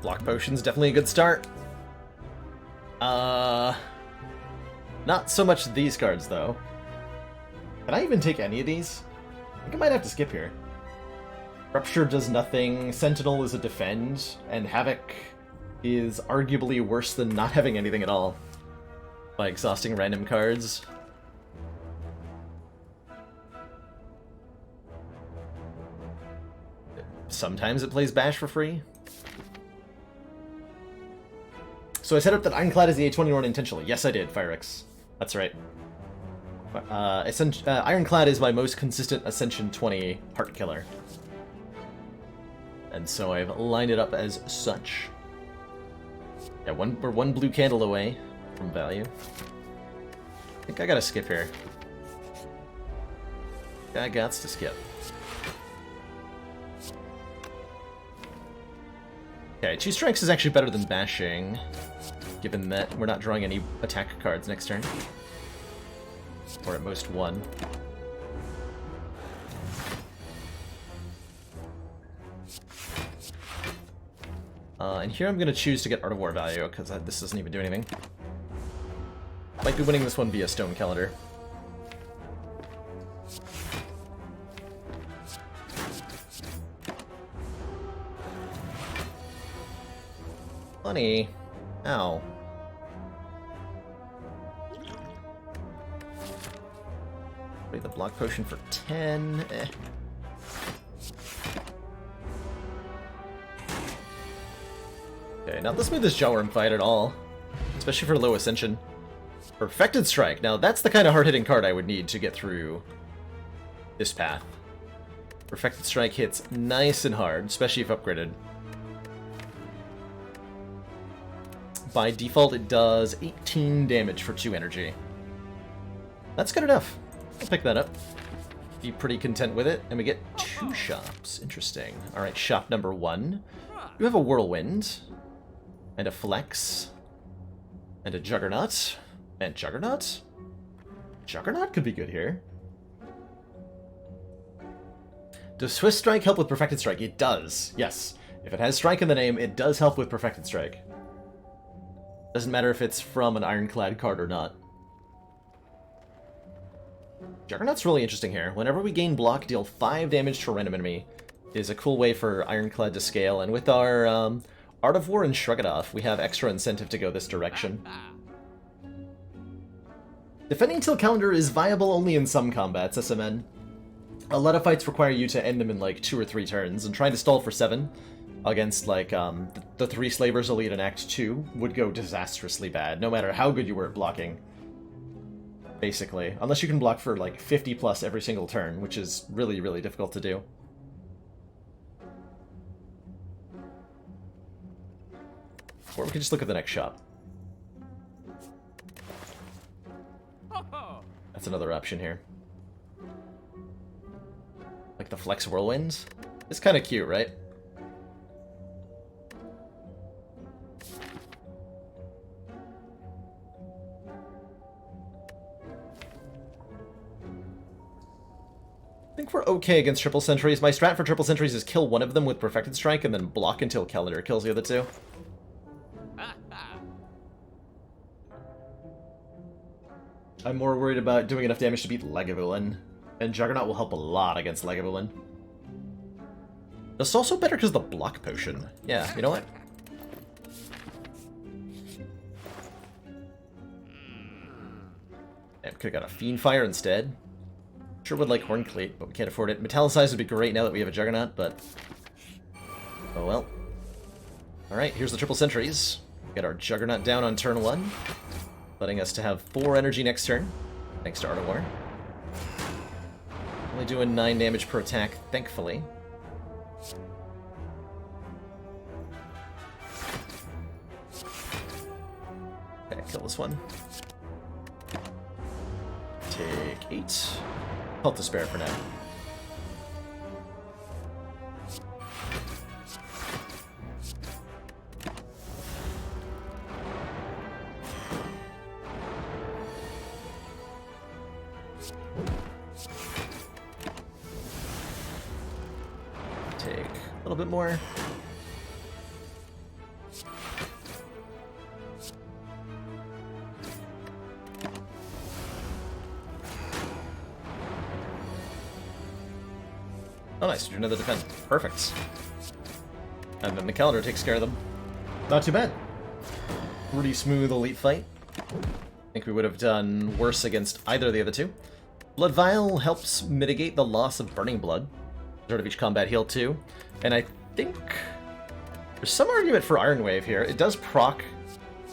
Block potion's definitely a good start. Not so much these cards, though. Can I even take any of these? I think I might have to skip here. Rupture does nothing, Sentinel is a defend, and Havoc is arguably worse than not having anything at all by exhausting random cards. Sometimes it plays Bash for free. So I set up that Ironclad is the A21 intentionally. Yes, I did, Firex. That's right. Ironclad is my most consistent Ascension 20 heart killer. And so I've lined it up as such. Yeah, we're one blue candle away from value. I think I gotta skip here. I gots to skip. Okay, 2 strikes is actually better than bashing, given that we're not drawing any attack cards next turn. Or at most 1. And here I'm going to choose to get Art of War value, because this doesn't even do anything. Might be winning this one via Stone Calendar. Funny. Ow. Wait, the block potion for 10. Eh. Okay, not the smoothest Jawworm fight at all. Especially for low Ascension. Perfected Strike. Now, that's the kind of hard-hitting card I would need to get through this path. Perfected Strike hits nice and hard, especially if upgraded. By default, it does 18 damage for 2 energy. That's good enough. I'll pick that up. be pretty content with it. And we get 2 shops. Interesting. Alright, shop number 1. You have a Whirlwind. And a Flex. And a Juggernaut. And Juggernaut? Juggernaut could be good here. Does Swift Strike help with Perfected Strike? It does, yes. If it has Strike in the name, it does help with Perfected Strike. Doesn't matter if it's from an Ironclad card or not. Juggernaut's really interesting here. Whenever we gain block, deal 5 damage to a random enemy is a cool way for Ironclad to scale, and with our Art of War and Shrug It Off, we have extra incentive to go this direction. Defending Till Calendar is viable only in some combats, SMN. A lot of fights require you to end them in like 2 or 3 turns, and trying to stall for 7 against like the 3 Slavers Elite in Act 2 would go disastrously bad, no matter how good you were at blocking. Basically. Unless you can block for like 50 plus every single turn, which is really, really difficult to do. Or we can just look at the next shop. That's another option here. Like the Flex Whirlwinds? It's kind of cute, right? I think we're okay against triple sentries. My strat for triple sentries is kill one of them with Perfected Strike and then block until Calendar kills the other 2. I'm more worried about doing enough damage to beat Lagavulin, and Juggernaut will help a lot against Lagavulin. It's also better because of the block potion. Yeah, you know what? Yeah, we could have got a Fiendfire instead. Sure would like Horncleat, but we can't afford it. Metallicize would be great now that we have a Juggernaut, but... oh well. Alright, here's the triple sentries. Get our Juggernaut down on turn 1. Letting us to have 4 energy next turn, thanks to Art of War. Only doing 9 damage per attack, thankfully. Okay, kill this one. Take 8. Help to spare for now. Take a little bit more. Oh nice, do another defense. Perfect. And then the Calendar takes care of them. Not too bad. Pretty smooth elite fight. I think we would have done worse against either of the other 2. Blood Vial helps mitigate the loss of Burning Blood. Start of each combat heal too. And I think there's some argument for Iron Wave here. It does proc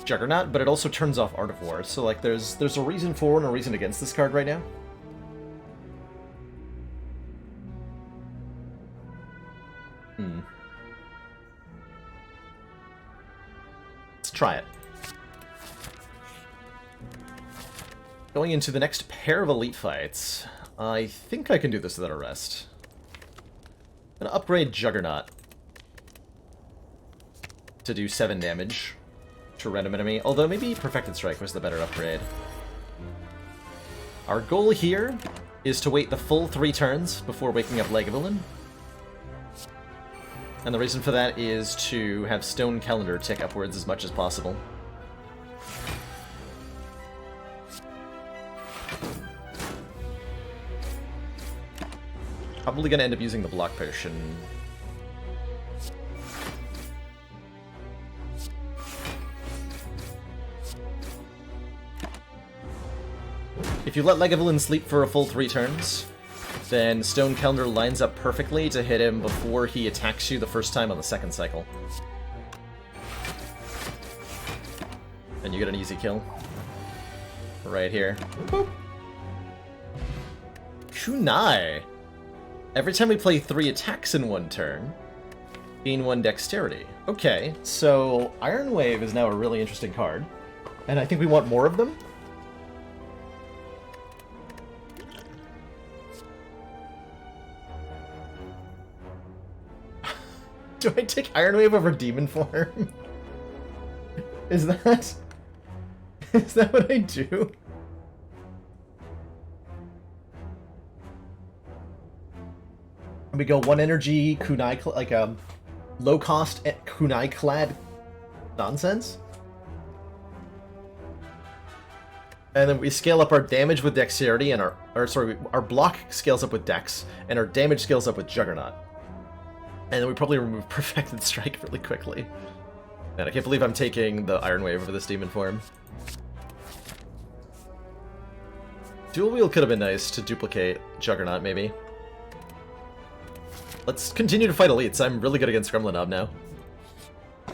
Juggernaut, but it also turns off Art of War. So like there's a reason for and a reason against this card right now. Let's try it. Going into the next pair of elite fights, I think I can do this without a rest. I'm gonna upgrade Juggernaut to do 7 damage to a random enemy, although maybe Perfected Strike was the better upgrade. Our goal here is to wait the full 3 turns before waking up Lagavulin. And the reason for that is to have Stone Calendar tick upwards as much as possible. Probably gonna end up using the block potion. If you let Lagavulin sleep for a full 3 turns, then Stone Calendar lines up perfectly to hit him before he attacks you the first time on the second cycle. And you get an easy kill. Right here. Boop. Kunai! Every time we play 3 attacks in 1 turn, gain 1 dexterity. Okay, so Iron Wave is now a really interesting card, and I think we want more of them. Do I take Iron Wave over Demon Form? Is that what I do? We go 1 energy kunai, like a low cost kunai clad nonsense. And then we scale up our damage with dexterity, and our block scales up with dex, and our damage scales up with Juggernaut. And then we probably remove Perfected Strike really quickly. Man, I can't believe I'm taking the Iron Wave over this Demon Form. Dual Wield could have been nice to duplicate Juggernaut, maybe. Let's continue to fight elites. I'm really good against Gremlin now. I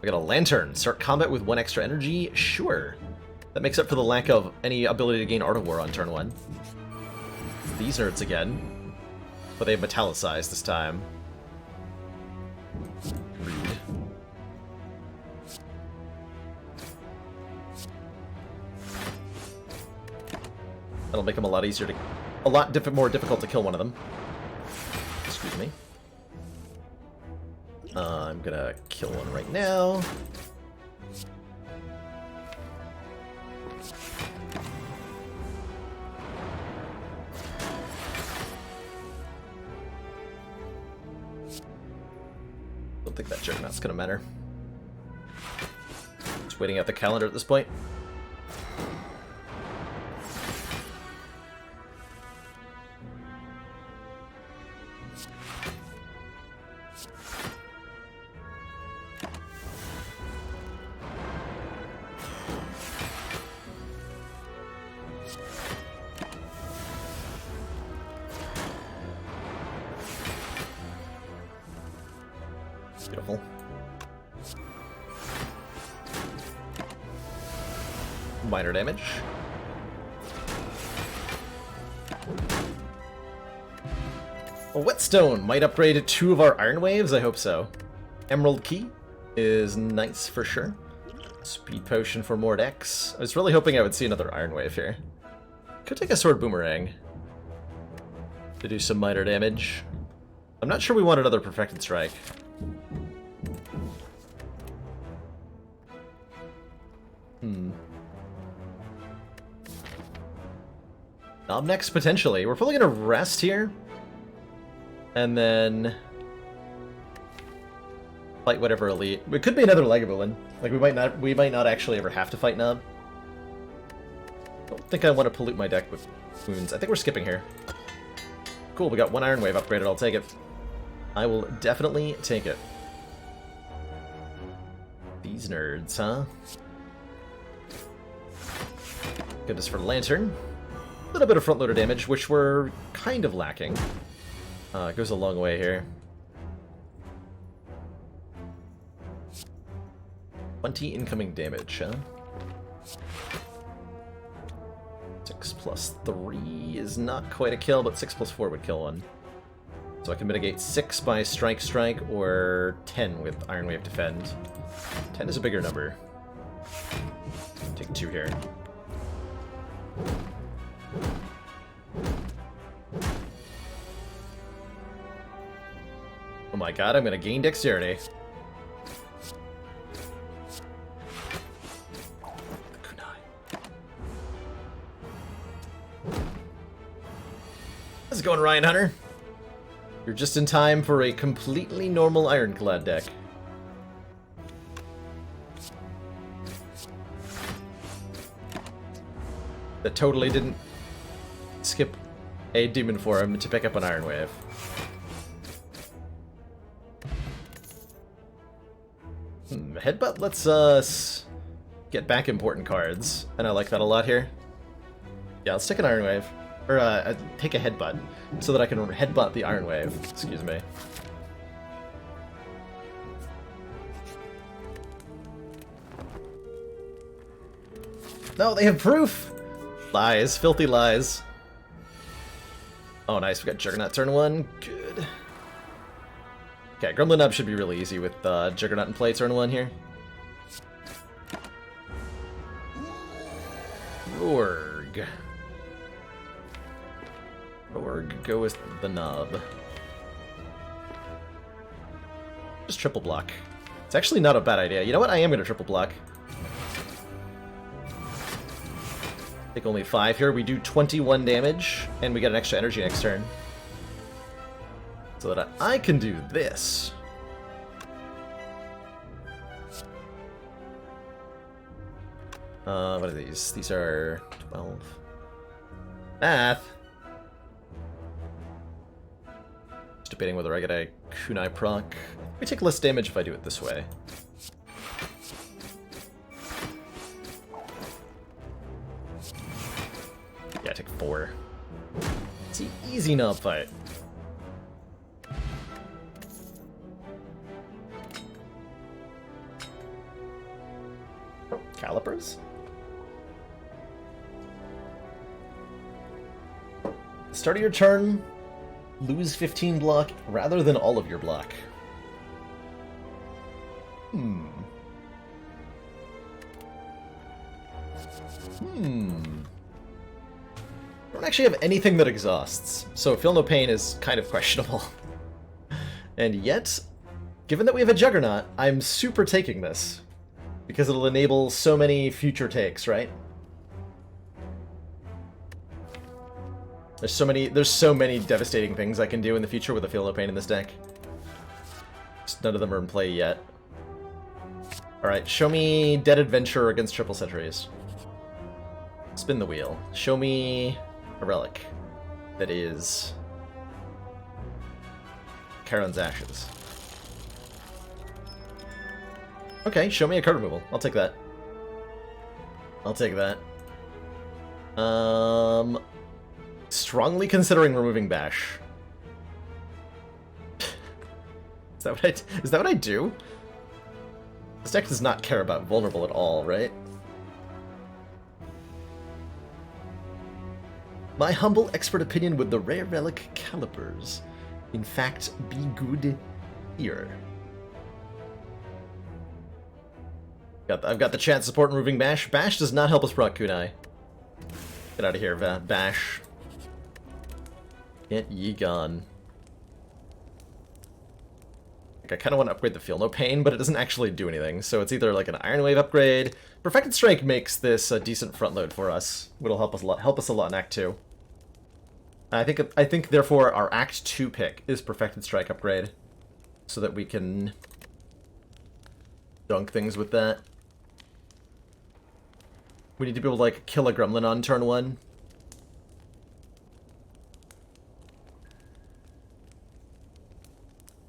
got a Lantern. Start combat with 1 extra energy? Sure. That makes up for the lack of any ability to gain Art of War on turn 1. These nerds again. But they have Metallicized this time. Rude. That'll make them a lot easier to... more difficult to kill one of them. Excuse me. I'm gonna kill one right now. Don't think that Juggernaut's gonna matter. Just waiting out the calendar at this point. Beautiful. Minor damage. A Whetstone might upgrade 2 of our Iron Waves, I hope so. Emerald Key is nice for sure. Speed Potion for more dex. I was really hoping I would see another Iron Wave here. Could take a Sword Boomerang to do some minor damage. I'm not sure we want another Perfected Strike. Knob next, potentially. We're probably gonna rest here. And then... fight whatever elite. It could be another Lagavulin. Like, we might not actually ever have to fight Knob. Don't think I want to pollute my deck with wounds. I think we're skipping here. Cool, we got 1 Iron Wave upgraded. I'll take it. I will definitely take it. These nerds, huh? Goodness for Lantern. A little bit of front-loader damage, which we're kind of lacking. It goes a long way here. 20 incoming damage, huh? 6 plus 3 is not quite a kill, but 6 plus 4 would kill one. So I can mitigate 6 by Strike, or 10 with Iron Wave Defend. 10 is a bigger number. Take 2 here. Oh my god, I'm gonna gain dexterity. How's it going, Ryan Hunter? You're just in time for a completely normal Ironclad deck. That totally didn't skip a Demon Form to pick up an Iron Wave. Headbutt lets us get back important cards, and I like that a lot here. Yeah, let's take an Iron Wave. Or, take a Headbutt, so that I can Headbutt the Iron Wave. Excuse me. No, they have proof! Lies. Filthy lies. Oh, nice. We got Juggernaut turn 1. Good. Okay, Gremlin Up should be really easy with Juggernaut in play turn 1 here. Rorg. Rorg, go with the Knob. just triple block. It's actually not a bad idea. You know what? I am going to triple block. Take only 5 here. We do 21 damage, and we get an extra energy next turn. So that I can do this. What are these? These are 12. Math! Just debating whether I get a kunai proc. We take less damage if I do it this way. Yeah, I take 4. It's an easy knob fight. Calipers? Start of your turn, lose 15 block rather than all of your block. Don't actually have anything that exhausts, so Feel No Pain is kind of questionable. And yet, given that we have a Juggernaut, I'm super taking this. Because it'll enable so many future takes, right? There's so many devastating things I can do in the future with a Feel No Pain in this deck. Just none of them are in play yet. Alright, show me Dead Adventurer against Triple Sentries. Spin the wheel. Show me a relic that is Charon's Ashes. Okay, show me a card removal. I'll take that. I'll take that. Strongly considering removing Bash. Is that what I do? This deck does not care about vulnerable at all, right? My humble expert opinion would the rare relic Calipers in fact be good here. I've got the chance support removing Bash. Bash does not help us proc Kunai. Get out of here, Bash. Get ye gone. Like, I kind of want to upgrade the Feel No Pain, but it doesn't actually do anything. So it's either like an Iron Wave upgrade. Perfected Strike makes this a decent front load for us. It'll help us a lot in Act 2. I think therefore our Act 2 pick is Perfected Strike upgrade, so that we can dunk things with that. We need to be able to, like, kill a Gremlin on turn 1.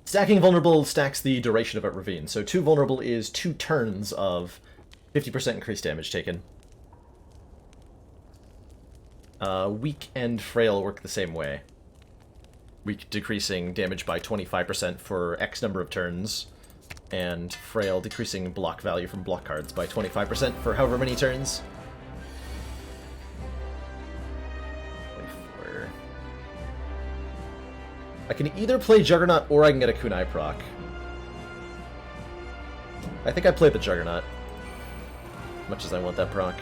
Stacking vulnerable stacks the duration of a ravine. So 2 vulnerable is 2 turns of 50% increased damage taken. Weak and Frail work the same way. Weak decreasing damage by 25% for X number of turns, and Frail decreasing block value from block cards by 25% for however many turns. 24. I can either play Juggernaut or I can get a Kunai proc. I think I play the Juggernaut, as much as I want that proc.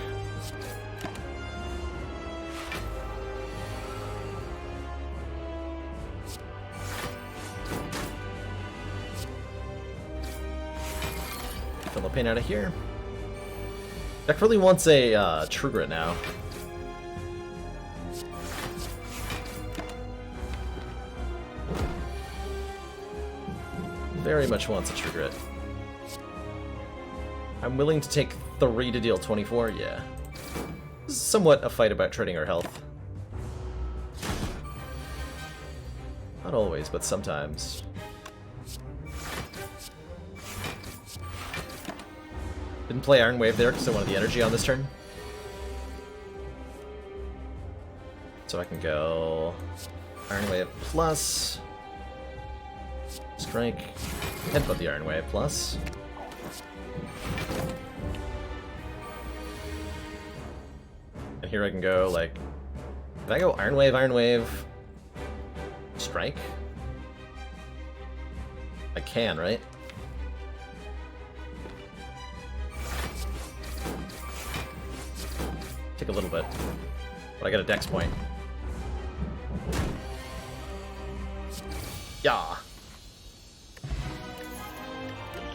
Feel No Pain out of here. Deck really wants a True Grit now. Very much wants a True Grit. I'm willing to take 3 to deal 24, yeah. This is somewhat a fight about trading our health. Not always, but sometimes. Didn't play Iron Wave there because I wanted the energy on this turn. So I can go Iron Wave plus Strike, headbutt the Iron Wave plus. And here I can go, like, if I go Iron Wave, Strike? I can, right? Take a little bit, but I got a dex point. Yeah.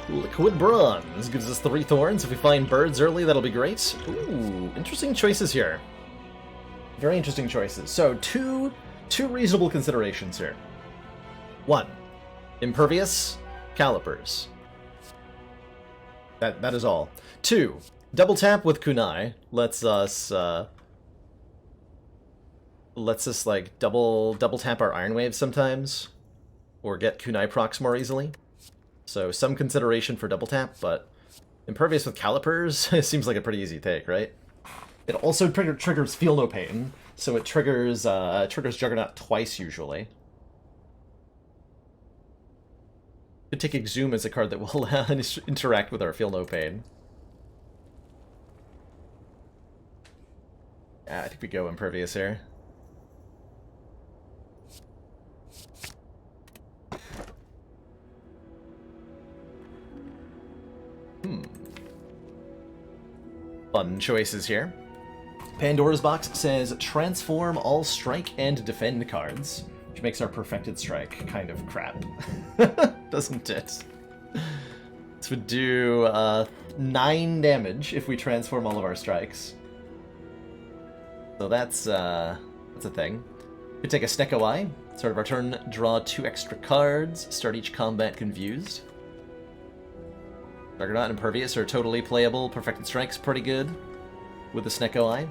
Liquid Bronze gives us 3 thorns. If we find birds early, that'll be great. Ooh, interesting choices here. Very interesting choices. So, two reasonable considerations here. 1. Impervious, calipers. That is all. 2. Double tap with kunai lets us like double tap our iron waves sometimes, or get kunai procs more easily. So some consideration for double tap, but impervious with calipers seems like a pretty easy take, right? It also triggers Feel No Pain, so it triggers Juggernaut twice usually. Could take Exhume as a card that will interact with our Feel No Pain. Yeah, I think we go impervious here. Fun choices here. Pandora's Box says transform all strike and defend cards, which makes our perfected strike kind of crap, doesn't it? This would do 9 damage if we transform all of our strikes. So that's a thing. Could take a Snecko Eye. Start of our turn, draw 2 extra cards. Start each combat confused. Juggernaut and Impervious are totally playable. Perfected Strike's pretty good with the Snecko Eye.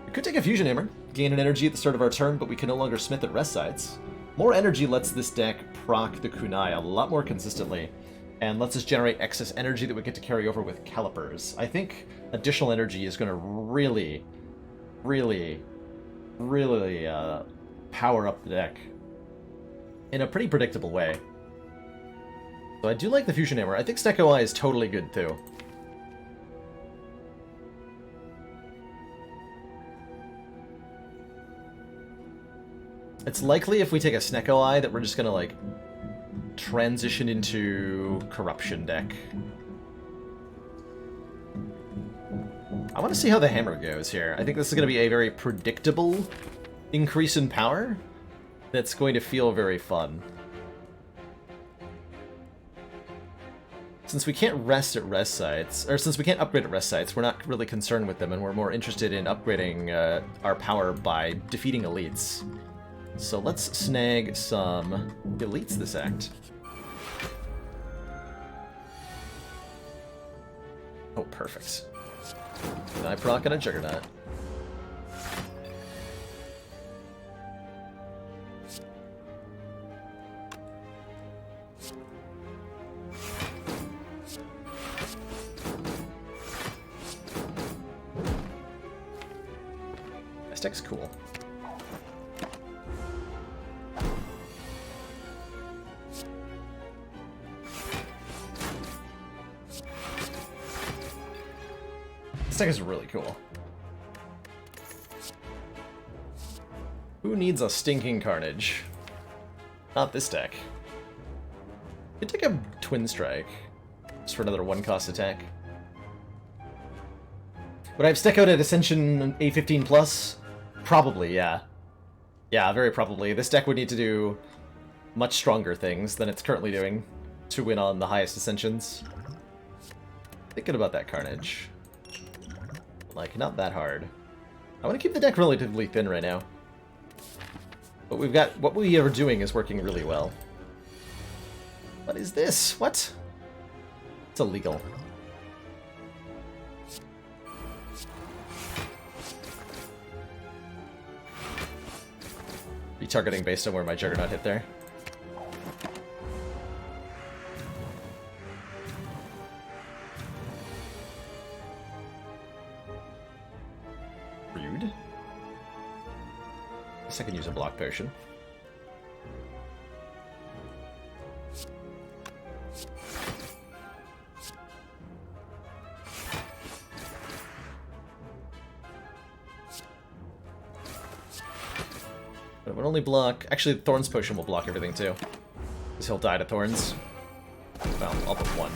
We could take a Fusion Hammer. Gain an energy at the start of our turn, but we can no longer smith at rest sites. More energy lets this deck proc the kunai a lot more consistently, and lets us generate excess energy that we get to carry over with calipers. I think additional energy is going to really power up the deck in a pretty predictable way. So I do like the Fusion Hammer. I think Snecko Eye is totally good too. It's likely if we take a Snecko Eye that we're just gonna like transition into Corruption deck. I want to see how the hammer goes here. I think this is going to be a very predictable increase in power that's going to feel very fun. Since we can't rest at rest sites, or since we can't upgrade at rest sites, we're not really concerned with them, and we're more interested in upgrading our power by defeating elites. So let's snag some elites this act. Oh, perfect. I proc on a Juggernaut. This deck's cool. This deck is really cool. Who needs a stinking Carnage? Not this deck. Could take a Twin Strike, just for another 1-cost attack. Would I have stuck out at Ascension A15 plus? Probably, yeah. Yeah, very probably. This deck would need to do much stronger things than it's currently doing to win on the highest Ascensions. Thinking about that Carnage. Like, not that hard. I want to keep the deck relatively thin right now. But we've got... what we are doing is working really well. What is this? What? It's illegal. Retargeting based on where my Juggernaut hit there. Rude. I guess I can use a block potion. But it would only block... actually, the Thorns Potion will block everything too. Because he'll die to Thorns. Well, all but one.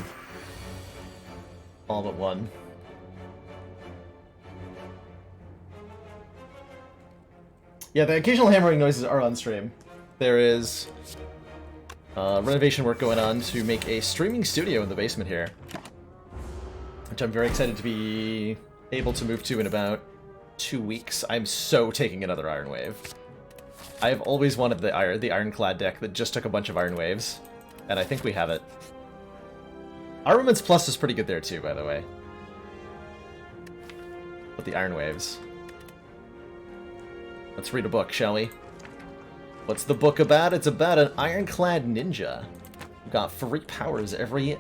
All but one. Yeah, the occasional hammering noises are on stream. There is renovation work going on to make a streaming studio in the basement here, which I'm very excited to be able to move to in about 2 weeks. I'm so taking another Iron Wave. I've always wanted the Ironclad deck that just took a bunch of Iron Waves, and I think we have it. Armaments Plus is pretty good there too, by the way. But the Iron Waves. Let's read a book, shall we? What's the book about? It's about an Ironclad ninja who got 3 powers every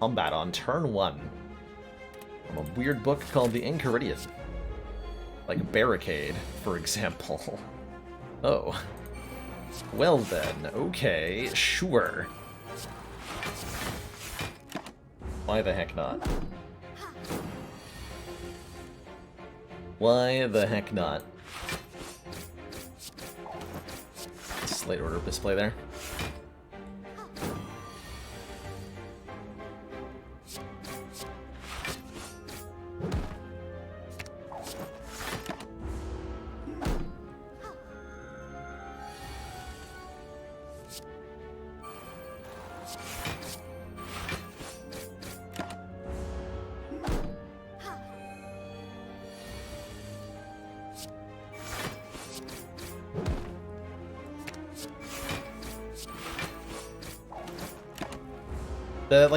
combat on turn 1. From a weird book called The Enchiridion. Like Barricade, for example. Oh. Well then, okay, sure. Why the heck not? Why the heck not? Slate order display there.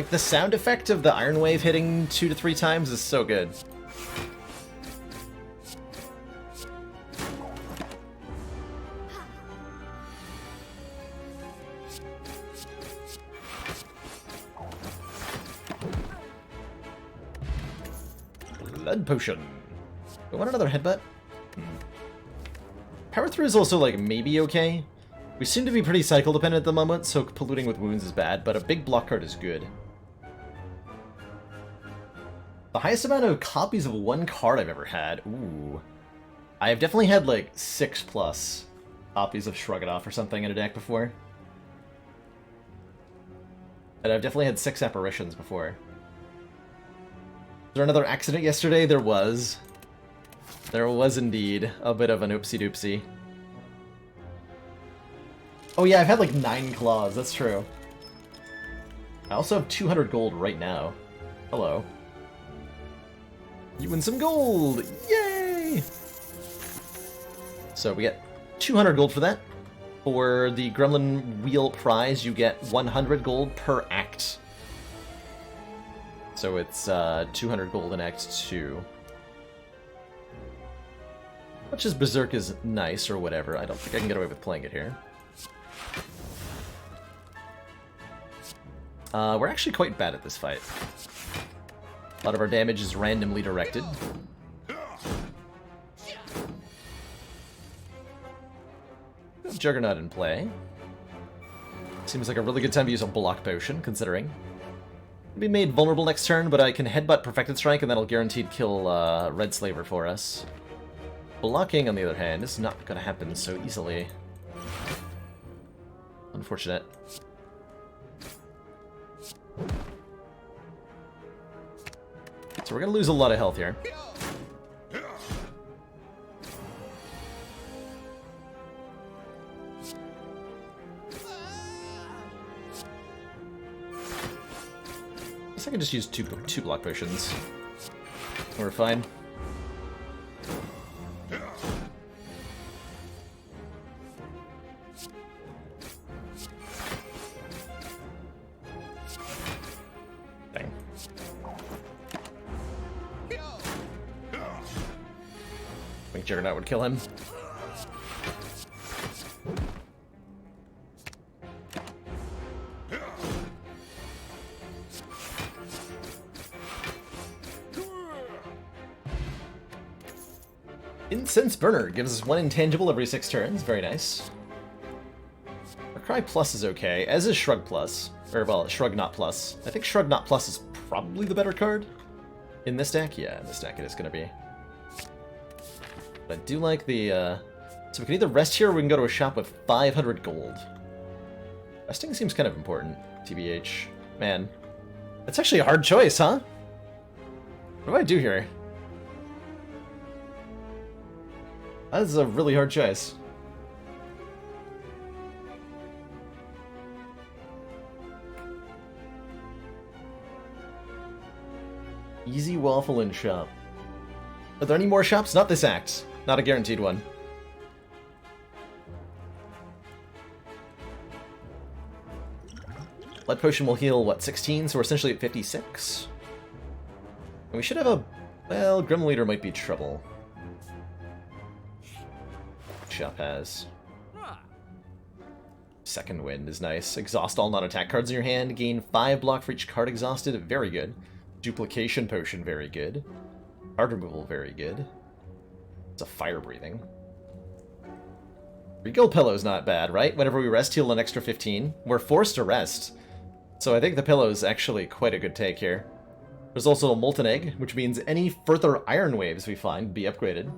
The sound effect of the Iron Wave hitting 2 to 3 times is so good. Blood potion. Do I want another headbutt? Power through is also like maybe okay. We seem to be pretty cycle dependent at the moment, so polluting with wounds is bad, but a big block card is good. The highest amount of copies of one card I've ever had. Ooh. I have definitely had like 6+ copies of Shrug It Off or something in a deck before. And I've definitely had 6 apparitions before. Was there another accident yesterday? There was. There was indeed a bit of an oopsie doopsie. Oh yeah, I've had like 9 claws, that's true. I also have 200 gold right now. Hello. You win some gold! Yay! So we get 200 gold for that. For the Gremlin Wheel prize, you get 100 gold per act. So it's 200 gold in Act 2. Much as Berserk is nice or whatever, I don't think I can get away with playing it here. We're actually quite bad at this fight. A lot of our damage is randomly directed. Juggernaut in play. Seems like a really good time to use a block potion, considering. It'll be made vulnerable next turn, but I can headbutt Perfected Strike and that'll guaranteed kill Red Slaver for us. Blocking, on the other hand, is not going to happen so easily. Unfortunate. So we're going to lose a lot of health here. I guess I can just use two block potions. We're fine. Dang. I think Juggernaut would kill him. Incense Burner gives us 1 intangible every 6 turns. Very nice. Our Cry Plus is okay, as is Shrug Plus. Or, well, Shrug Not Plus. I think Shrug Not Plus is probably the better card. In this deck? Yeah, in this deck it is going to be. But I do like the, So we can either rest here or we can go to a shop with 500 gold. Resting seems kind of important, TBH. Man. That's actually a hard choice, huh? What do I do here? That is a really hard choice. Easy Waffle and Shop. Are there any more shops? Not this act. Not a guaranteed one. Blood Potion will heal, what, 16? So we're essentially at 56. And we should have a... Well, Grim Leader might be trouble. Shop has. Second Wind is nice. Exhaust all non-attack cards in your hand. Gain 5 block for each card exhausted. Very good. Duplication Potion, very good. Card removal, very good. It's a fire breathing. Regal Pillow's not bad, right? Whenever we rest, heal an extra 15. We're forced to rest. So I think the Pillow's actually quite a good take here. There's also a Molten Egg, which means any further Iron Waves we find be upgraded.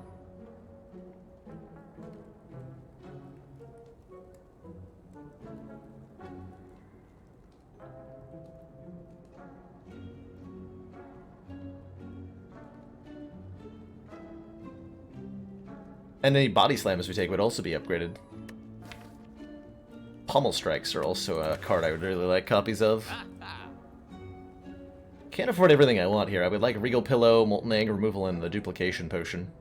And any Body Slams we take would also be upgraded. Pommel Strikes are also a card I would really like copies of. Can't afford everything I want here. I would like Regal Pillow, Molten Egg removal, and the Duplication Potion.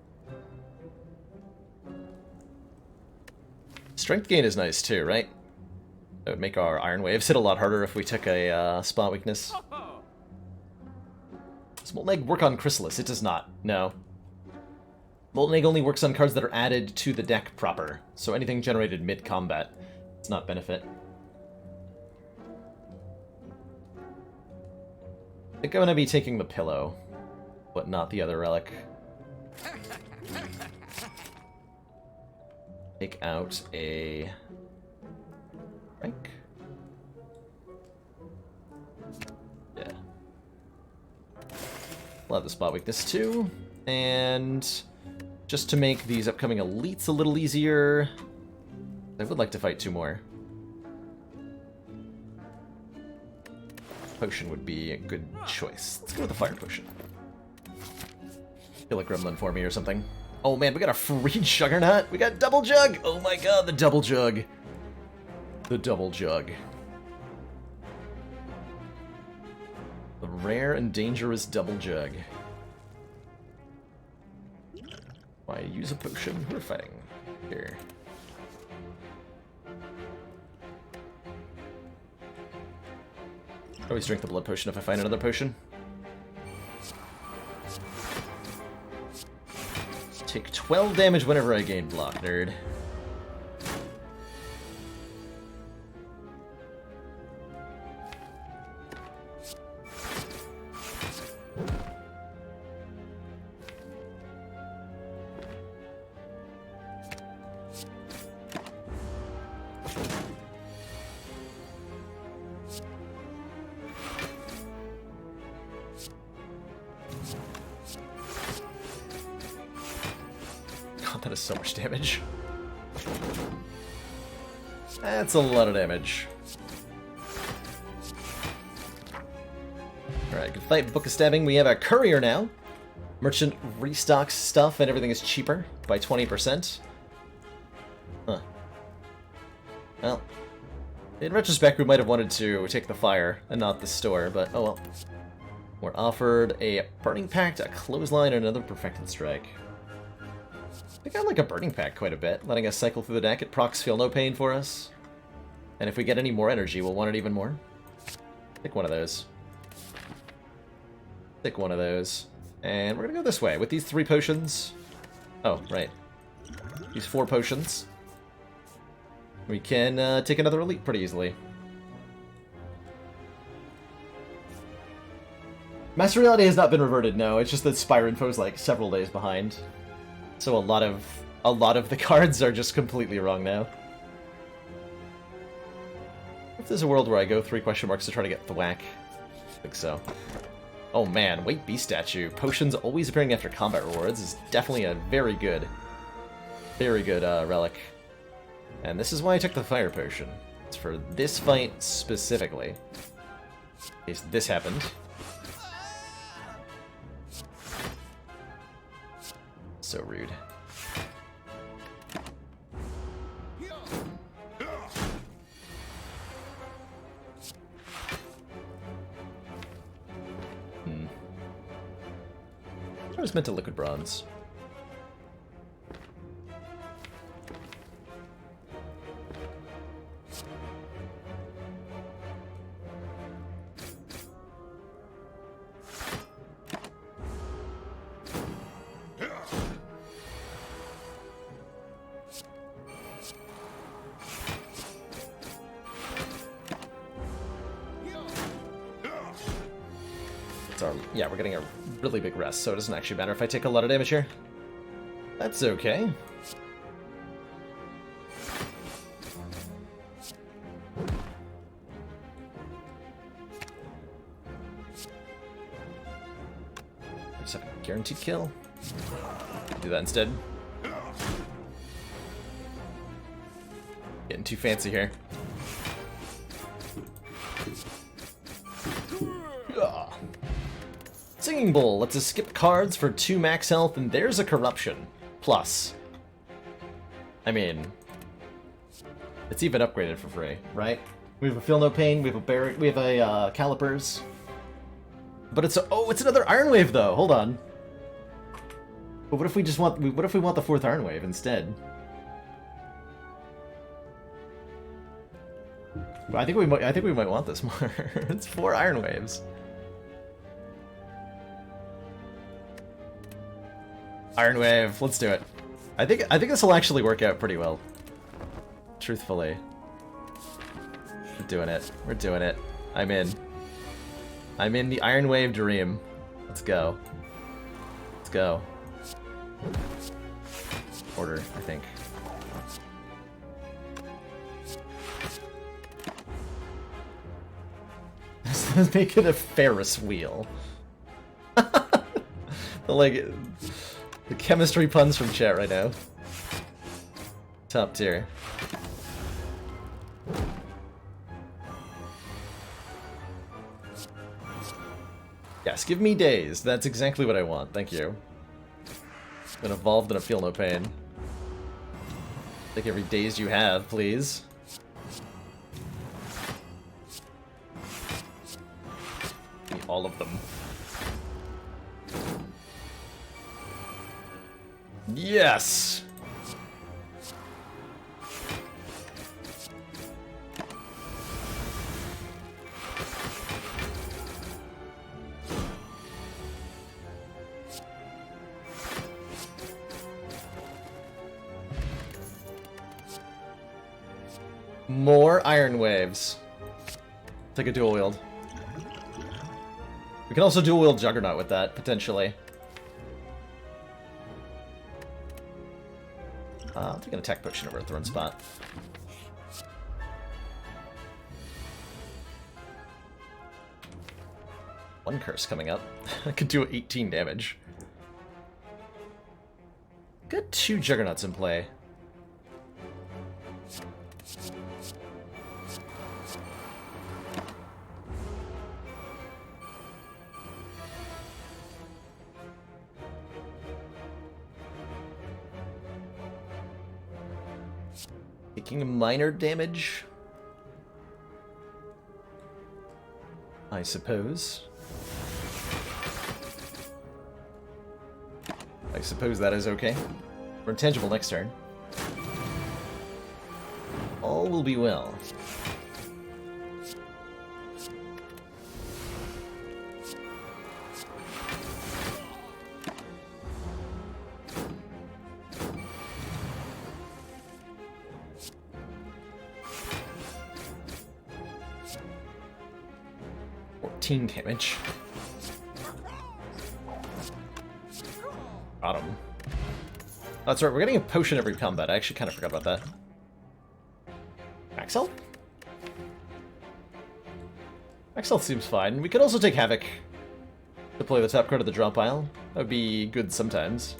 Strength gain is nice too, right? That would make our Iron Waves hit a lot harder if we took a spot weakness. Does Molten Egg work on Chrysalis? It does not. No. Molten Egg only works on cards that are added to the deck proper, so anything generated mid-combat does not benefit. I think I'm going to be taking the Pillow, but not the other relic. Take out a... rank? Yeah. We'll have the spot weakness too, and... just to make these upcoming elites a little easier, I would like to fight 2 more. Potion would be a good choice. Let's go with the Fire Potion. Kill a gremlin for me or something. Oh man, we got a free Juggernaut! We got Double Jug! Oh my god, the Double Jug! The Double Jug. The rare and dangerous Double Jug. Why use a potion? We're fighting. Here. Always drink the blood potion if I find another potion. Take 12 damage whenever I gain block, nerd. That is so much damage. That's a lot of damage. Alright, good fight. Book of Stabbing. We have a courier now. Merchant restocks stuff and everything is cheaper by 20%. Huh. Well, in retrospect, we might have wanted to take the fire and not the store, but oh well. We're offered a Burning Pact, a Clothesline, and another Perfected Strike. I think I like a Burning Pact quite a bit, letting us cycle through the deck. It procs Feel No Pain for us. And if we get any more energy, we'll want it even more. Pick one of those. Pick one of those. And we're gonna go this way with these 3 potions. Oh, right. These 4 potions. We can take another elite pretty easily. Master Reality has not been reverted, no. It's just that Spire Info's like several days behind. So a lot of the cards are just completely wrong now. If there's a world where I go 3 question marks to try to get the whack, I think so. Oh man, Weight Beast Statue. Potions always appearing after combat rewards is definitely a very good relic. And this is why I took the Fire Potion. It's for this fight specifically. In case this happened. So rude. I was meant to liquid bronze. Yeah, we're getting a really big rest, so it doesn't actually matter if I take a lot of damage here. That's okay. I just have a guaranteed kill. Do that instead. Getting too fancy here. Singing Bowl lets us skip cards for 2 max health, and there's a Corruption. Plus. I mean, it's even upgraded for free, right? We have a Feel No Pain, we have a Calipers. But it's it's another Iron Wave though, hold on. But what if we want the 4th Iron Wave instead? I think we might want this more. It's 4 Iron Waves. Iron Wave, let's do it. I think this will actually work out pretty well. Truthfully. We're doing it. We're doing it. I'm in. I'm in the Iron Wave dream. Let's go. Let's go. Order, I think. Let's make it a Ferris wheel. Like, the chemistry puns from chat right now. Top tier. Yes, give me days. That's exactly what I want. Thank you. Been evolved and I feel no pain. Take every days you have, please. Give me all of them. Yes! More Iron Waves. Take a dual wield. We can also dual wield Juggernaut with that, potentially. I'll take an attack potion over a Thorn Spot. One curse coming up. I could do 18 damage. Got 2 Juggernauts in play. Taking minor damage, I suppose. I suppose that is okay. We're intangible next turn. All will be well. Damage. Got him. Oh, that's right, we're getting a potion every combat. I actually kind of forgot about that. Max health? Max health seems fine. We could also take Havoc to play the top card of the draw pile. That would be good sometimes.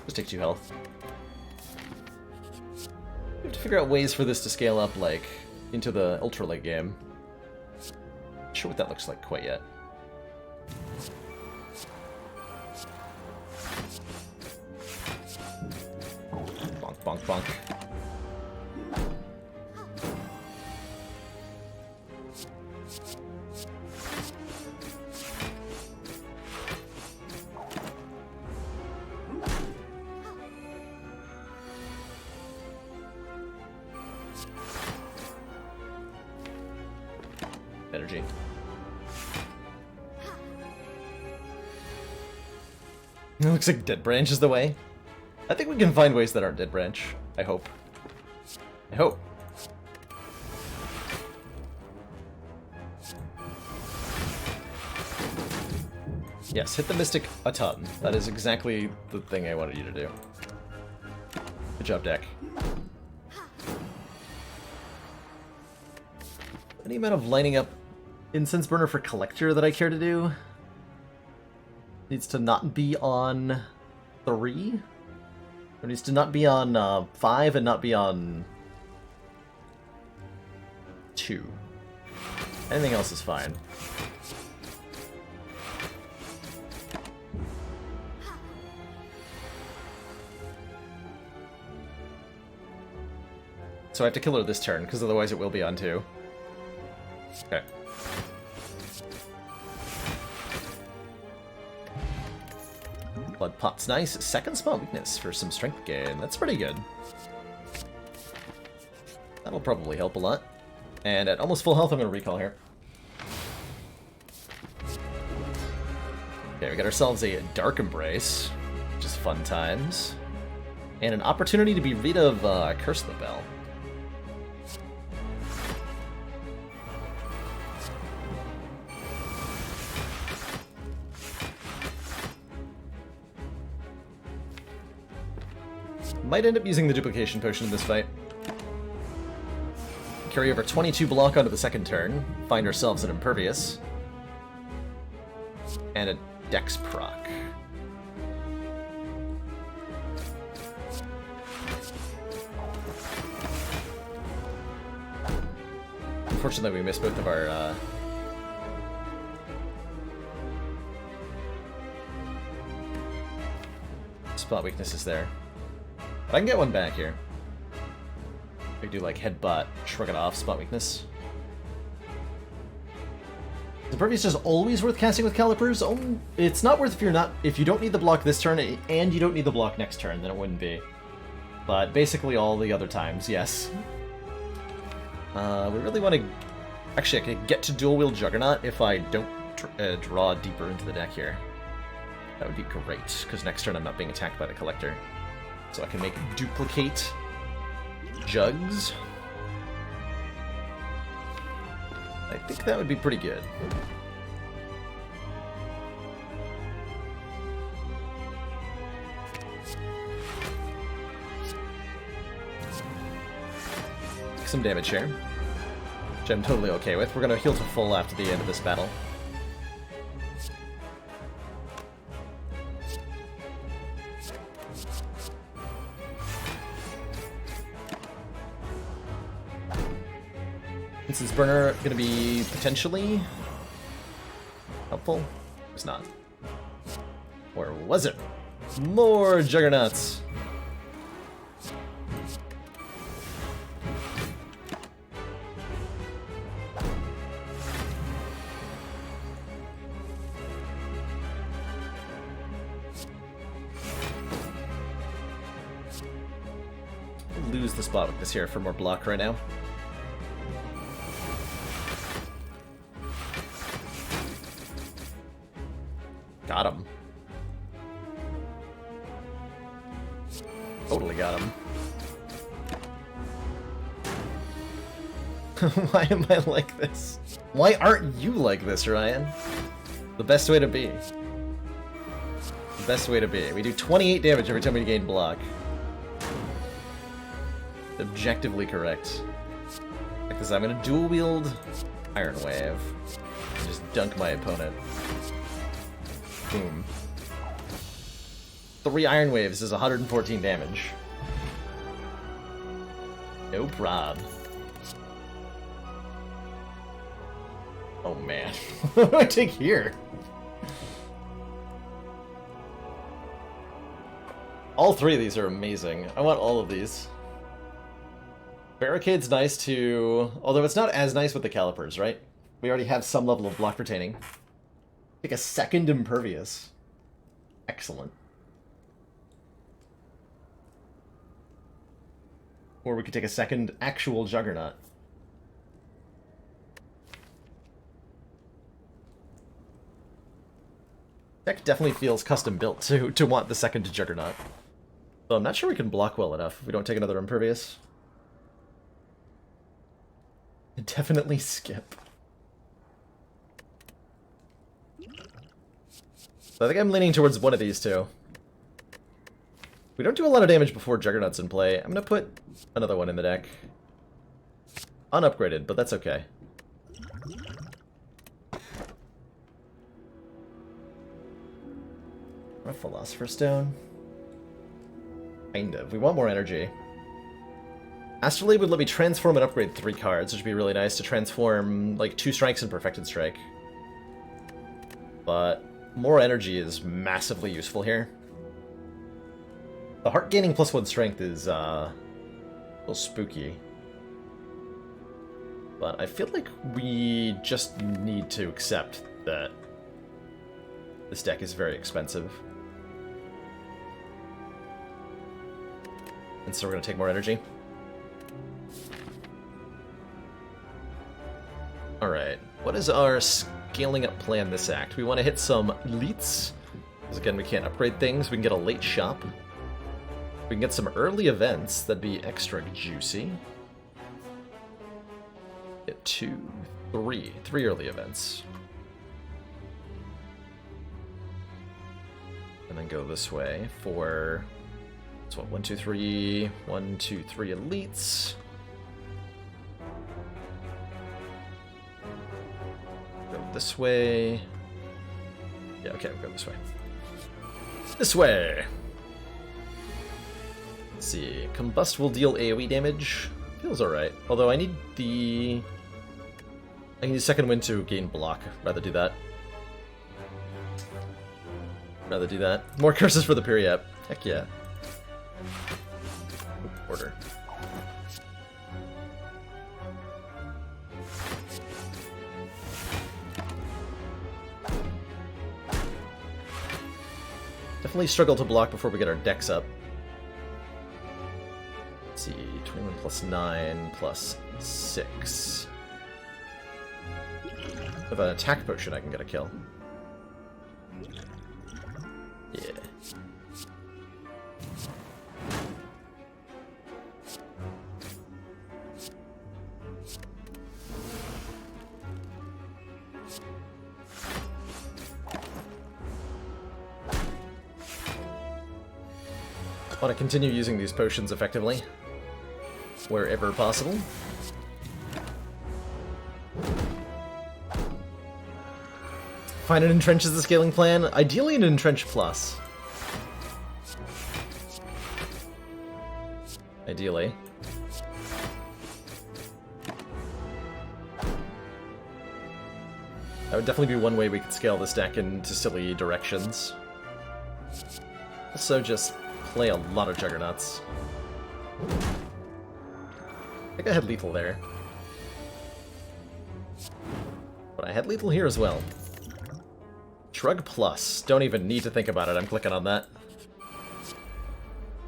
Just take 2 health. We have to figure out ways for this to scale up, like, into the ultra late game. Not sure what that looks like quite yet. Bonk, bonk, bonk. energy. It looks like Dead Branch is the way. I think we can find ways that aren't Dead Branch. I hope. I hope. Yes, hit the Mystic a ton. That is exactly the thing I wanted you to do. Good job, deck. Any amount of lining up Incense Burner for Collector that I care to do? Needs to not be on 3? Or needs to not be on 5 and not be on 2. Anything else is fine. So I have to kill her this turn, because otherwise it will be on 2. Okay. Blood Pot's nice. Second spot weakness for some strength gain. That's pretty good. That'll probably help a lot. And at almost full health, I'm going to recall here. Okay, we got ourselves a Dark Embrace, which is fun times. And an opportunity to be rid of Curse the Bell. Might end up using the duplication potion in this fight. Carry over 22 block onto the second turn. Find ourselves an Impervious. And a Dex proc. Unfortunately, we missed both of our spot weaknesses there. But I can get one back here. I do like headbutt, shrug it off, spot weakness. The Impervious is always worth casting with Calipers. Oh, it's not worth if you don't need the block this turn and you don't need the block next turn, then it wouldn't be. But basically all the other times, yes. We really want to... Actually, I could get to dual wield Juggernaut if I don't draw deeper into the deck here. That would be great, because next turn I'm not being attacked by the Collector. So I can make duplicate jugs. I think that would be pretty good. Take some damage here, which I'm totally okay with. We're going to heal to full after the end of this battle. Incense Burner going to be potentially helpful? It's not. Or was it? More Juggernauts! Lose the spot with this here for more block right now. Got him. Totally got him. Why am I like this? Why aren't you like this, Ryan? The best way to be. The best way to be. We do 28 damage every time we gain block. Objectively correct. Like this, I'm gonna dual wield Iron Wave. Just dunk my opponent. Boom. 3 Iron Waves is 114 damage. No prob. Oh man. What do I take here? All 3 of these are amazing. I want all of these. Barricade's nice too, although it's not as nice with the Calipers, right? We already have some level of block retaining. Take a second Impervious. Excellent. Or we could take a second actual Juggernaut. Deck definitely feels custom built to want the second Juggernaut. Though I'm not sure we can block well enough if we don't take another Impervious. Definitely skip. So I think I'm leaning towards one of these two. We don't do a lot of damage before Juggernaut's in play. I'm gonna put another one in the deck. Unupgraded, but that's okay. A Philosopher's Stone. Kind of. We want more energy. Astrolabe would let me transform and upgrade 3 cards, which would be really nice to transform, like, 2 strikes and Perfected Strike. But more energy is massively useful here. The heart gaining +1 strength is, a little spooky. But I feel like we just need to accept that this deck is very expensive. And so we're going to take more energy. Alright, what is our scaling up plan this act? We want to hit some elites, because again we can't upgrade things. We can get a late shop. We can get some early events, that'd be extra juicy. Get 3 early events. And then go this way for, so what, 1, 2, 3, 1, 2, 3 elites. Go this way. Yeah, okay, we'll go this way. This way! Let's see. Combust will deal AoE damage. Feels alright. Although I need the second wind to gain block. Rather do that. More curses for the Periap. Heck yeah. Order. Definitely struggle to block before we get our decks up. Let's see, 21 plus 9 plus 6. With an attack potion, I can get a kill. Yeah. I want to continue using these potions effectively, wherever possible. Find an entrench as the scaling plan. Ideally an entrench plus. Ideally. That would definitely be one way we could scale this deck into silly directions. Also just play a lot of Juggernauts. I think I had lethal there. But I had lethal here as well. Shrug plus. Don't even need to think about it. I'm clicking on that.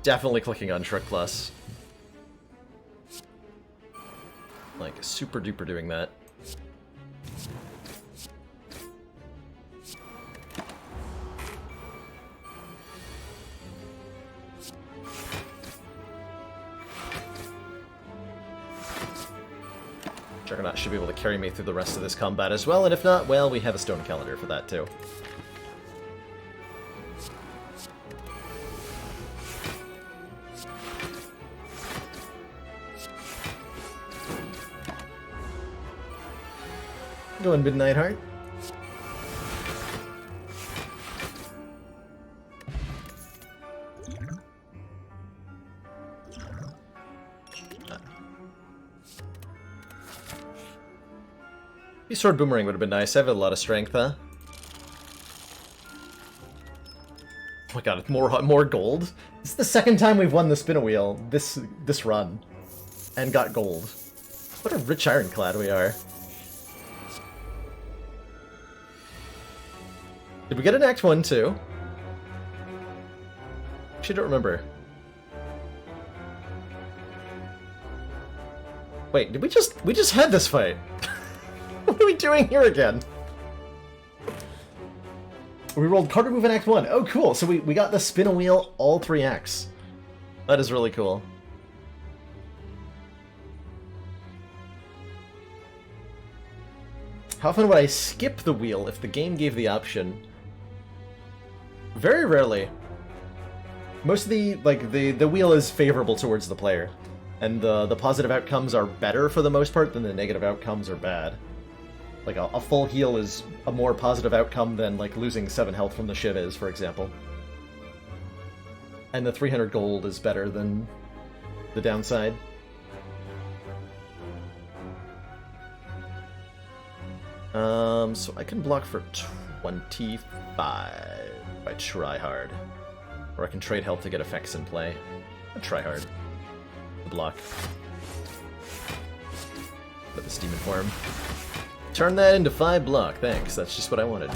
Definitely clicking on Shrug plus. Like, super duper doing that. Juggernaut should be able to carry me through the rest of this combat as well, and if not, well, we have a stone calendar for that too. Going Midnight Heart. Sword Boomerang would have been nice. I have a lot of strength, huh? Oh my god, more gold. This is the second time we've won the Spin-A-Wheel this run. And got gold. What a rich ironclad we are. Did we get an Act 1 too? Actually, I don't remember. Wait, did we just had this fight? What are we doing here again? We rolled card remove in Act 1. Oh, cool. So we got the spin a wheel all 3 acts. That is really cool. How often would I skip the wheel if the game gave the option? Very rarely. Most of the wheel is favorable towards the player. And the positive outcomes are better for the most part than the negative outcomes are bad. Like a full heal is a more positive outcome than like losing 7 health from the Shiv is, for example. And the 300 gold is better than the downside. So I can block for 25 if I try hard. Or I can trade health to get effects in play. I'll try hard. The block. Put the Demon Form. Turn that into 5 block, thanks. That's just what I wanted.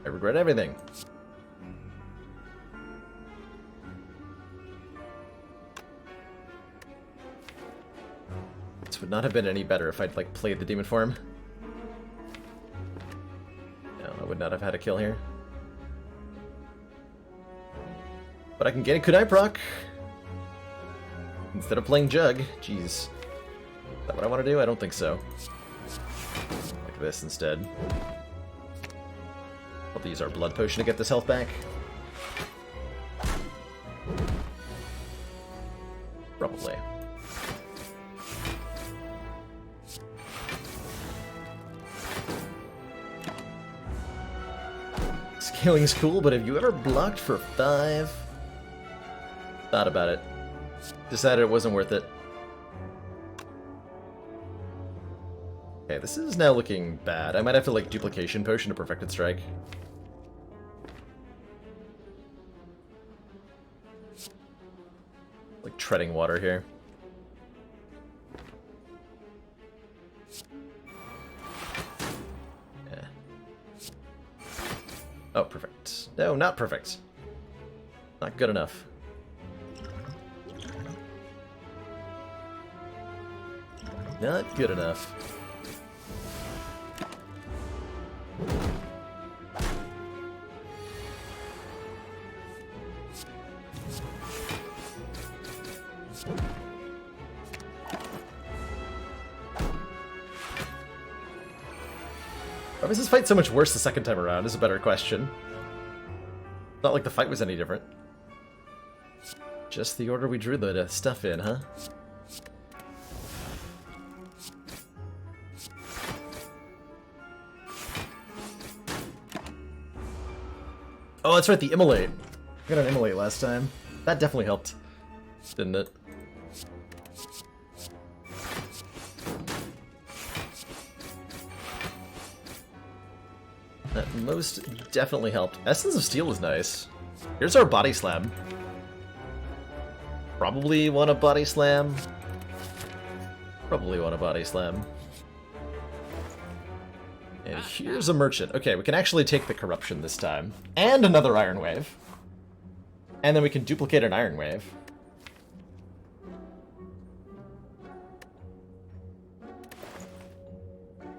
I regret everything. This would not have been any better if I'd, like, played the Demon Form. No, I would not have had a kill here. But I can get a Kunai proc instead of playing Jug. Jeez. Is that what I want to do? I don't think so. Like this instead. I'll use our blood potion to get this health back. Probably. Scaling's cool, but have you ever blocked for 5? Thought about it. Decided it wasn't worth it. Okay, this is now looking bad. I might have to, like, duplication potion to Perfected Strike. Like, treading water here. Yeah. Oh, perfect. No, not perfect. Not good enough. Not good enough. Why was this fight so much worse the second time around is a better question. Not like the fight was any different. Just the order we drew the stuff in, huh? Oh, that's right, the Immolate. I got an Immolate last time. That definitely helped, didn't it? That most definitely helped. Essence of Steel is nice. Here's our Body Slam. Probably want a Body Slam. Probably want a Body Slam. And here's a Merchant. Okay, we can actually take the Corruption this time. And another Iron Wave. And then we can duplicate an Iron Wave.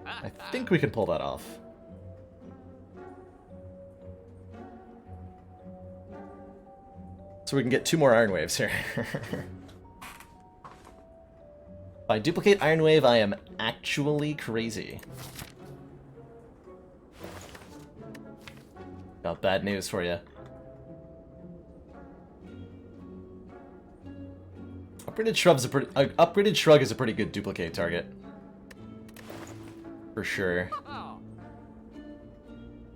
I think we can pull that off. So we can get 2 more Iron Waves here. If I duplicate Iron Wave, I am actually crazy. Got bad news for you. Upgraded Shrug is a pretty good duplicate target. For sure.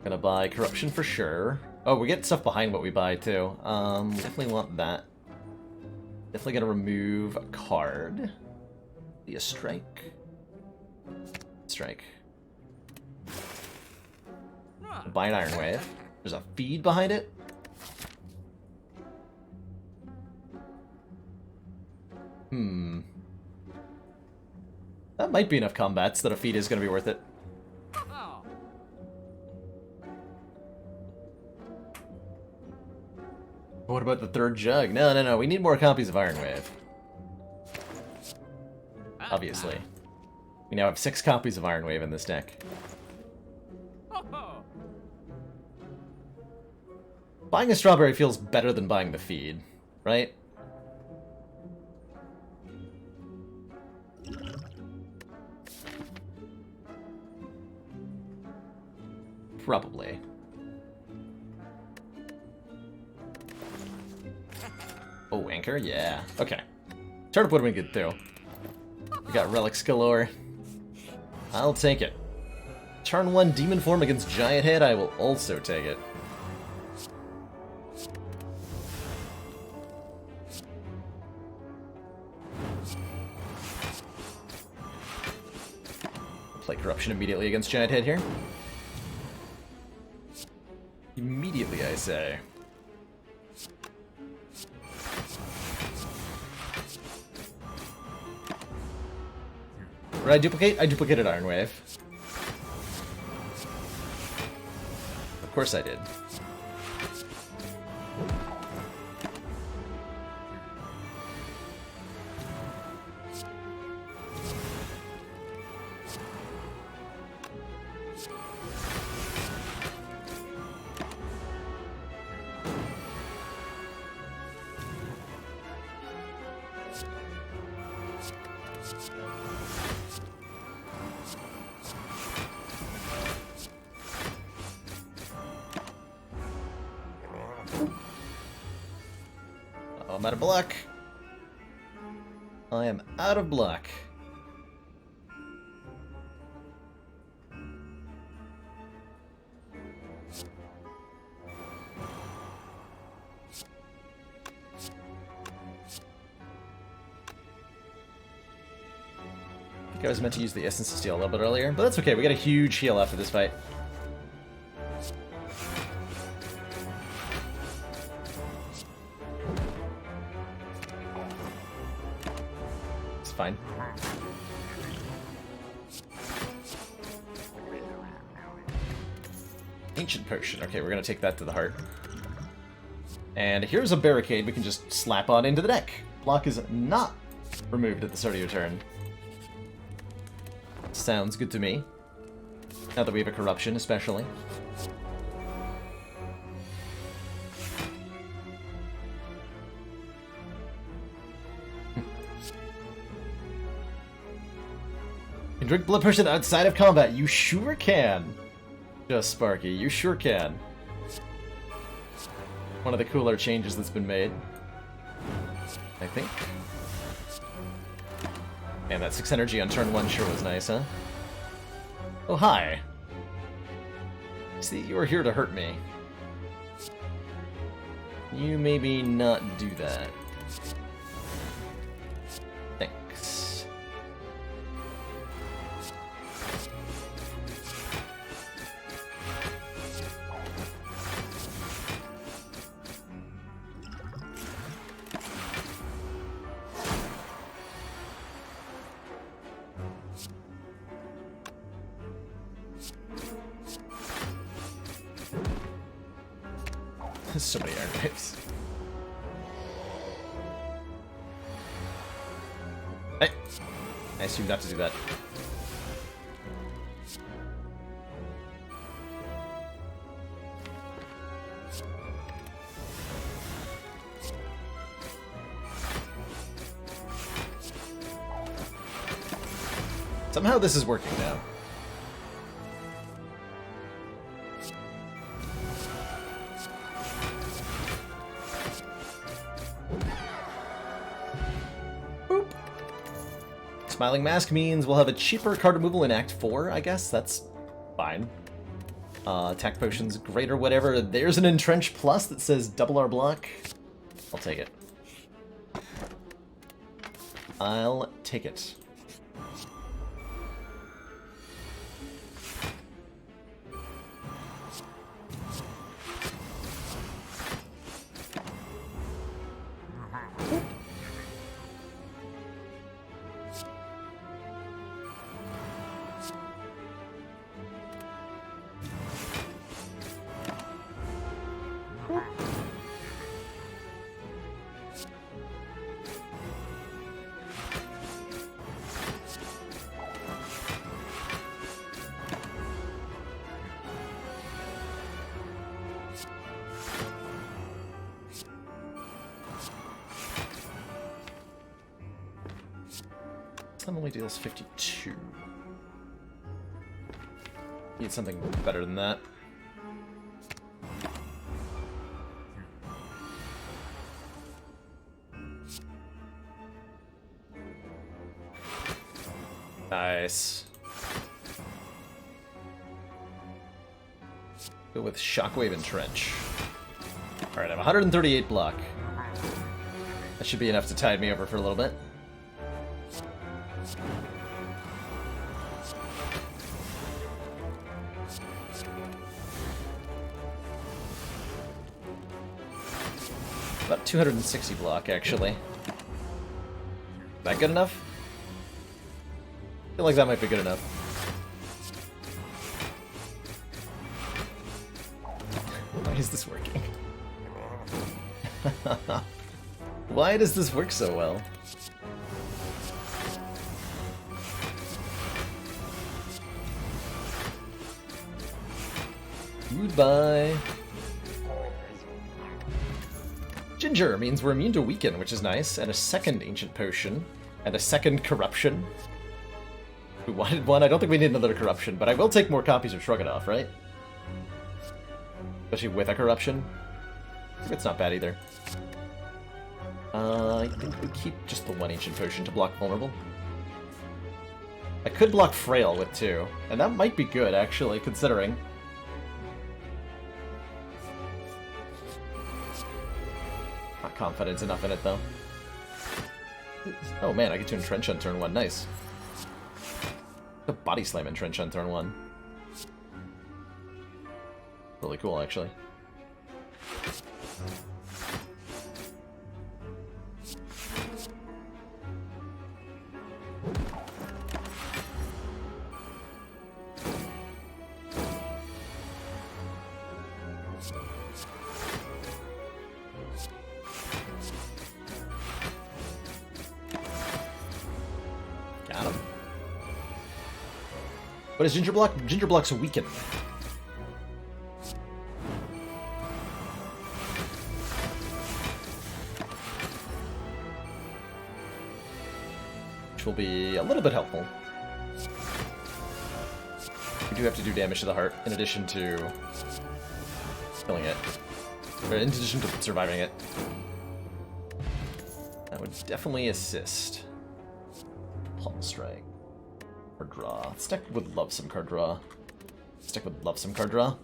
Gonna buy Corruption for sure. Oh, we get stuff behind what we buy too. We definitely want that. Definitely gonna remove a card. Be a strike. Strike. Buy an Iron Wave. There's a feed behind it. That might be enough combats that a feed is going to be worth it. What about the 3rd Jug? No, we need more copies of Iron Wave. obviously. We now have 6 copies of Iron Wave in this deck. Buying a strawberry feels better than buying the feed, right? Probably. Oh, Anchor? Yeah. Okay. Turnip would have been good, too. We got Relics galore. I'll take it. Turn 1 Demon Form against Giant Head, I will also take it. Play Corruption immediately against Giant Head here. Immediately, I say. What did I duplicate? I duplicated Iron Wave. Of course I did. I'm out of block. I am out of block. I think I was meant to use the Essence of Steel a little bit earlier, but that's okay. We got a huge heal after this fight. Fine. Ancient Potion. Okay, we're gonna take that to the heart. And here's a barricade we can just slap on into the deck. Block is not removed at the start of your turn. Sounds good to me. Now that we have a Corruption, especially. Can drink blood potion outside of combat. You sure can. Just Sparky, you sure can. One of the cooler changes that's been made, I think. Man, that 6 energy on turn 1 sure was nice, huh? Oh, hi. See, you were here to hurt me. You maybe not do that. Thanks. So many Iron Waves. Hey! I assume not to do that. Somehow this is working now. Smiling Mask means we'll have a cheaper card removal in Act 4, I guess. That's fine. Attack potions, great or whatever. There's an Entrench Plus that says double our block. I'll take it. I'll take it. Some only deals 52. Need something better than that. Nice. Go with Shockwave and Trench. Alright, I have 138 block. That should be enough to tide me over for a little bit. About 260 block, actually. That good enough? I feel like that might be good enough. Why is this working? Why does this work so well? Goodbye. Ginger means we're immune to weaken, which is nice, and a second ancient potion, and a second corruption. We wanted one. I don't think we need another corruption, but I will take more copies of Shrug It Off, right? Especially with a corruption. It's not bad either. I think we keep just the one ancient potion to block vulnerable. I could block frail with two, and that might be good, actually, considering. Not confident enough in it, though. Oh man, I get to entrench on turn 1. Nice. The body slam entrench on turn 1. Really cool, actually. Got him. What is Ginger Block? Ginger Block's weaken. Which will be a little bit helpful. We do have to do damage to the heart, in addition to killing it. Or in addition to surviving it. That would definitely assist. Palm Strike. Card draw. Stick would love some card draw. Stick would love some card draw.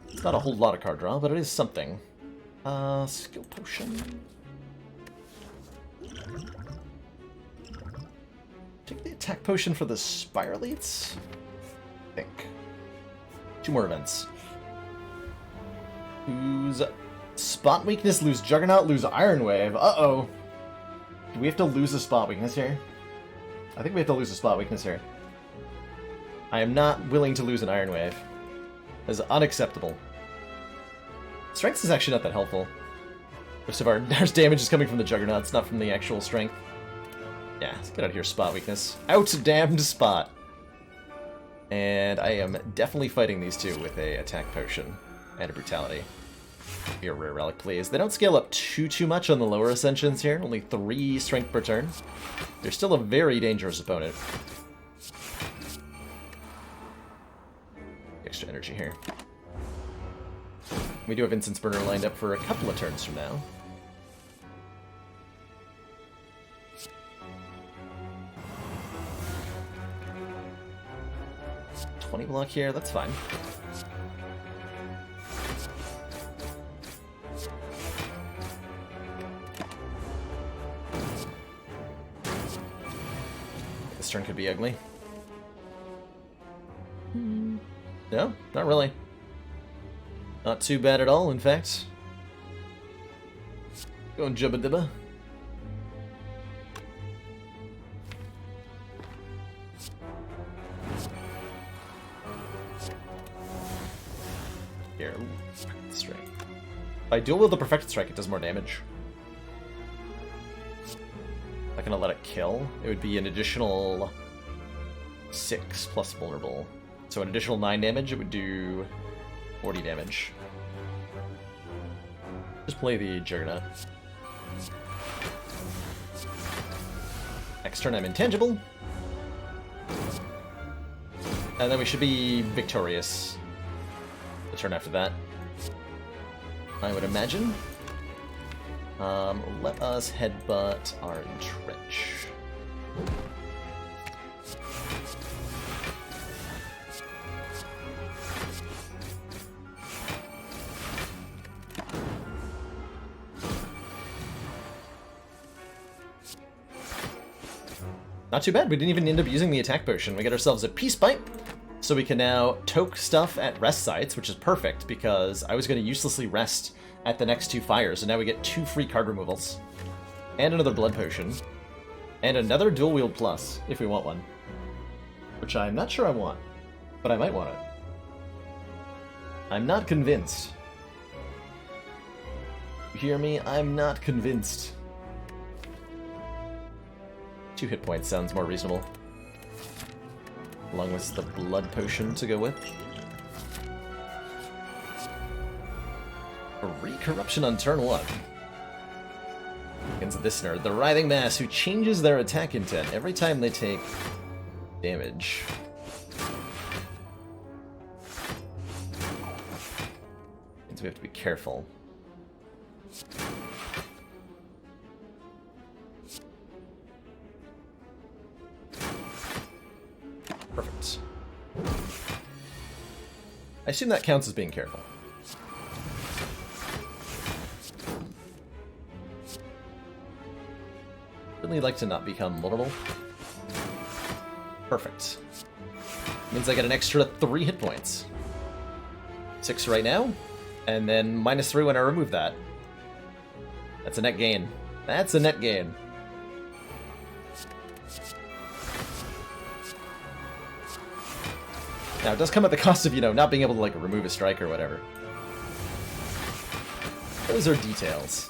It's not a whole lot of card draw, but it is something. Skill potion. Take the attack potion for the Spire elites? I think. 2 more events. Lose spot weakness, lose Juggernaut, lose Iron Wave. Uh-oh. Do we have to lose a spot weakness here? I think we have to lose a spot weakness here. I am not willing to lose an Iron Wave. That is unacceptable. Strength is actually not that helpful. Most of our damage is coming from the Juggernauts, not from the actual strength. Yeah, let's get out of here, spot weakness. Out, damned spot! And I am definitely fighting these two with a attack potion and a brutality. Be a rare relic, please. They don't scale up too much on the lower ascensions here. Only 3 strength per turn. They're still a very dangerous opponent. Extra energy here. We do have Incense Burner lined up for a couple of turns from now. $20 block here, that's fine. This turn could be ugly. No, not really. Not too bad at all, in fact. Going Jubba Dibba. Here, ooh, Perfected Strike. If I dual wield the Perfected Strike, it does more damage. I'm not gonna let it kill. It would be an additional 6 plus vulnerable. So an additional 9 damage, it would do 40 damage. Just play the Juggernaut. Next turn I'm intangible. And then we should be victorious the turn after that, I would imagine. Let us headbutt our entrench. Not too bad, we didn't even end up using the attack potion. We get ourselves a peace pipe, so we can now toke stuff at rest sites, which is perfect, because I was going to uselessly rest at the next 2 fires, and now we get 2 free card removals. And another blood potion. And another dual wield plus, if we want one. Which I'm not sure I want, but I might want it. I'm not convinced. You hear me? I'm not convinced. 2 hit points sounds more reasonable. Along with the blood potion to go with. A re-corruption on turn 1. Against this nerd, the Writhing Mass, who changes their attack intent every time they take damage. Means we have to be careful. Perfect. I assume that counts as being careful. Really like to not become vulnerable. Perfect. Means I get an extra 3 hit points. 6 right now, and then -3 when I remove that. That's a net gain. That's a net gain. Now, it does come at the cost of, not being able to, remove a strike or whatever. Those are details.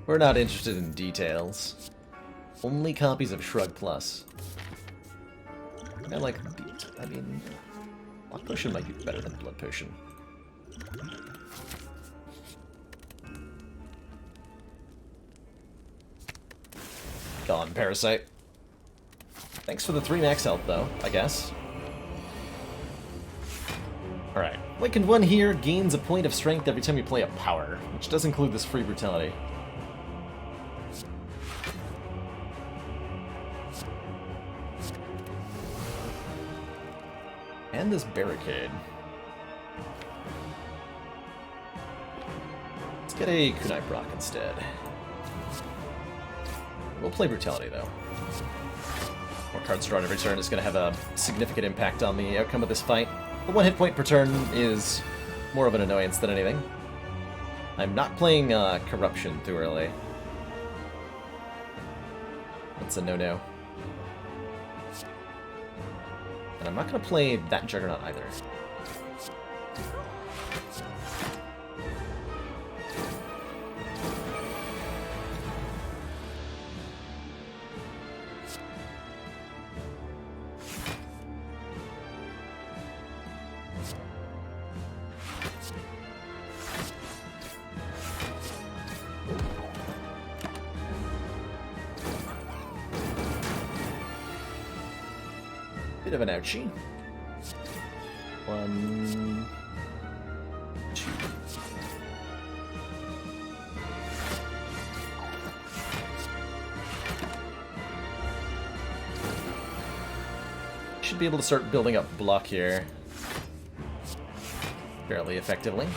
We're not interested in details. Only copies of Shrug Plus. I like... I mean... Block Potion might be better than Blood Potion. Gone, Parasite. Thanks for the 3 max health, though, I guess. Alright, Awakened 1 here gains a point of strength every time you play a power, which does include this free brutality. And this barricade. Let's get a Kunai Brock instead. We'll play brutality, though. More cards drawn every turn is going to have a significant impact on the outcome of this fight. The 1 hit point per turn is more of an annoyance than anything. I'm not playing Corruption too early. That's a no-no. And I'm not going to play that Juggernaut either. Bit of an ouchie. 1, 2. Should be able to start building up block here fairly effectively.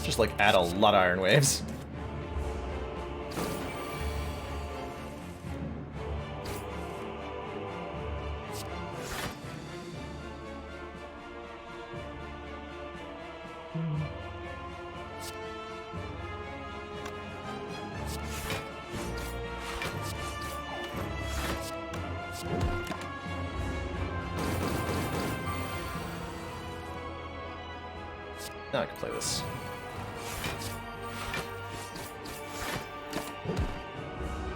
Just add a lot of Iron Waves. Now I can play this.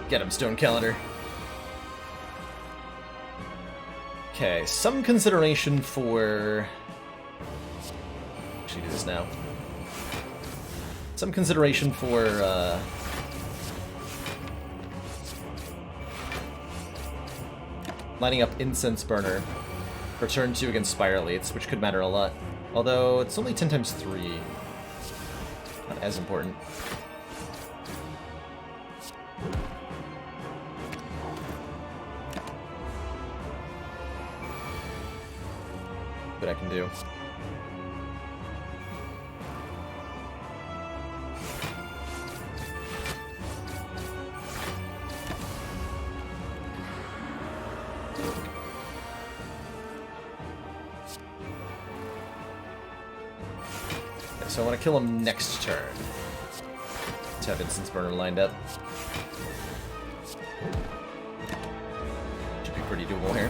Get him, Stone Calendar. Okay, some consideration for... Actually do this now. Some consideration for lining up Incense Burner for turn 2 against Spire Elites, which could matter a lot. Although, it's only 10 times 3. Not as important. What I can do. So I want to kill him next turn. Let's have Instance Burner lined up. Should be pretty doable here.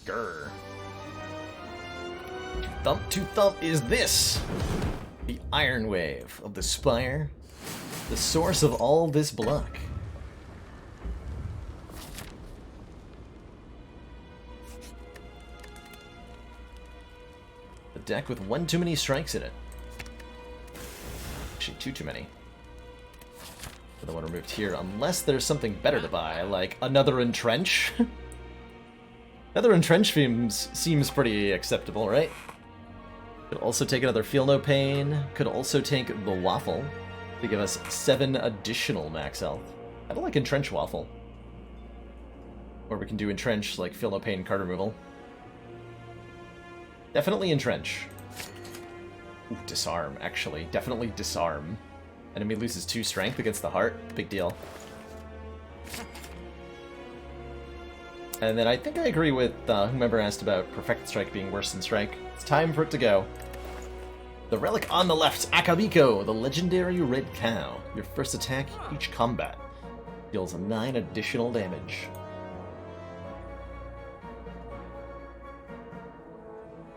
Grr. Thump to thump is this! The Iron Wave of the Spire. The source of all this block. Deck with one too many strikes in it. Actually, two too many. For the one removed here, unless there's something better to buy, like another Entrench. Another Entrench seems pretty acceptable, right? Could also take another Feel No Pain. Could also take the Waffle to give us 7 additional max health. I don't like Entrench Waffle. Or we can do Entrench, like Feel No Pain card removal. Definitely Entrench. Ooh, Disarm, actually. Definitely Disarm. Enemy loses 2 strength against the heart. Big deal. And then I think I agree with whomever asked about Perfect Strike being worse than Strike. It's time for it to go. The relic on the left, Akabiko, the legendary red cow. Your first attack each combat deals 9 additional damage.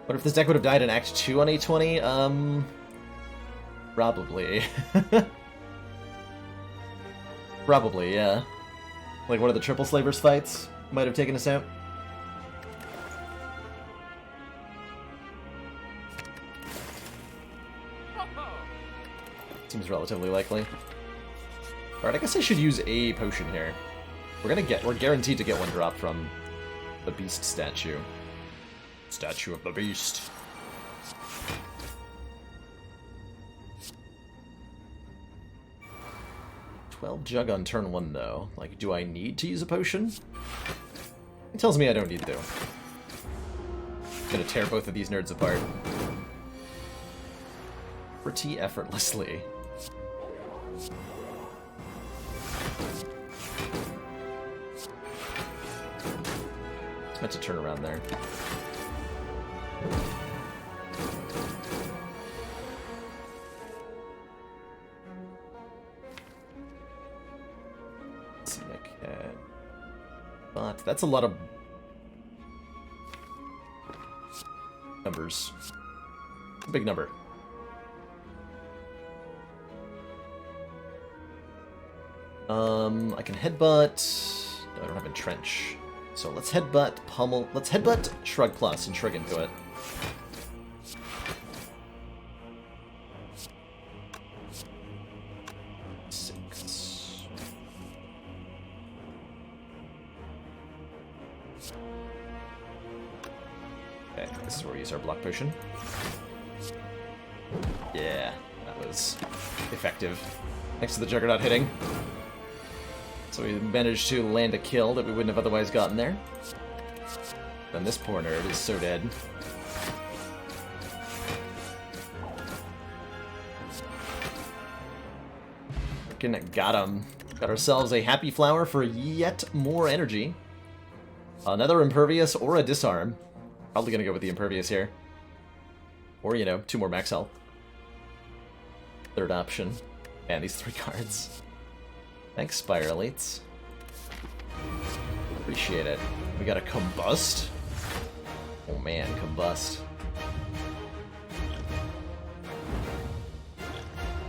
What if this deck would have died in Act 2 on 820? Probably. Probably, yeah. Like one of the Triple Slavers fights might have taken us out. Seems relatively likely. Alright, I guess I should use a potion here. We're guaranteed to get one drop from the Beast statue. Statue of the Beast. "12 Jug on turn 1, though. Like, do I need to use a potion? It tells me I don't need to. I'm gonna tear both of these nerds apart. Pretty effortlessly. It's meant to turn around there. Let's see, I can... But that's a lot of numbers. It's a big number. I can headbutt... No, I don't have Entrench. So let's headbutt Pummel... Let's headbutt Shrug Plus and Shrug into it. Okay, this is where we use our block potion. Yeah, that was effective. Thanks to the Juggernaut hitting. So we managed to land a kill that we wouldn't have otherwise gotten there. Then this poor nerd is so dead. Freaking got him. Got ourselves a happy flower for yet more energy. Another Impervious or a Disarm. Probably gonna go with the Impervious here. Or, you know, 2 more max health. Third option. Man, these 3 cards. Thanks, Spire Elites. Appreciate it. We got a Combust. Oh man, Combust.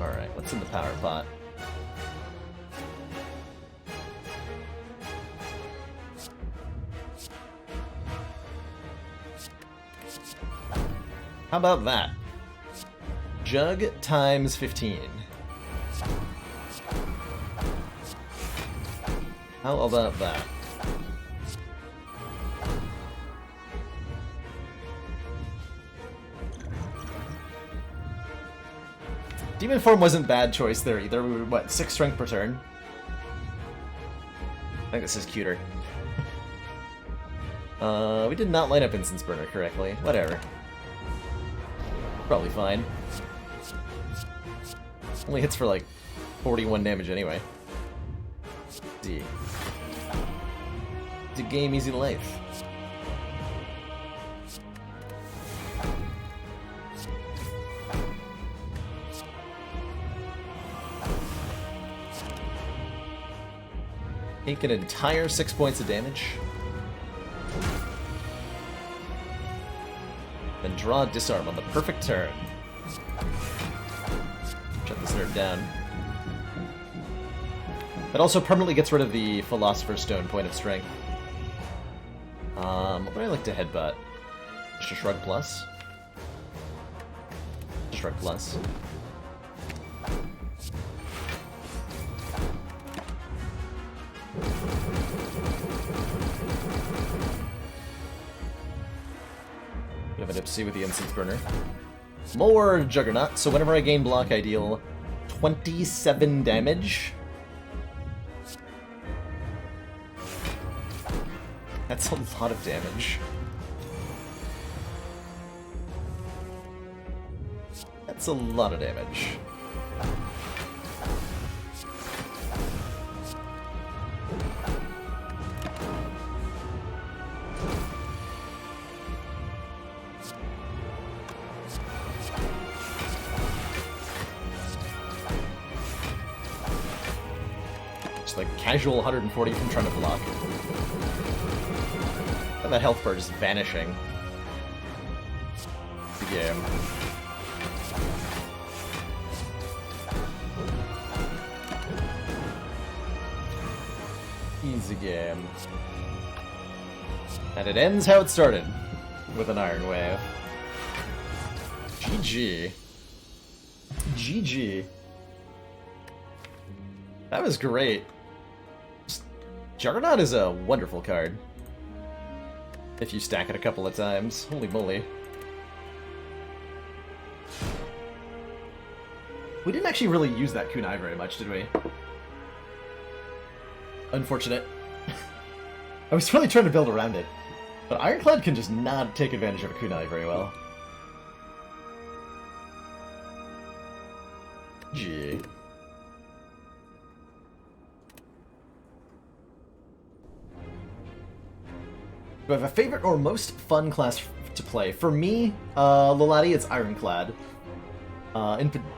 Alright, what's in the power pot? How about that? Jug times 15. How about that? Demon form wasn't bad choice there either. We were, what, 6 strength per turn? I think this is cuter. We did not line up Incense Burner correctly. Whatever. Probably fine. Only hits for like 41 damage anyway. Easy. Easy game, easy life. Take an entire 6 points of damage. Then draw Disarm on the perfect turn. Shut this nerd down. It also permanently gets rid of the Philosopher's Stone point of strength. What would I like to headbutt? Just a Shrug Plus? Shrug Plus. We have an Ipsy with the Incense Burner. More Juggernaut, so whenever I gain block, I deal 27 damage. That's a lot of damage. That's a lot of damage. Just like casual 140 from trying to block. And that health bar just vanishing. The game. Easy game. And it ends how it started, with an Iron Wave. GG. GG. That was great. Juggernaut is a wonderful card. If you stack it a couple of times. Holy moly. We didn't actually really use that kunai very much, did we? Unfortunate. I was really trying to build around it. But Ironclad can just not take advantage of a kunai very well. Gee. Do I have a favorite or most fun class to play? For me, Lolati, it's Ironclad.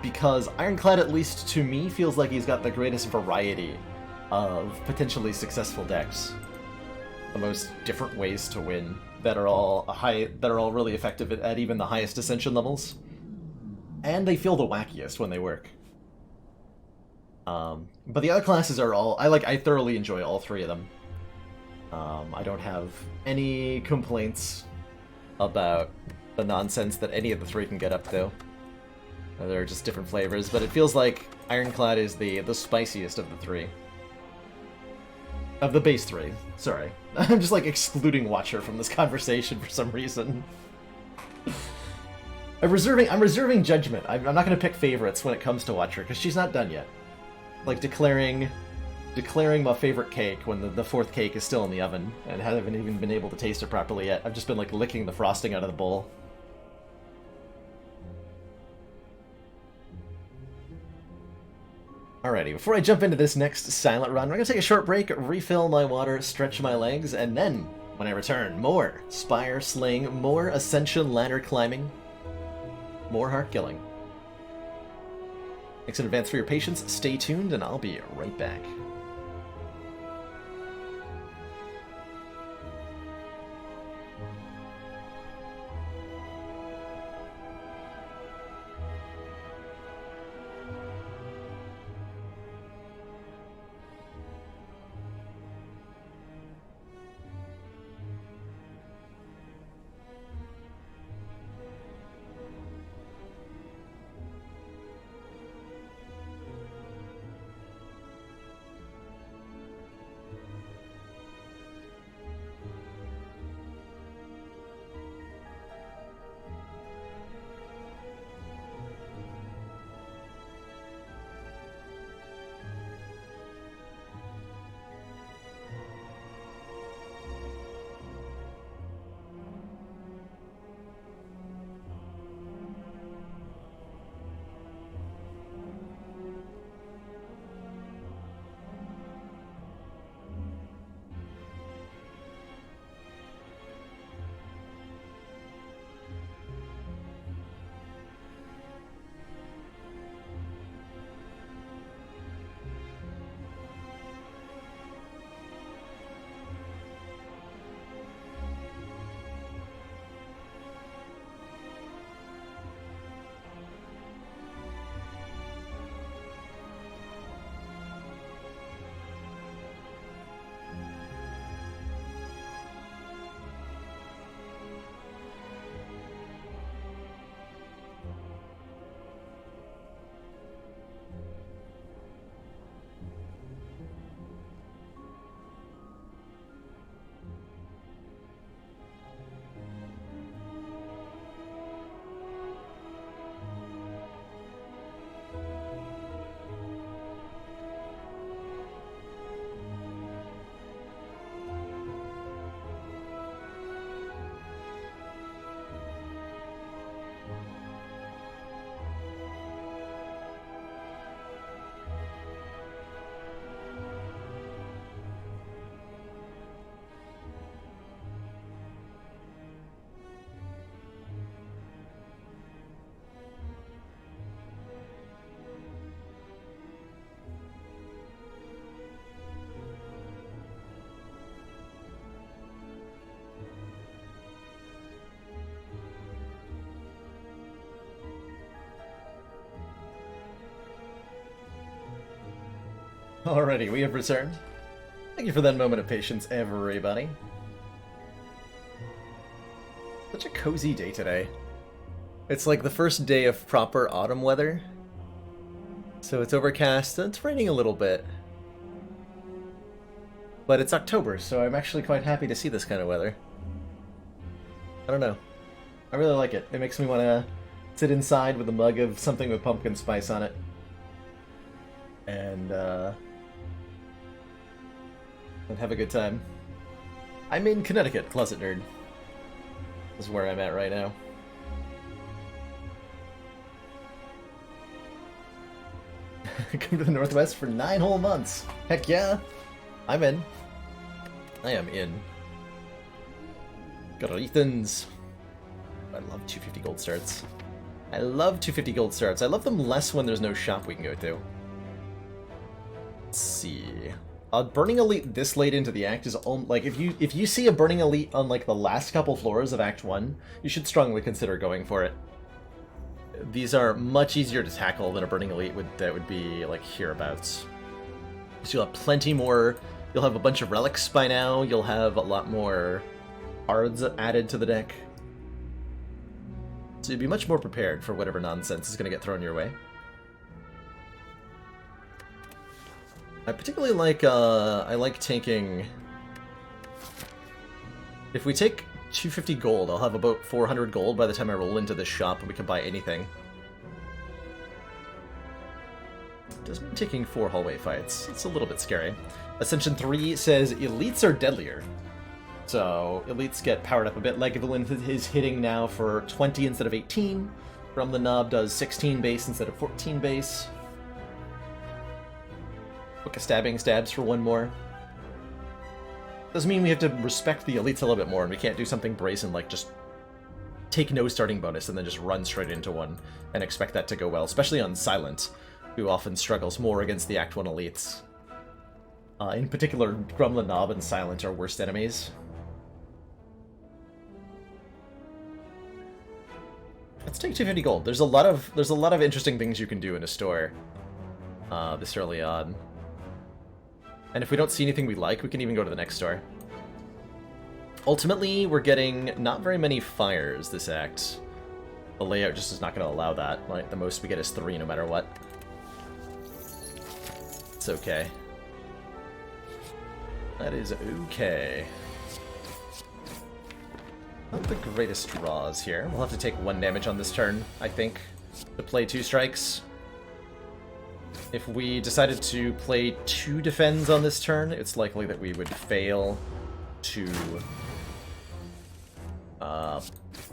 Because Ironclad, at least to me, feels like he's got the greatest variety of potentially successful decks. The most different ways to win that are all really effective at even the highest Ascension levels. And they feel the wackiest when they work. But the other classes are all... I thoroughly enjoy all three of them. I don't have any complaints about the nonsense that any of the three can get up to. They're just different flavors, but it feels like Ironclad is the spiciest of the three. Of the base three, sorry. I'm just like excluding Watcher from this conversation for some reason. I'm reserving judgment. I'm not going to pick favorites when it comes to Watcher, because she's not done yet. Like declaring my favorite cake when the fourth cake is still in the oven and haven't even been able to taste it properly yet. I've just been like licking the frosting out of the bowl. Alrighty, before I jump into this next silent run, we're going to take a short break, refill my water, stretch my legs, and then, when I return, more Spire slaying, more Ascension ladder climbing, more heart killing. Thanks in advance for your patience, stay tuned, and I'll be right back. Alrighty, we have returned. Thank you for that moment of patience, everybody. Such a cozy day today. It's like the first day of proper autumn weather. So it's overcast, and it's raining a little bit. But it's October, so I'm actually quite happy to see this kind of weather. I don't know. I really like it. It makes me want to sit inside with a mug of something with pumpkin spice on it. And have a good time. I'm in Connecticut, Closet Nerd. This is where I'm at right now. Come to the Northwest for 9 whole months. Heck yeah! I'm in. I am in. Greetings. I love 250 gold starts. I love 250 gold starts. I love them less when there's no shop we can go to. Let's see. Burning Elite this late into the act is like if you see a Burning Elite on like the last couple floors of Act 1, you should strongly consider going for it. These are much easier to tackle than a Burning Elite that would be like hereabouts. So you'll have plenty more. You'll have a bunch of relics by now. You'll have a lot more cards added to the deck. So you'll be much more prepared for whatever nonsense is going to get thrown your way. I particularly like, I like taking... If we take 250 gold, I'll have about 400 gold by the time I roll into this shop and we can buy anything. Does mean taking 4 hallway fights. It's a little bit scary. Ascension 3 says elites are deadlier. So, elites get powered up a bit. Lagavulin is hitting now for 20 instead of 18. From the Knob does 16 base instead of 14 base. Book of Stabbing stabs for 1 more. Doesn't mean we have to respect the elites a little bit more, and we can't do something brazen like just take no starting bonus and then just run straight into one and expect that to go well, especially on Silent, who often struggles more against the Act 1 elites. In particular, Grumla Knob and Silent are worst enemies. Let's take 250 gold. There's a lot of interesting things you can do in a store this early on. And if we don't see anything we like, we can even go to the next store. Ultimately, we're getting not very many fires this act. The layout just is not going to allow that. Like, the most we get is 3 no matter what. It's okay. That is okay. Not the greatest draws here. We'll have to take 1 damage on this turn, I think, to play 2 strikes. If we decided to play 2 defends on this turn, it's likely that we would fail to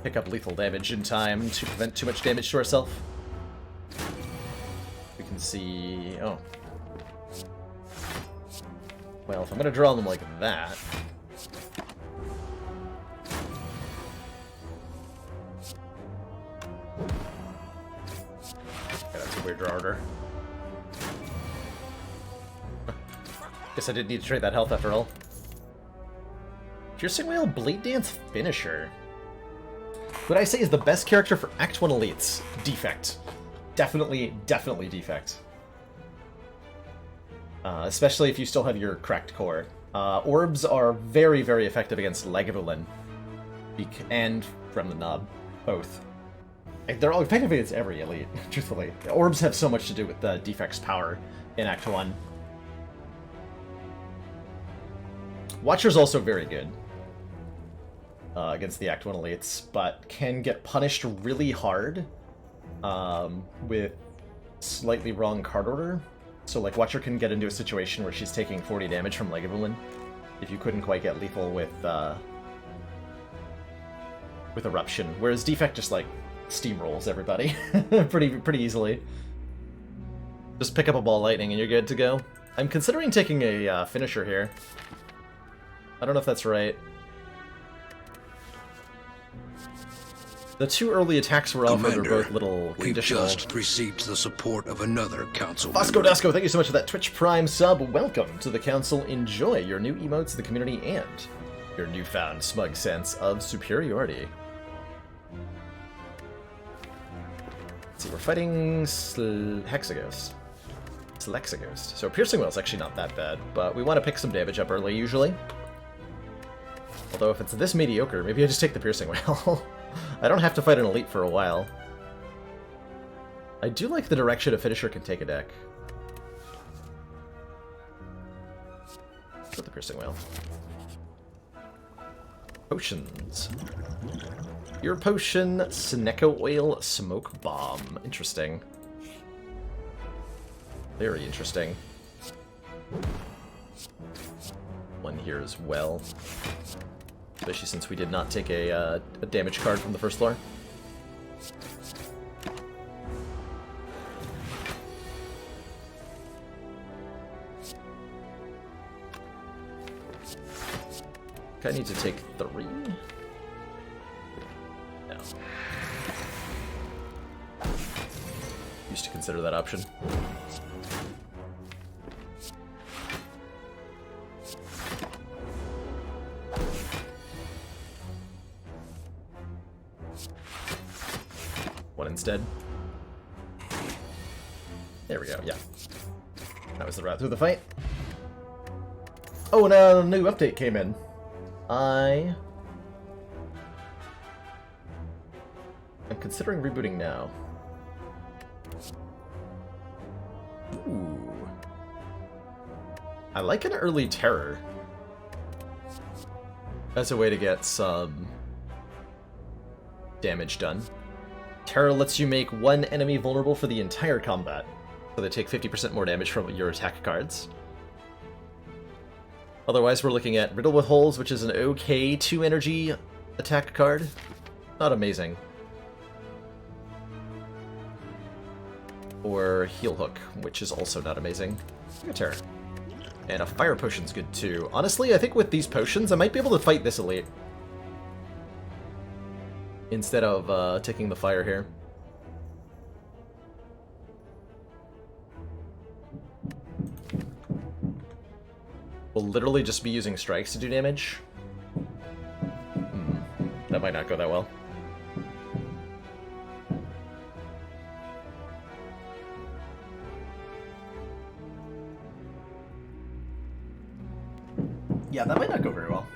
pick up lethal damage in time to prevent too much damage to ourselves. We can see... oh. Well, if I'm going to draw them like that... yeah, that's a weird draw order. Guess I didn't need to trade that health after all. Piercing Whale Blade Dance Finisher. What I say is the best character for Act 1 elites. Defect. Definitely defect. Especially if you still have your cracked core. Orbs are very, very effective against Lagavulin. And from the Knob. Both. They're all effective against every elite, truthfully. Orbs have so much to do with the defect's power in Act 1. Watcher's also very good against the Act 1 elites, but can get punished really hard with slightly wrong card order. So, like, Watcher can get into a situation where she's taking 40 damage from Lagavulin if you couldn't quite get lethal with Eruption, whereas Defect just, like, steamrolls everybody pretty easily. Just pick up a Ball Lightning and you're good to go. I'm considering taking a finisher here. I don't know if that's right. The 2 early attacks were offered are both little conditional. We've just received the support of another council Vasco member. Dasco, thank you so much for that Twitch Prime sub. Welcome to the council. Enjoy your new emotes, the community, and your newfound smug sense of superiority. Let's see, we're fighting Hexaghost. It's Lexighost. So Piercing Whale's actually not that bad, but we want to pick some damage up early usually. Although if it's this mediocre, maybe I just take the Piercing Whale. I don't have to fight an elite for a while. I do like the direction a finisher can take a deck. With the Piercing Whale. Potions. Your potion, Seneca Oil Smoke Bomb. Interesting. Very interesting. One here as well. Especially since we did not take a damage card from the first floor. I need to take 3. No. Used to consider that option. One instead. There we go, yeah. That was the route through the fight. Oh, and a new update came in. I am considering rebooting now. Ooh. I like an early terror. As a way to get some damage done. Terror lets you make one enemy vulnerable for the entire combat, so they take 50% more damage from your attack cards. Otherwise, we're looking at Riddle with Holes, which is an okay 2-energy attack card. Not amazing. Or Heel Hook, which is also not amazing. Good terror. And a Fire Potion's good too. Honestly, I think with these potions, I might be able to fight this elite. Instead of taking the fire here. We'll literally just be using strikes to do damage. That might not go that well. Yeah, that might not go very well.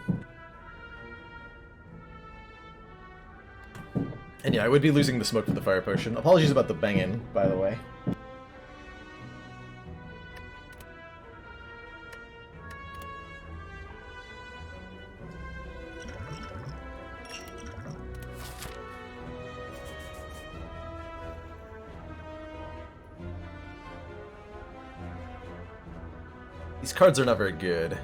And yeah, I would be losing the smoke for the fire potion. Apologies about the banging, by the way. These cards are not very good.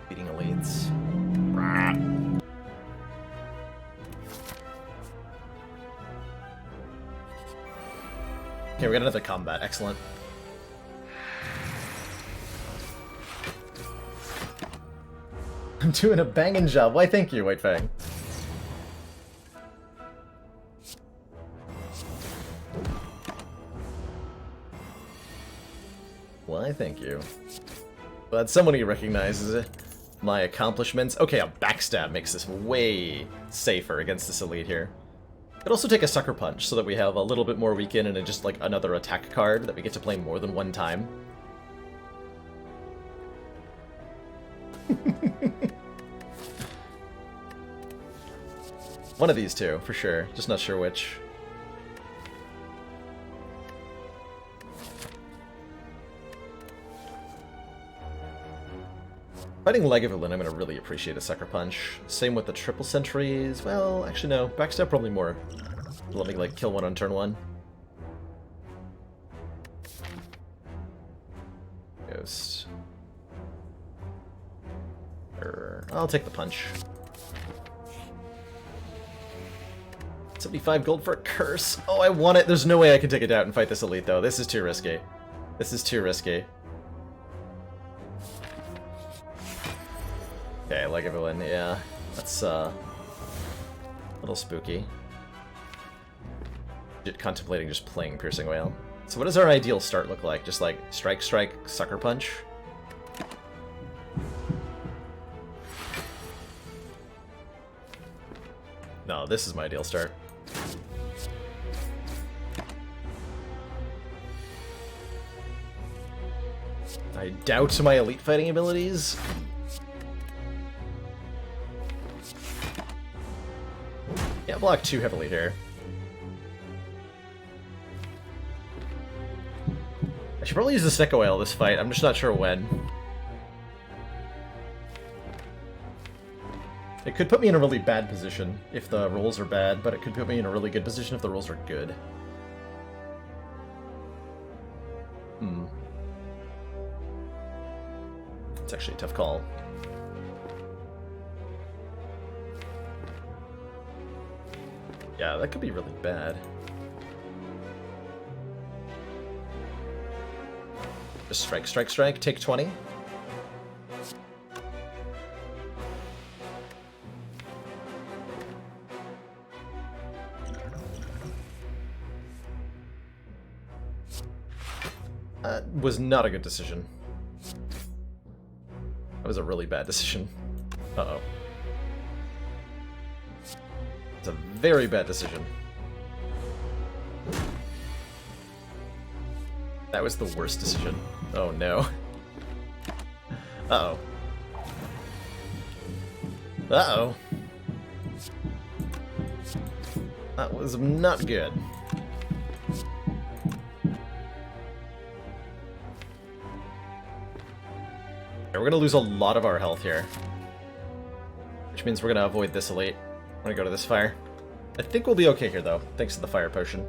Beating elites. Okay, we got another combat. Excellent. I'm doing a banging job. Why, thank you, White Fang. Why, thank you. But someone who recognizes my accomplishments. Okay, a backstab makes this way safer against this elite here. Could also take a Sucker Punch so that we have a little bit more weaken and just like another attack card that we get to play more than one time. One of these two, for sure. Just not sure which. Fighting Lagavulin, I'm going to really appreciate a Sucker Punch. Same with the triple sentries. Well, actually no. Backstab probably more. Let me like kill one on turn 1. Ghost. I'll take the punch. 75 gold for a curse. Oh, I want it. There's no way I can take it out and fight this elite though. This is too risky. This is too risky. Okay, Lagavulin, yeah. That's, a little spooky. Contemplating just playing Piercing Whale. So what does our ideal start look like? Just like, strike, strike, Sucker Punch? No, this is my ideal start. I doubt my elite fighting abilities. Can't block too heavily here. I should probably use the Snecko Oil this fight. I'm just not sure when. It could put me in a really bad position if the rolls are bad, but it could put me in a really good position if the rolls are good. It's actually a tough call. Yeah, that could be really bad. Just strike, strike, strike, take 20. That was not a good decision. That was a really bad decision. Uh-oh. It's a very bad decision. That was the worst decision. Oh no. Uh-oh. Uh-oh. That was not good. We're gonna lose a lot of our health here. Which means we're gonna avoid this elite. I'm gonna go to this fire. I think we'll be okay here though, thanks to the fire potion.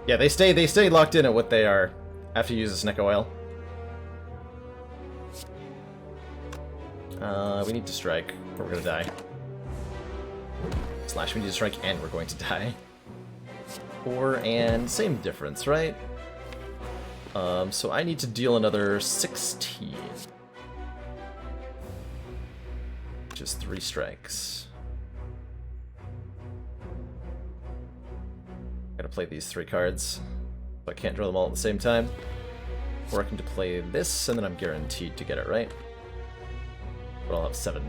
Yeah, they stay locked in at what they are after you use the Snecko Oil. We need to strike, or we're gonna die. Slash, we need to strike and we're going to die. 4 and same difference, right? So I need to deal another 16. Which is 3 strikes. Gotta play these 3 cards. So I can't draw them all at the same time. Or I can play this, and then I'm guaranteed to get it right. But I'll have 7.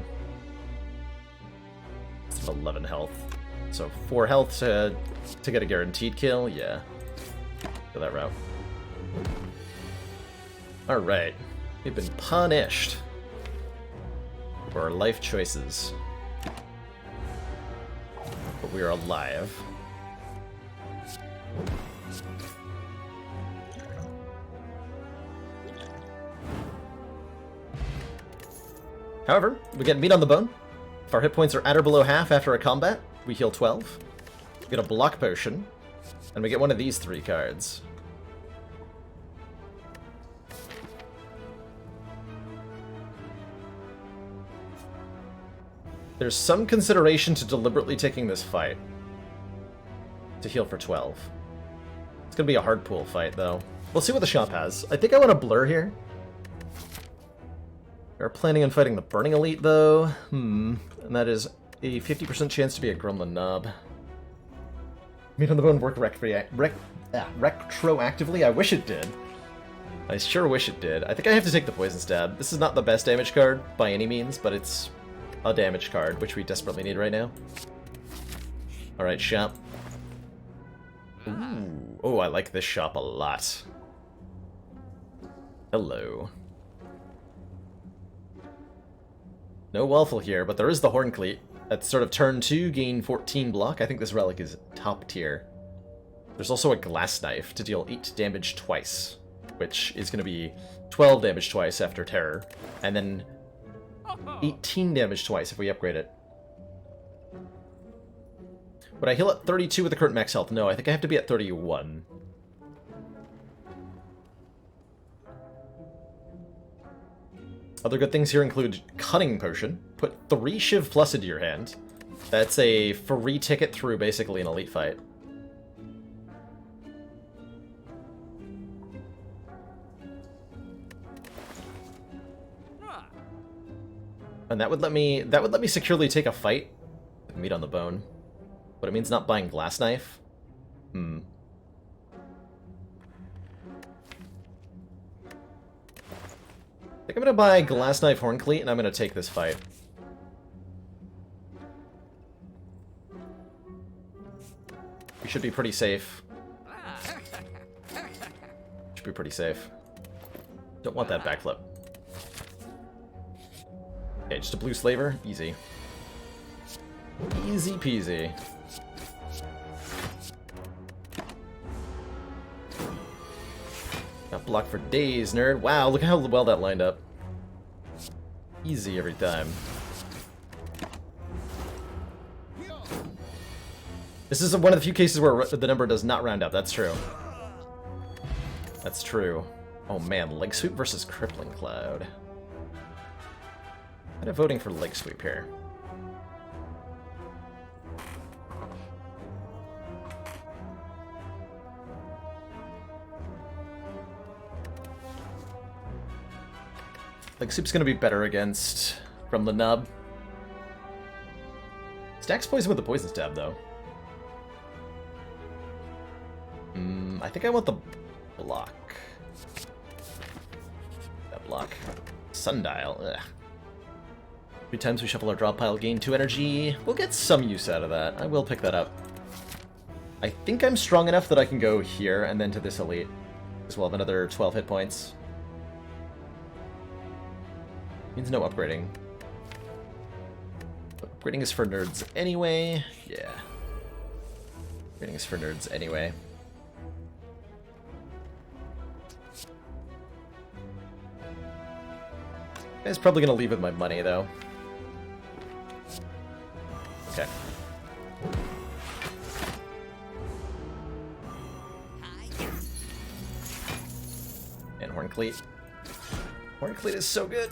Instead of 11 health. So 4 health to get a guaranteed kill, yeah. Go that route. Alright. We've been punished for our life choices. But we are alive. However, we get meat on the bone. If our hit points are at or below half after a combat, we heal 12. We get a block potion, and we get one of these 3 cards. There's some consideration to deliberately taking this fight to heal for 12. It's gonna be a hard pool fight, though. We'll see what the shop has. I think I want to blur here. We're planning on fighting the Burning Elite, though. And that is a 50% chance to be a Gremlin Knob. Meat on the Bone work retroactively? I wish it did. I sure wish it did. I think I have to take the Poison Stab. This is not the best damage card by any means, but it's a damage card, which we desperately need right now. Alright, shop. Ooh. Oh, I like this shop a lot. Hello. No Waffle here, but there is the Horn Cleat. At sort of turn 2, gain 14 block. I think this relic is top tier. There's also a Glass Knife to deal 8 damage twice, which is going to be 12 damage twice after Terror, and then 18 damage twice if we upgrade it. Would I heal at 32 with the current max health? No, I think I have to be at 31. Other good things here include Cunning Potion. Put 3 Shiv Plus into your hand. That's a free ticket through basically an elite fight. And that would let me securely take a fight with meat on the bone. But it means not buying Glass Knife. I think I'm gonna buy Glass Knife Horn Cleat and I'm gonna take this fight. We should be pretty safe. Should be pretty safe. Don't want that backflip. Okay, just a blue slaver. Easy. Easy peasy. Got blocked for days, nerd. Wow, look how well that lined up. Easy every time. This is one of the few cases where the number does not round up. That's true. That's true. Oh man, leg sweep versus crippling cloud. Kind of voting for leg sweep here. Leg sweep's gonna be better against from the nub. Stacks poison with the poison stab though. I think I want the block. That block. Sundial. Ugh. 3 times we shuffle our draw pile, gain 2 energy. We'll get some use out of that. I will pick that up. I think I'm strong enough that I can go here and then to this elite. As well have another 12 hit points. Means no upgrading. But upgrading is for nerds anyway. Yeah. Upgrading is for nerds anyway. Guy's probably gonna leave with my money, though. Okay. And Horncleat. Horncleat is so good.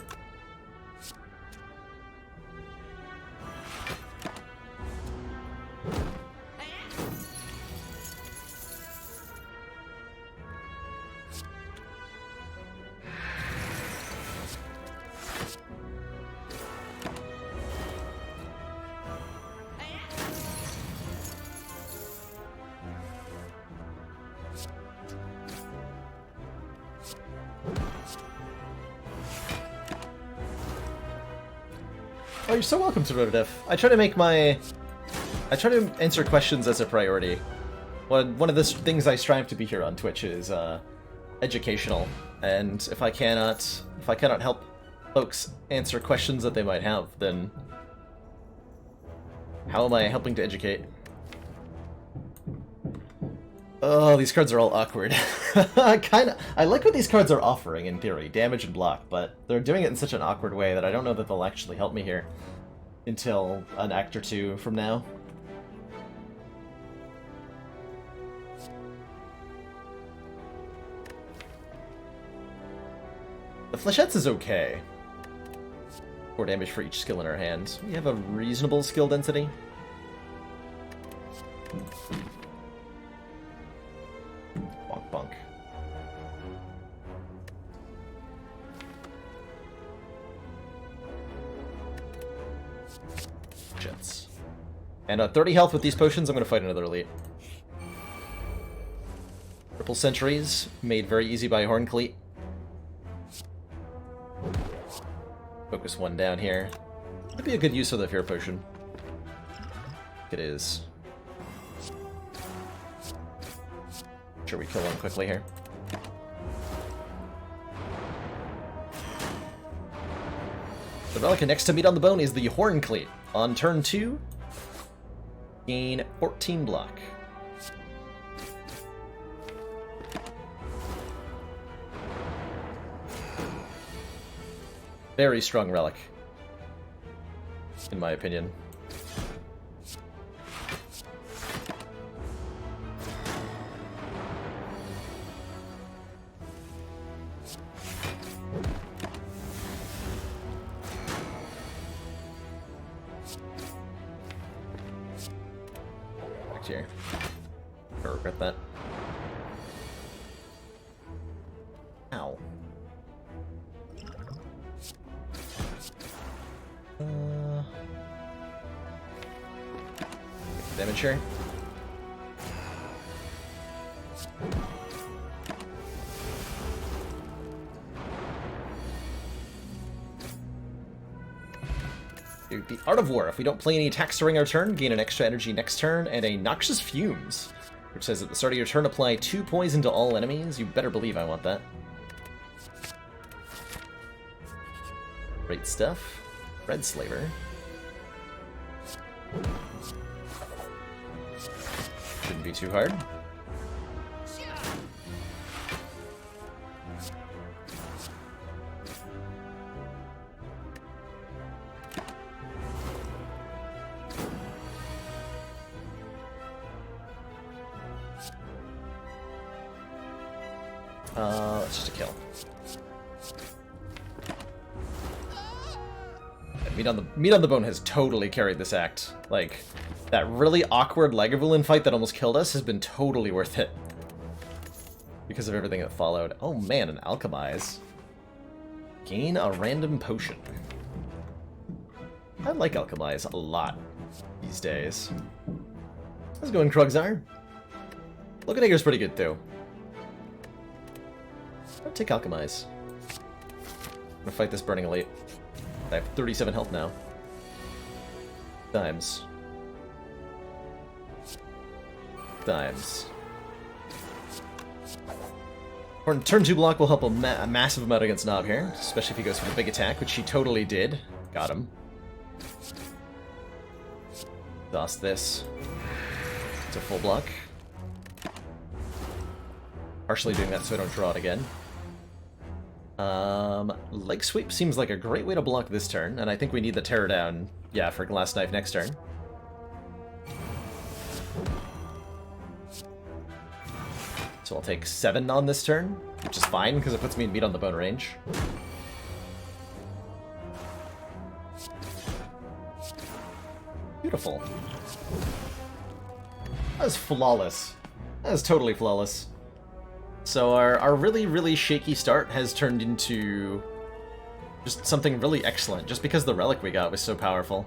Oh, you're so welcome to Rotodiff. I try to answer questions as a priority. One of the things I strive to be here on Twitch is educational, and if I cannot help folks answer questions that they might have, then how am I helping to educate? Oh, these cards are all awkward. I like what these cards are offering, in theory, damage and block, but they're doing it in such an awkward way that I don't know that they'll actually help me here until an act or two from now. The Flechettes is okay. 4 damage for each skill in our hand. We have a reasonable skill density. Bonk bonk. Jets. And 30 health with these potions, I'm going to fight another elite. Triple Sentries, made very easy by Horncleat. Focus 1 down here. That'd be a good use of the Fear Potion. It is. Sure, we kill one quickly here. The relic next to meat on the bone is the Horncleat. On turn 2, gain 14 block. Very strong relic, in my opinion. Back here. I regret that. Ow. Damage here. Dude, the Art of War. If we don't play any attacks during our turn, gain an extra energy next turn, and a Noxious Fumes, which says at the start of your turn, apply 2 poison to all enemies. You better believe I want that. Great stuff. Red Slaver. Shouldn't be too hard. It's just a kill. Yeah, Meat on the Bone has totally carried this act. Like, that really awkward Lagavulin fight that almost killed us has been totally worth it. Because of everything that followed. Oh man, an Alchemize. Gain a random potion. I like Alchemize a lot these days. How's it going, Krugzar? Look-at-Egger's pretty good, too. I'll take Alchemize. I'm gonna fight this Burning Elite. I have 37 health now. Dimes. Turn 2 block will help a massive amount against Nob here, especially if he goes for the big attack, which he totally did. Got him. Toss this. It's a full block. Partially doing that so I don't draw it again. Leg Sweep seems like a great way to block this turn, and I think we need the Terror down, yeah, for Glass Knife next turn. So I'll take 7 on this turn, which is fine, because it puts me in Meat on the Bone range. Beautiful. That was flawless. That was totally flawless. So our really, really shaky start has turned into just something really excellent, just because the relic we got was so powerful.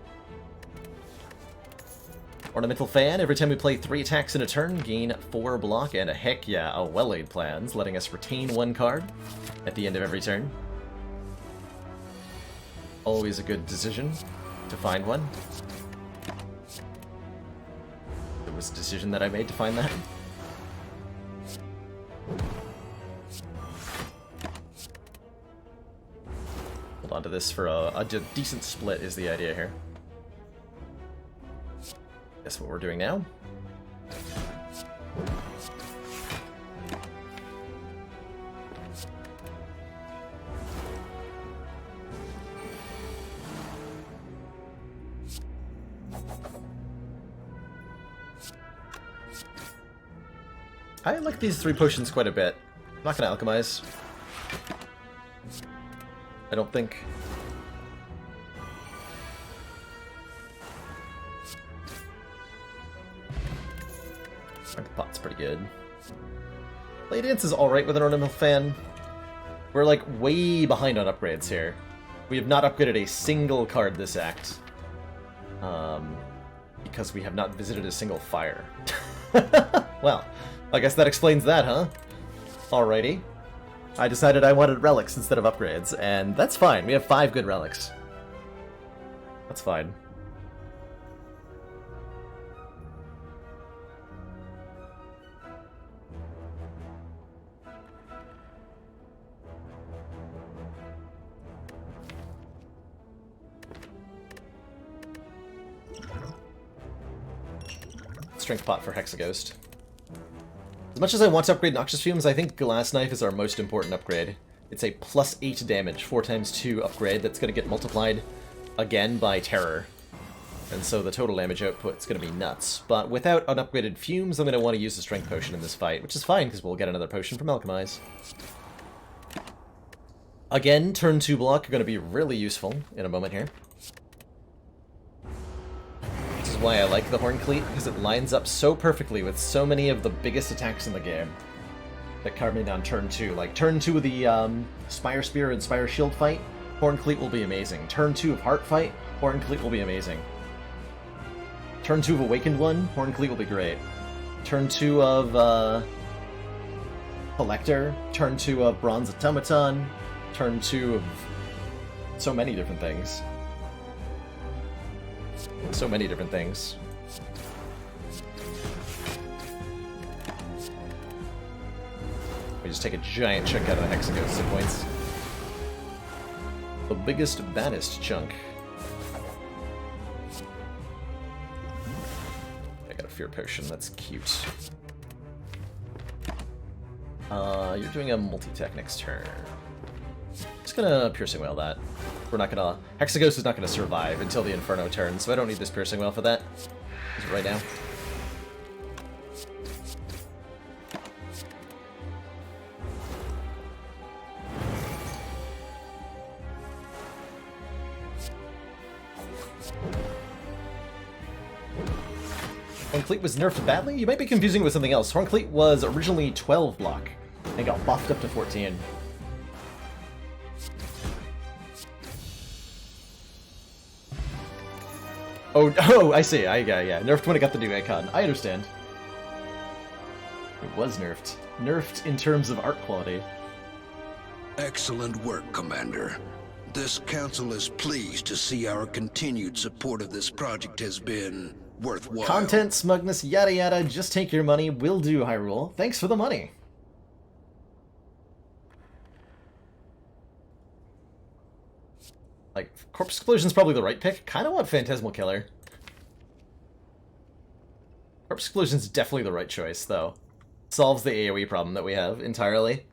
Ornamental Fan, every time we play 3 attacks in a turn, gain 4 block, and heck yeah, a well-laid plans, letting us retain 1 card at the end of every turn. Always a good decision to find one. It was a decision that I made to find that. Hold on to this for a decent split is the idea here. Guess what we're doing now? I like these 3 potions quite a bit. I'm not gonna alchemize. I don't think. Pot's pretty good. Blade Dance is alright with an Ornamental Fan. We're like way behind on upgrades here. We have not upgraded a single card this act. Because we have not visited a single fire. Well, I guess that explains that, huh? Alrighty. I decided I wanted relics instead of upgrades, and that's fine. We have 5 good relics. That's fine. Strength pot for Hexaghost. As much as I want to upgrade Noxious Fumes, I think Glass Knife is our most important upgrade. It's a plus 8 damage, 4x2 upgrade that's going to get multiplied again by Terror. And so the total damage output's going to be nuts. But without an upgraded Fumes, I'm going to want to use the Strength Potion in this fight, which is fine, because we'll get another potion from Alchemize. Again, turn 2 block are going to be really useful in a moment here. This is why I like the Horn Cleat, because it lines up so perfectly with so many of the biggest attacks in the game that come in on turn 2. Like, turn 2 of the Spire Spear and Spire Shield fight, Horn Cleat will be amazing. Turn 2 of Heart fight, Horn Cleat will be amazing. Turn 2 of Awakened one, Horn Cleat will be great. Turn 2 of Collector, turn 2 of Bronze Automaton, turn 2 of so many different things. So many different things. We just take a giant chunk out of the Hexaghost hit points. The biggest, baddest chunk. I got a fear potion, that's cute. You're doing a multi-tech next turn. Just gonna Piercing Wail that. We're not gonna... Hexaghost is not gonna survive until the Inferno turn, so I don't need this Piercing Wail for that. Use it right now. Horncleat was nerfed badly? You might be confusing with something else. Horncleat was originally 12 block and got buffed up to 14. Oh, I see. Yeah. Nerfed when it got the new icon. I understand. It was nerfed. Nerfed in terms of art quality. Excellent work, Commander. This council is pleased to see our continued support of this project has been worthwhile. Content, smugness, yada yada, just take your money. Will do, Hyrule. Thanks for the money. Like, Corpse Explosion's probably the right pick. Kinda want Phantasmal Killer. Corpse Explosion's definitely the right choice, though. Solves the AoE problem that we have entirely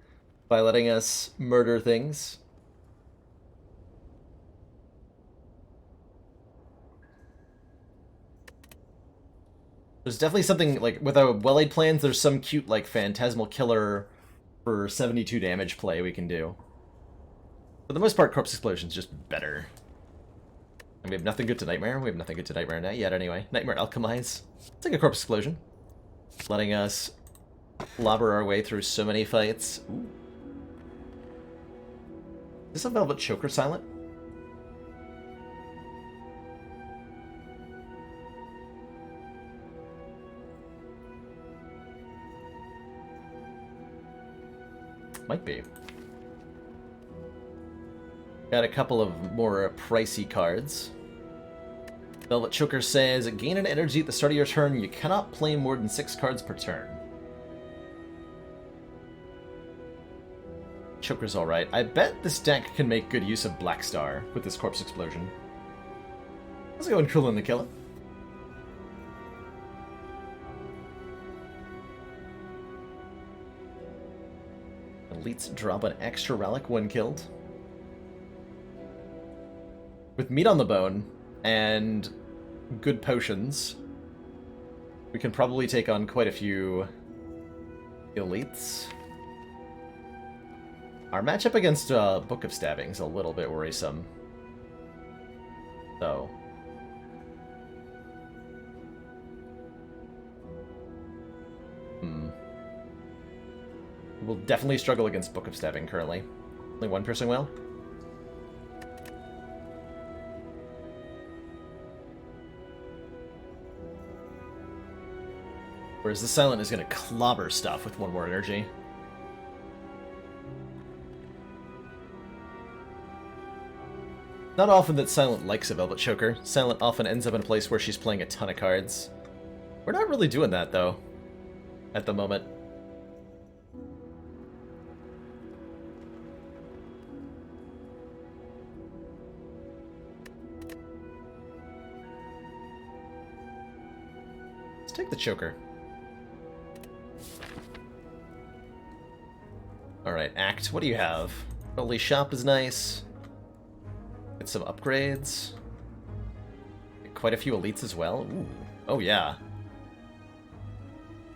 by letting us murder things. There's definitely something, like, with our well-laid plans, there's some cute, like, Phantasmal Killer for 72 damage play we can do. For the most part, Corpse Explosion's just better. And we have nothing good to Nightmare. We have nothing good to Nightmare not yet, anyway. Nightmare Alchemize. It's like a Corpse Explosion. Letting us clobber our way through so many fights. Ooh. Is this a Velvet Choker silent? Might be. Got a couple of more pricey cards. Velvet Choker says, gain an energy at the start of your turn. You cannot play more than 6 cards per turn. Choker's alright. I bet this deck can make good use of Black Star with this Corpse Explosion. Let's go and Krillin the Killer. Elites drop an extra relic when killed. With meat on the bone and good potions, we can probably take on quite a few elites. Our matchup against Book of Stabbing is a little bit worrisome, though. We'll definitely struggle against Book of Stabbing currently. Only one Piercing Wail. Whereas the Silent is going to clobber stuff with 1 more energy. Not often that Silent likes a Velvet Choker. Silent often ends up in a place where she's playing a ton of cards. We're not really doing that, though, at the moment. Let's take the Choker. Alright, Act, what do you have? Early Shop is nice. Get some upgrades. Get quite a few elites as well. Ooh. Oh yeah.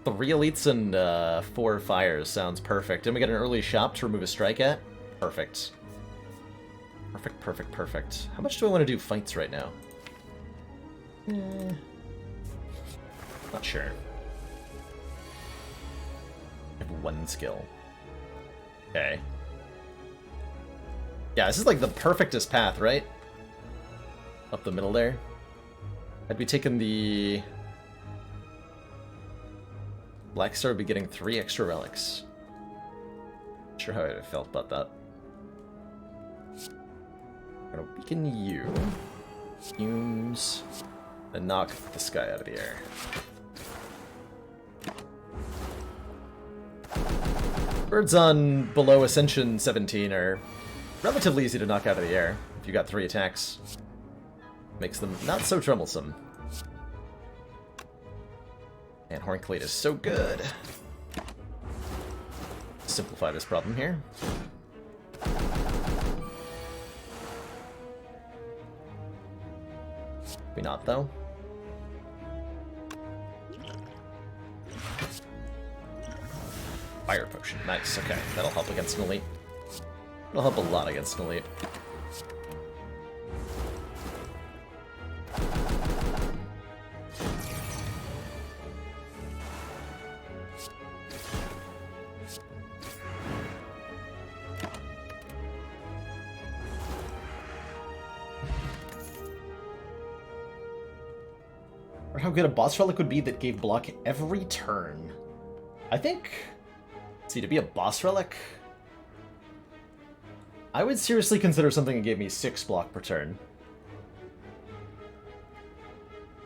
3 elites and 4 fires sounds perfect. And we get an early shop to remove a strike at. Perfect. Perfect. How much do I want to do fights right now? Not sure. I have 1 skill. Okay. Yeah, this is like the perfectest path, right? Up the middle there. I'd be taking the... Black Star would be getting 3 extra relics. Not sure how I felt about that. I'm gonna weaken you. Fumes. And knock this guy out of the air. Birds on below Ascension 17 are relatively easy to knock out of the air. if you got 3 attacks. Makes them not so troublesome. And Hornclade is so good. Simplify this problem here. We not, though. Fire potion. Nice, okay. That'll help against an elite. It'll help a lot against an elite. Or how good a boss relic would be that gave block every turn. I think... See, to be a boss relic, I would seriously consider something that gave me 6 block per turn.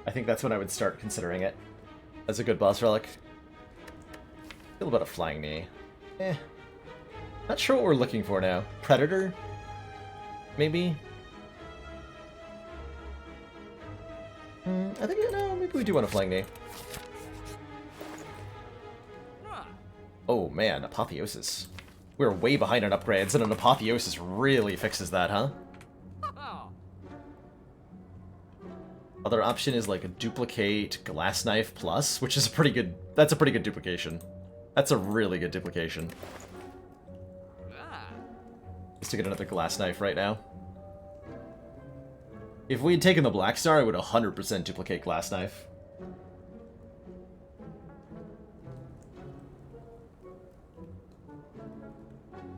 I think that's when I would start considering it as a good boss relic. Feel about a flying knee. Not sure what we're looking for now. Predator? Maybe? I think, no, maybe we do want a flying knee. Oh man, Apotheosis. We're way behind on upgrades, and an Apotheosis really fixes that, huh? Other option is like a duplicate Glass Knife Plus, which is a pretty good... That's a pretty good duplication. That's a really good duplication. Just to get another Glass Knife right now. If we had taken the Black Star, I would 100% duplicate Glass Knife.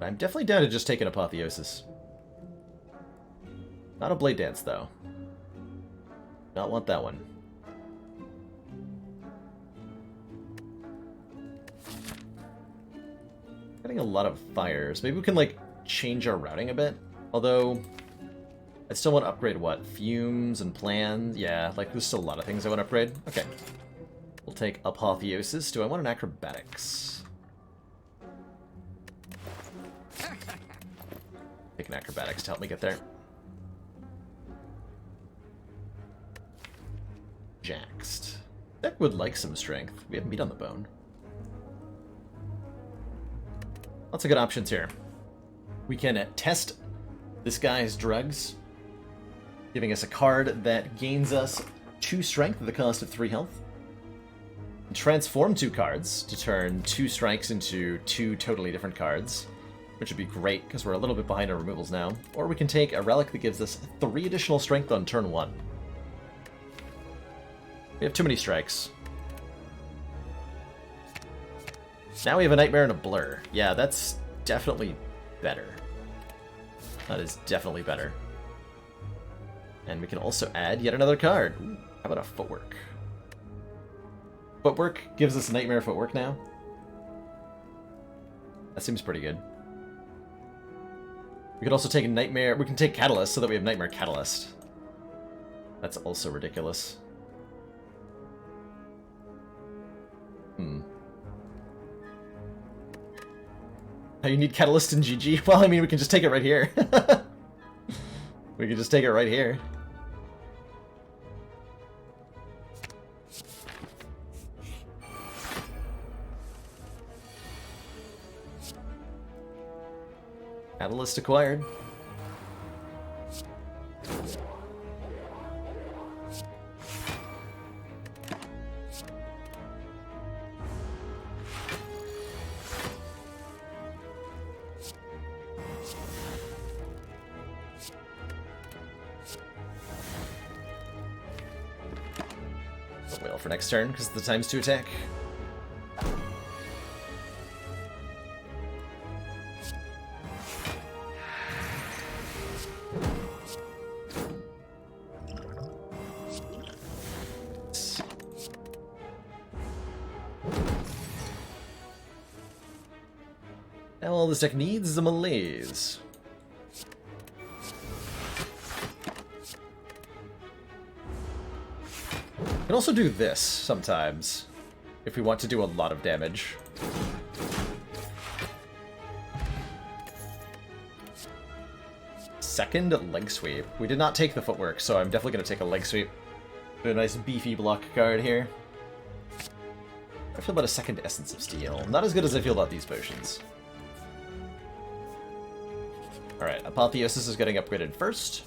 I'm definitely down to just take an Apotheosis. Not a Blade Dance, though. Not want that one. Getting a lot of fires. Maybe we can, like, change our routing a bit. Although, I still want to upgrade, what? Fumes and plans? Yeah, like, there's still a lot of things I want to upgrade. Okay. We'll take Apotheosis. Do I want an Acrobatics? Take an Acrobatics to help me get there. Jaxed. That would like some strength. We have meat on the bone. Lots of good options here. We can test this guy's drugs, giving us a card that gains us 2 strength at the cost of 3 health. And transform 2 cards to turn 2 strikes into 2 totally different cards, which would be great because we're a little bit behind our removals now. Or we can take a relic that gives us 3 additional strength on turn 1. We have too many strikes. Now we have a Nightmare and a Blur. Yeah, that's definitely better. That is definitely better. And we can also add yet another card. Ooh, how about a Footwork? Footwork gives us Nightmare Footwork now. That seems pretty good. We could also take a Nightmare... We can take Catalyst so that we have Nightmare Catalyst. That's also ridiculous. How you need Catalyst in GG? Well, I mean, we can just take it right here. We can just take it right here. Catalyst acquired. Whale for next turn, because the time's to attack. Now all this deck needs is a Malaise. We can also do this sometimes, if we want to do a lot of damage. second leg sweep. We did not take the footwork, so I'm definitely going to take a leg sweep. A nice beefy block card here. I feel about a second Essence of Steel. Not as good as I feel about these potions. Alright, Apotheosis is getting upgraded first.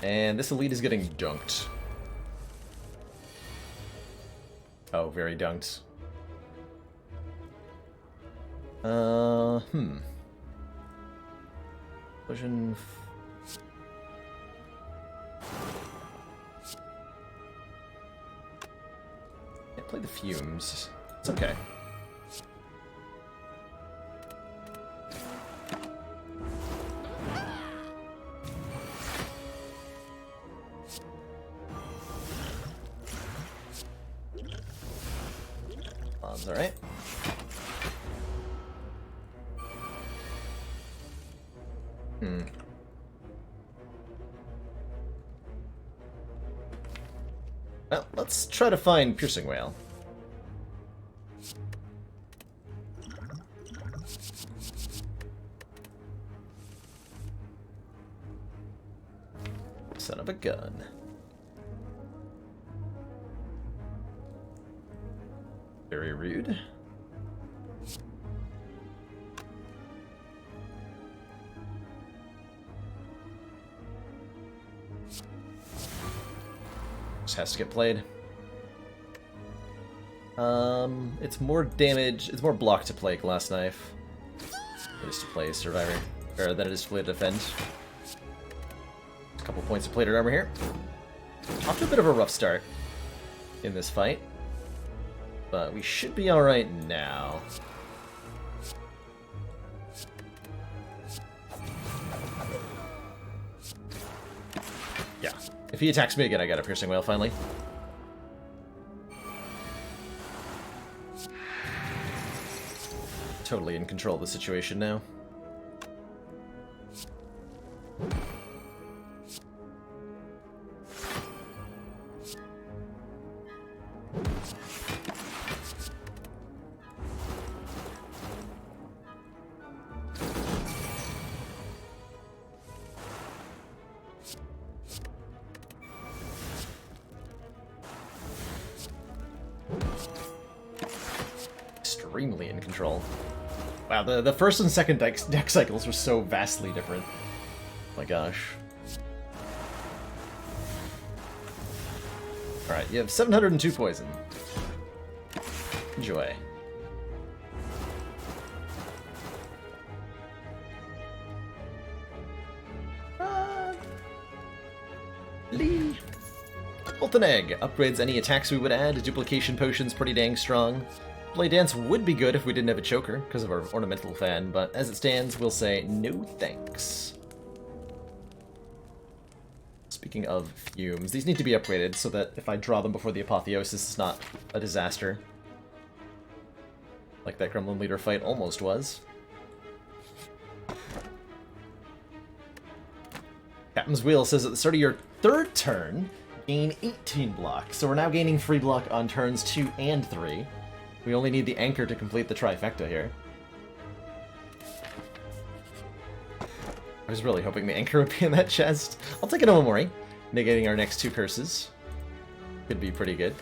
And this elite is getting dunked. Oh, very dunked. Potion. Can't play the fumes. It's okay. Alright. Well, let's try to find Piercing Whale. Son of a gun. Very rude. Just has to get played. It's more damage, it's more block to play Glass Knife. It is to play Survivor, or than it is to play Defend. A couple points of plated armor here. Off to a bit of a rough start in this fight. But we should be alright now. Yeah. If he attacks me again, I got a Piercing Whale finally. Totally in control of the situation now. Extremely in control. Wow, the first and second deck cycles were so vastly different. Oh my gosh. Alright, you have 702 poison. Enjoy. Lee! Molten Egg upgrades any attacks we would add. Duplication Potion's pretty dang strong. Play Dance would be good if we didn't have a choker, because of our ornamental fan, but as it stands, we'll say no thanks. Speaking of fumes, these need to be upgraded so that if I draw them before the Apotheosis, it's not a disaster. Like that Gremlin Leader fight almost was. Captain's Wheel says at the start of your third turn, gain 18 block. So we're now gaining free block on turns 2 and 3. We only need the anchor to complete the trifecta here. I was really hoping the anchor would be in that chest. I'll take an Omamori, negating our next 2 curses. Could be pretty good.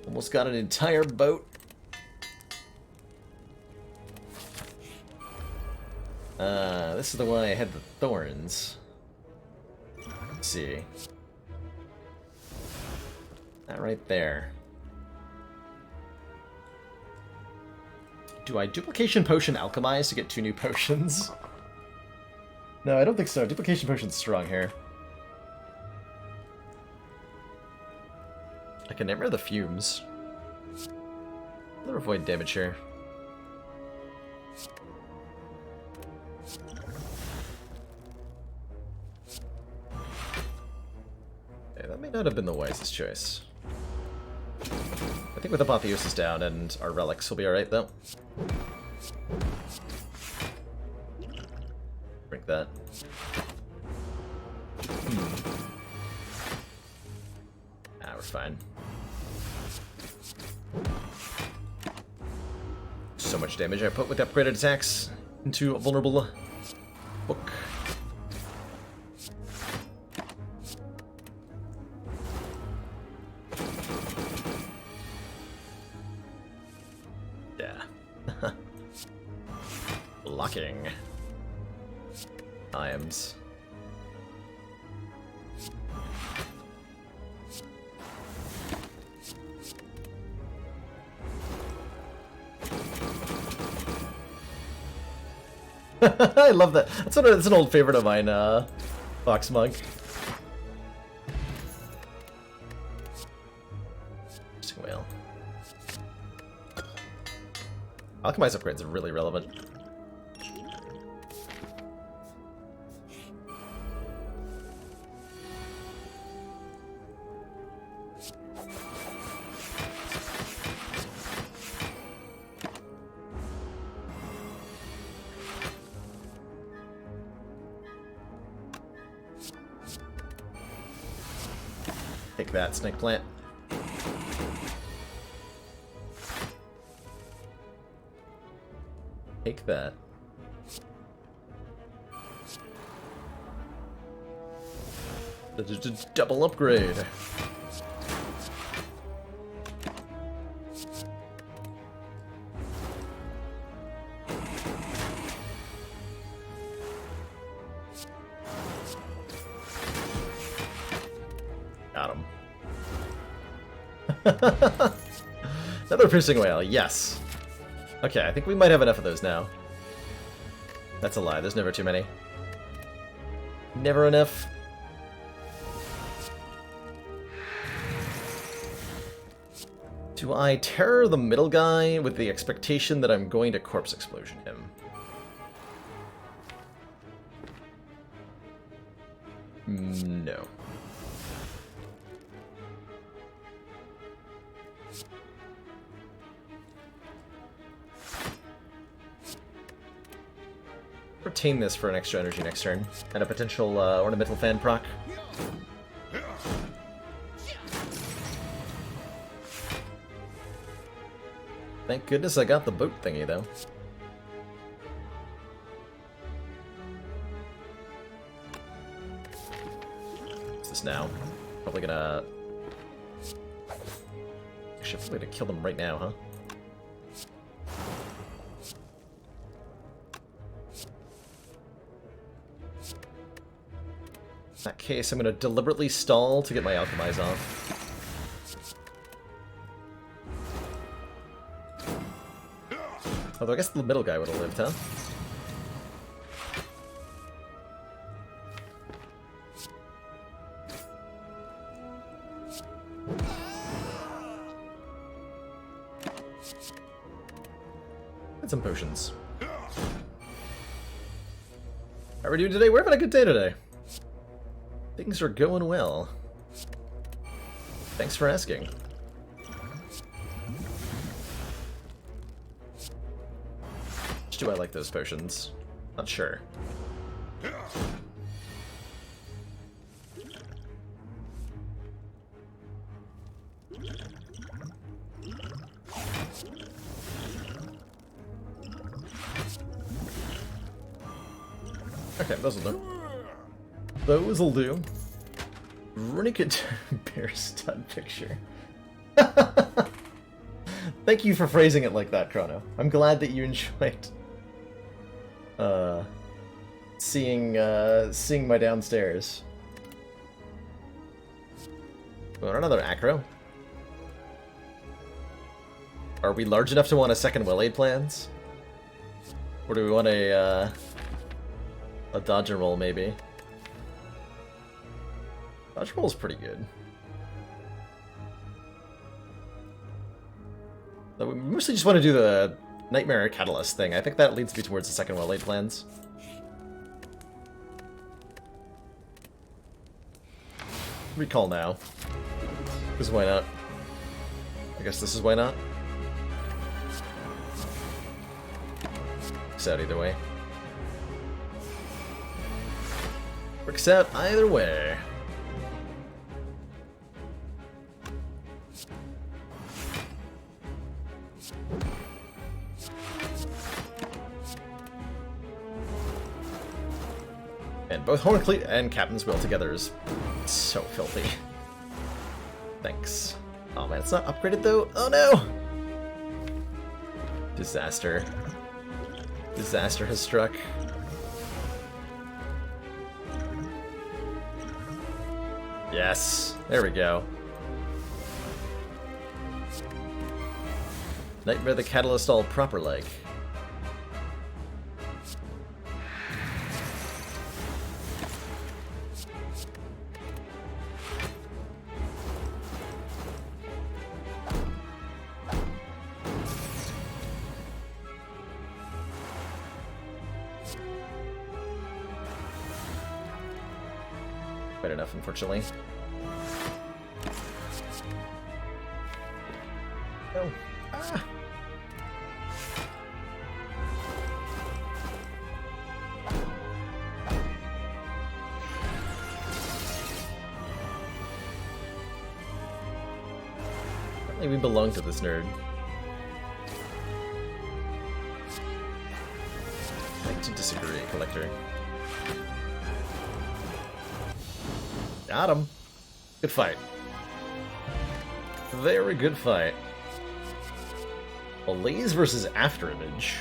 Almost got an entire boat. This is the one I had the thorns. Let's see. That right there. Do I Duplication Potion Alchemize to get 2 new potions? No, I don't think so. Duplication Potion's strong here. I can never the fumes. I'll avoid damage here. Okay, that may not have been the wisest choice. I think with Apotheosis down and our relics will be alright though. Drink that. Ah, we're fine. so much damage I put with upgraded attacks into a vulnerable book. Yeah. Blocking. Times. I love that. That's an old favorite of mine, Fox Monk. Whale. Alchemized upgrades are really relevant. Take that, snake plant. Take that. Double upgrade. Got him. Another piercing whale, yes. Okay, I think we might have enough of those now. That's a lie, there's never too many. Never enough. Do I terror the middle guy with the expectation that I'm going to corpse explosion him? No. Retain this for an extra energy next turn, and a potential ornamental fan proc. Thank goodness I got the boat thingy, though. What's this now? Probably gonna... Actually, I'm probably gonna kill them right now, huh? In that case, I'm gonna deliberately stall to get my alchemize off. Although I guess the middle guy would have lived, huh? Get some potions. How are we doing today? We're having a good day today. Things are going well. Thanks for asking. Do I like those potions? Not sure. Okay, those'll do. Those'll do. Runic bear stud picture. Thank you for phrasing it like that, Chrono. I'm glad that you enjoyed seeing my downstairs. We want another acro. Are we large enough to want a second well-aid plans? Or do we want a dodge and roll, maybe? Dodge roll is pretty good. But we mostly just want to do the Nightmare Catalyst thing. I think that leads me towards the second well-laid plans. Recall now. Because why not? I guess this is why not. Works out either way. Works out either way. Man, both Horncleave and Captain's Will together is so filthy. Thanks. Oh man, it's not upgraded though? Oh no! Disaster. Disaster has struck. Yes, there we go. Nightmare the Catalyst all proper like. Quite enough, unfortunately. No. Ah. Apparently we belong to this nerd. I like to disagree, Collector. Got him. Good fight. Very good fight. Malaise versus Afterimage.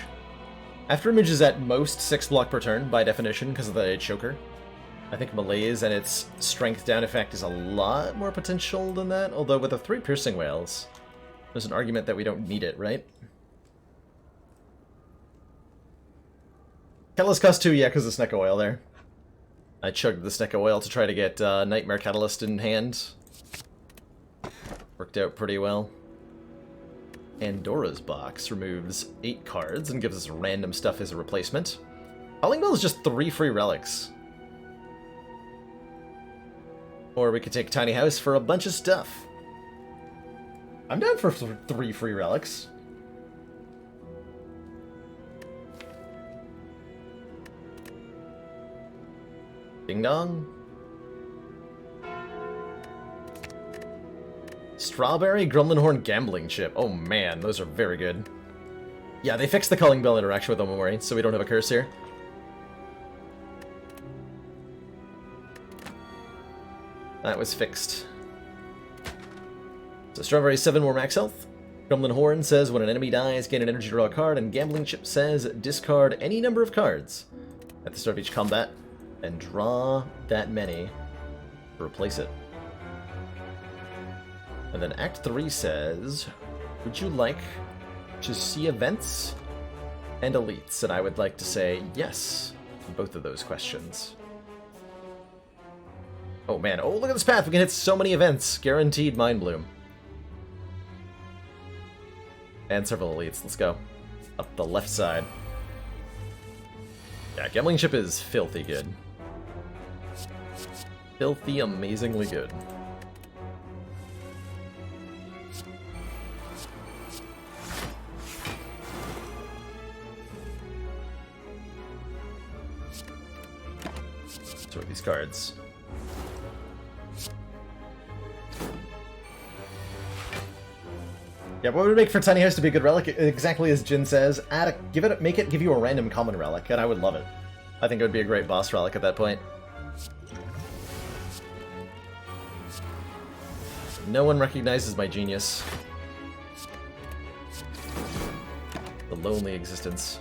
Afterimage is at most 6 block per turn, by definition, because of the choker. I think Malaise and its strength down effect is a lot more potential than that, although with the 3 piercing whales, there's an argument that we don't need it, right? Catalyst cost 2, yeah, because of Snecko Oil there. I chugged the Snecko Oil to try to get Nightmare Catalyst in hand. Worked out pretty well. Pandora's Box removes 8 cards and gives us random stuff as a replacement. Calling Bell is just 3 free relics. Or we could take Tiny House for a bunch of stuff. I'm down for 3 free relics. Ding dong. Strawberry Gremlinhorn Gambling Chip. Oh man, those are very good. Yeah, they fixed the Calling Bell interaction with Omamori, so we don't have a curse here. That was fixed. So Strawberry 7 more max health. Gremlinhorn says when an enemy dies, gain an energy to draw a card, and Gambling Chip says discard any number of cards at the start of each combat and draw that many to replace it. And then Act 3 says, would you like to see events and elites? And I would like to say yes to both of those questions. Oh man, oh look at this path, we can hit so many events. Guaranteed Mind Bloom. And several elites, let's go. Up the left side. Yeah, Gambling Chip is filthy good. Filthy, amazingly good. Sort these cards. Yeah, what would it make for Tiny House to be a good relic? Exactly as Jin says, give you a random common relic, and I would love it. I think it would be a great boss relic at that point. No one recognizes my genius. The lonely existence.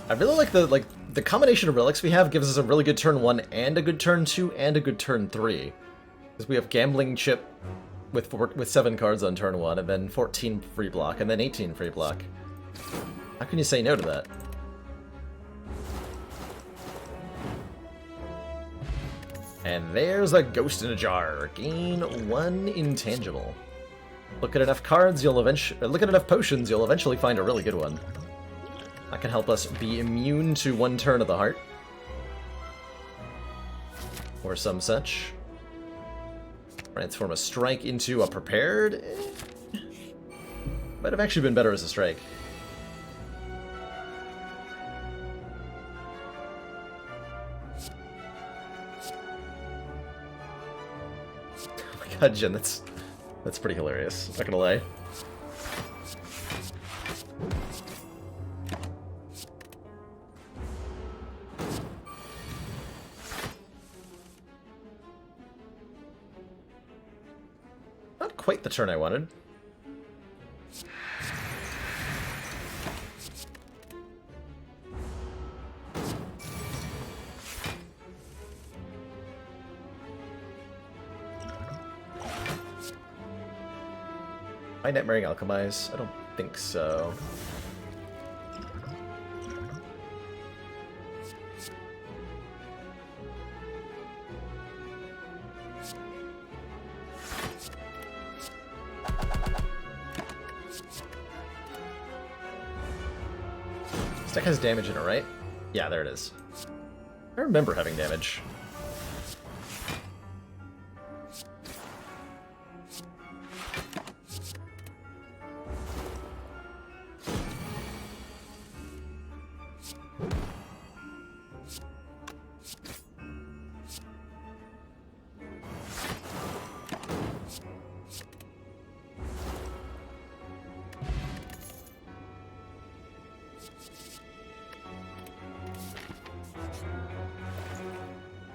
I really like the combination of relics we have gives us a really good turn 1 and a good turn 2 and a good turn 3. Because we have Gambling Chip with 7 cards on turn 1 and then 14 free block and then 18 free block. How can you say no to that? And there's a Ghost in a Jar. Gain 1 intangible. Look at enough cards, look at enough potions, you'll eventually find a really good one. That can help us be immune to 1 turn of the heart. Or some such. Transform a strike into a prepared. Might have actually been better as a strike. Oh my god, Jin, that's pretty hilarious, not gonna lie. quite the turn I wanted. Am I Nightmaring Alchemize? I don't think so. This deck has damage in it, right? Yeah, there it is. I remember having damage.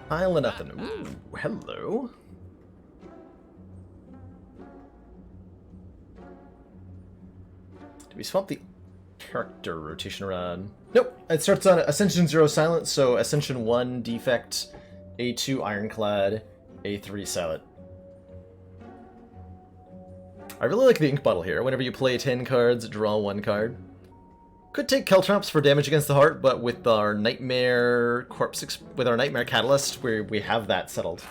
Pile of nothing. Ooh, hello. Did we swap the character rotation around? Nope. It starts on Ascension 0 Silent, so Ascension 1 Defect, A2 Ironclad, A3 Silent. I really like the ink bottle here. Whenever you play 10 cards, draw 1 card. Could take Caltrops for damage against the heart, but with our Nightmare with our Nightmare Catalyst, we have that settled.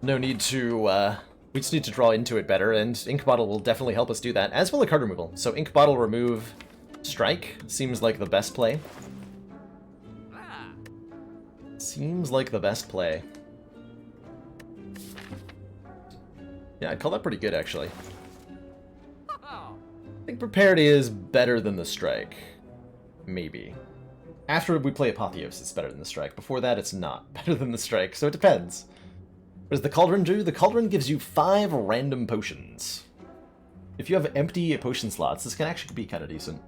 No need to, we just need to draw into it better, and Ink Bottle will definitely help us do that, as will the card removal. So Ink Bottle remove Strike seems like the best play. Seems like the best play. Yeah, I'd call that pretty good, actually. I think Prepared is better than the Strike. Maybe. After we play Apotheosis, it's better than the Strike. Before that, it's not better than the Strike, so it depends. What does the Cauldron do? The Cauldron gives you 5 random potions. If you have empty potion slots, this can actually be kind of decent.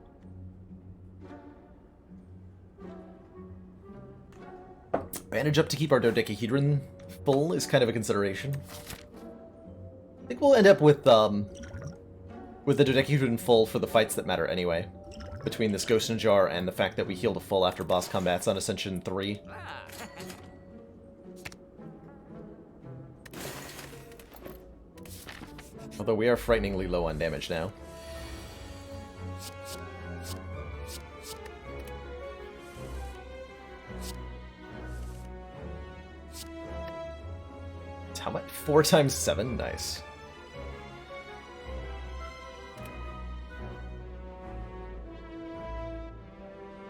Bandage up to keep our dodecahedron full is kind of a consideration. I think we'll end up with the dodecahedron full for the fights that matter anyway. Between this Ghost in a Jar and the fact that we heal to full after boss combats on Ascension 3. Although we are frighteningly low on damage now. How much? 4 times 7? Nice.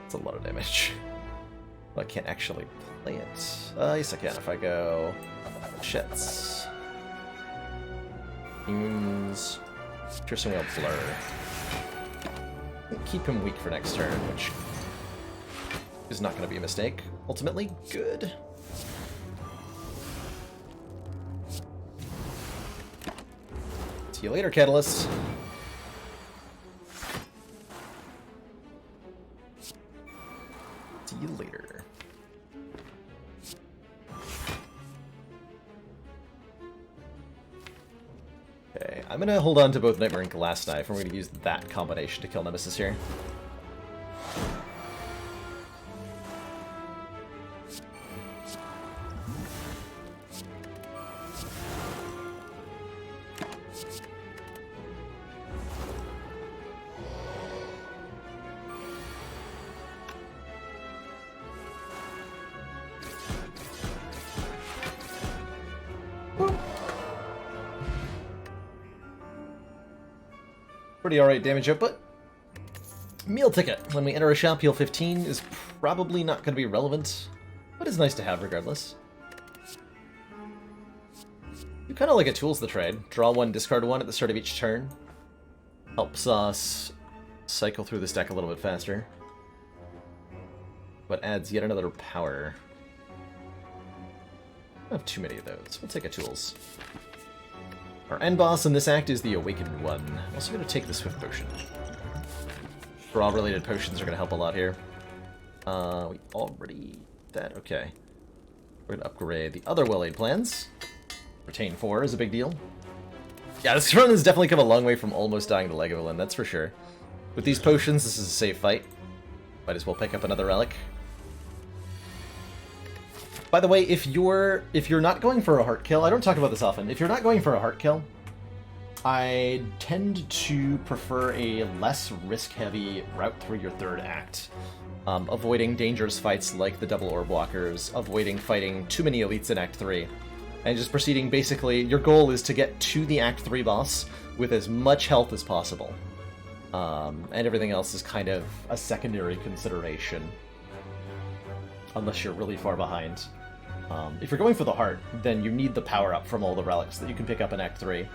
That's a lot of damage. Well, I can't actually play it. Yes, I can if I go... Shits. Fumes. Piercing Whale Blur. Keep him weak for next turn, which is not going to be a mistake. Ultimately, good. See you later, Catalyst. See you later. Okay, I'm gonna hold on to both Nightmare and Glass Knife, and we're gonna use that combination to kill Nemesis here. Pretty alright damage output. Meal ticket. When we enter a shop, heal 15 is probably not going to be relevant, but it's nice to have regardless. You kind of like a Tools the Trade. Draw 1, discard 1 at the start of each turn. Helps us cycle through this deck a little bit faster. But adds yet another power. I don't have too many of those. We'll take a Tools. Our end boss in this act is the Awakened One. I'm also going to take the Swift Potion. Draw-related potions are going to help a lot here. We already... that, okay. We're going to upgrade the other Well-Laid plans. Retain 4 is a big deal. Yeah, this run has definitely come a long way from almost dying to Legovillain, that's for sure. With these potions, this is a safe fight. Might as well pick up another relic. By the way, if you're not going for a heart kill, I don't talk about this often. If you're not going for a heart kill, I tend to prefer a less risk-heavy route through your third act. Avoiding dangerous fights like the double orb walkers, avoiding fighting too many elites in Act 3, and just proceeding basically, your goal is to get to the Act 3 boss with as much health as possible. And everything else is kind of a secondary consideration. Unless you're really far behind. If you're going for the heart, then you need the power-up from all the relics that you can pick up in Act 3.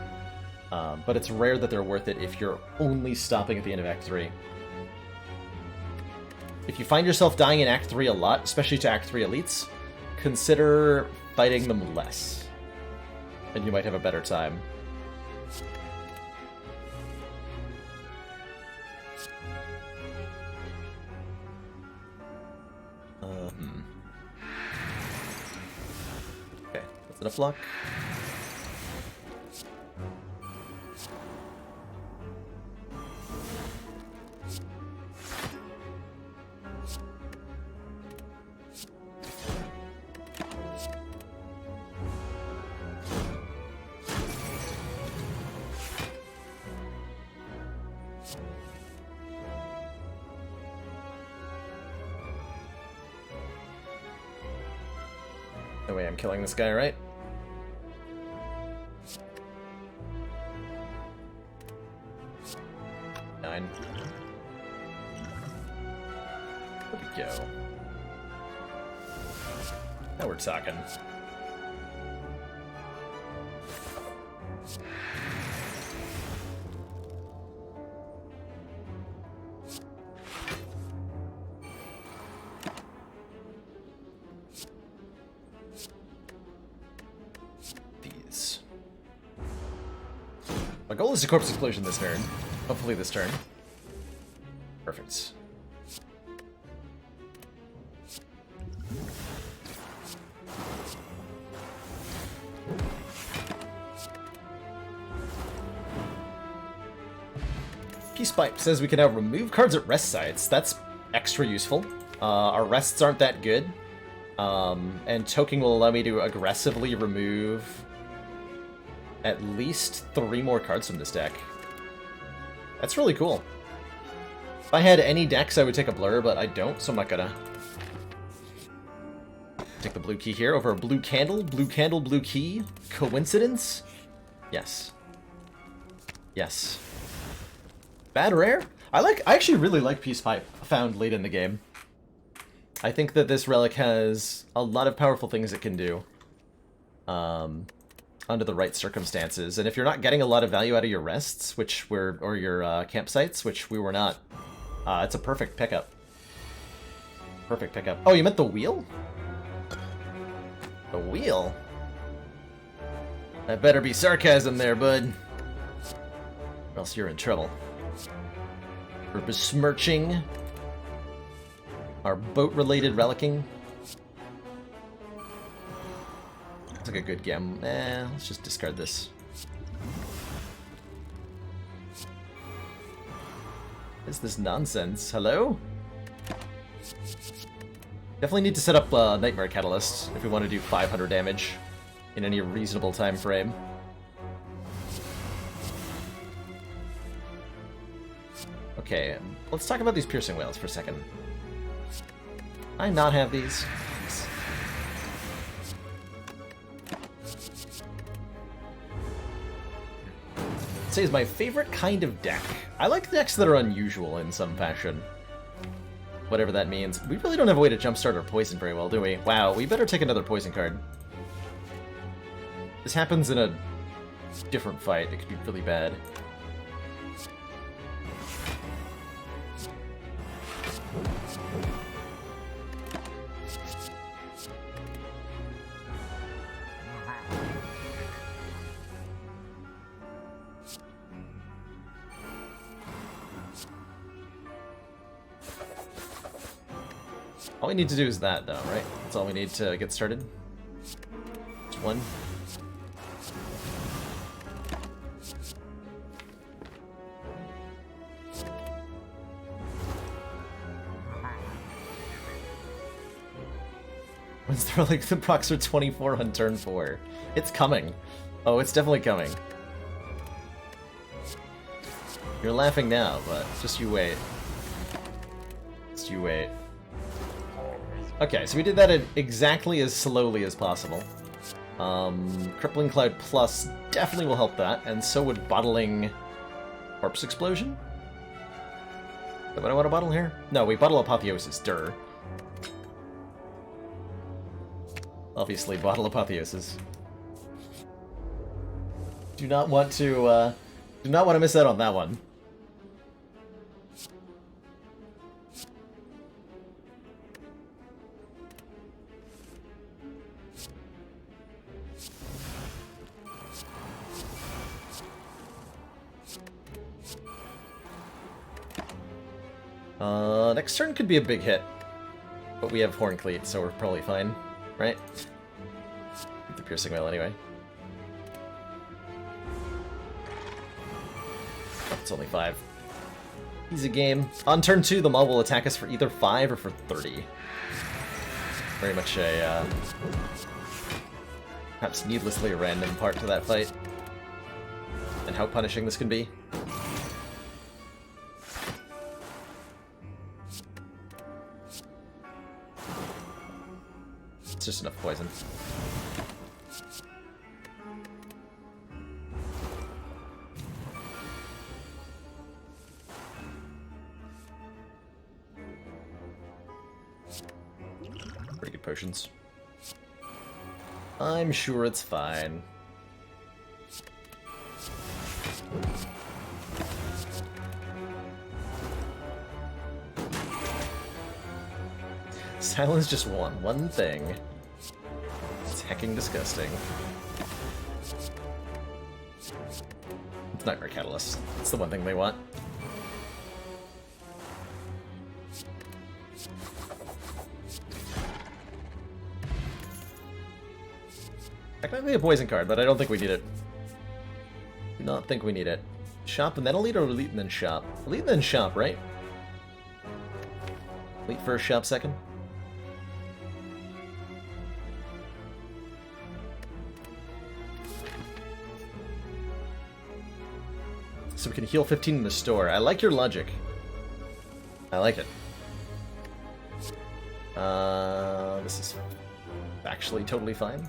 But it's rare that they're worth it if you're only stopping at the end of Act 3. If you find yourself dying in Act 3 a lot, especially to Act 3 elites, consider fighting them less. And you might have a better time. Okay, that's enough luck. No way I'm killing this guy, right? Nine. There we go. Now we're talking. My goal is to corpse explosion this turn. Hopefully this turn. Perfect. Peace Pipe says we can now remove cards at rest sites. That's extra useful. Our rests aren't that good. And toking will allow me to aggressively remove at least 3 more cards from this deck. That's really cool. If I had any decks, I would take a blur, but I don't, so I'm not gonna. Take the blue key here over a blue candle, blue key. Coincidence? Yes. Yes. Bad rare? I actually really like Peace Pipe, found late in the game. I think that this relic has a lot of powerful things it can do. Under the right circumstances, and if you're not getting a lot of value out of your rests, or your campsites, which we were not, it's a perfect pickup. Perfect pickup. Oh, you meant the wheel? The wheel? That better be sarcasm there, bud. Or else you're in trouble. We're besmirching our boat-related relicking. Like a good game. Let's just discard this. What is this nonsense? Hello? Definitely need to set up Nightmare Catalyst if we want to do 500 damage in any reasonable time frame. Okay, let's talk about these piercing whales for a second. I not have these. Say is my favorite kind of deck. I like decks that are unusual in some fashion. Whatever that means. We really don't have a way to jumpstart our poison very well, do we? Wow, we better take another poison card. This happens in a different fight. It could be really bad. All we need to do is that, though, right? That's all we need to get started. Just one. When's there like the procs are 24 on turn 4? It's coming. Oh, it's definitely coming. You're laughing now, but just you wait. Just you wait. Okay, so we did that exactly as slowly as possible. Crippling Cloud Plus definitely will help that, and so would bottling Corpse Explosion? Is that what I want to bottle here? No, we bottle Apotheosis, durr. Obviously, bottle Apotheosis. Do not want to miss out on that one. Next turn could be a big hit, but we have Horn Cleat, so we're probably fine, right? Get the Piercing Wail anyway. Oh, it's only 5. Easy game. On turn 2, the mob will attack us for either 5 or for 30. Very much a, perhaps needlessly random part to that fight. And how punishing this can be. It's just enough poison. Pretty good potions. I'm sure it's fine. Silence just one thing. It's hecking disgusting. It's Nightmare Catalyst. It's the one thing they want. Technically a poison card, but I don't think we need it. Do not think we need it. Shop and then elite, or elite and then shop? Elite and then shop, right? Elite first, shop second? So we can heal 15 in the store. I like your logic. I like it. This is actually totally fine.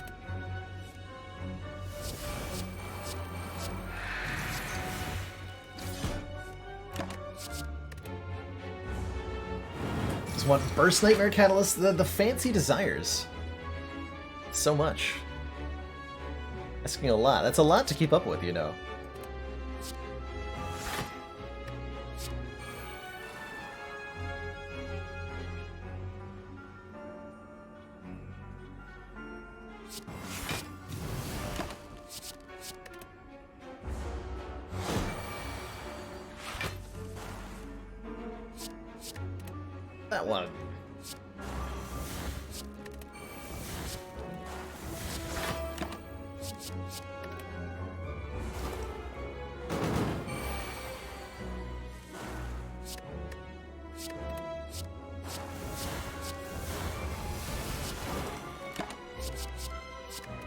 Just want Burst Nightmare Catalyst, the fancy desires. So much. Asking a lot. That's a lot to keep up with, you know. That one.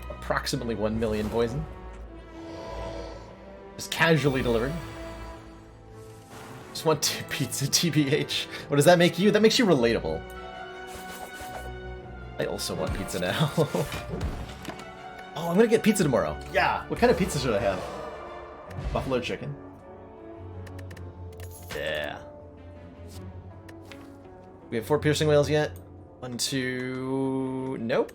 Approximately 1 million poison. Just casually delivered. Just want pizza, TBH. What does that make you? That makes you relatable. I also want pizza now. Oh, I'm gonna get pizza tomorrow. Yeah. What kind of pizza should I have? Buffalo chicken. Yeah. We have 4 piercing whales yet. 1, 2. Nope.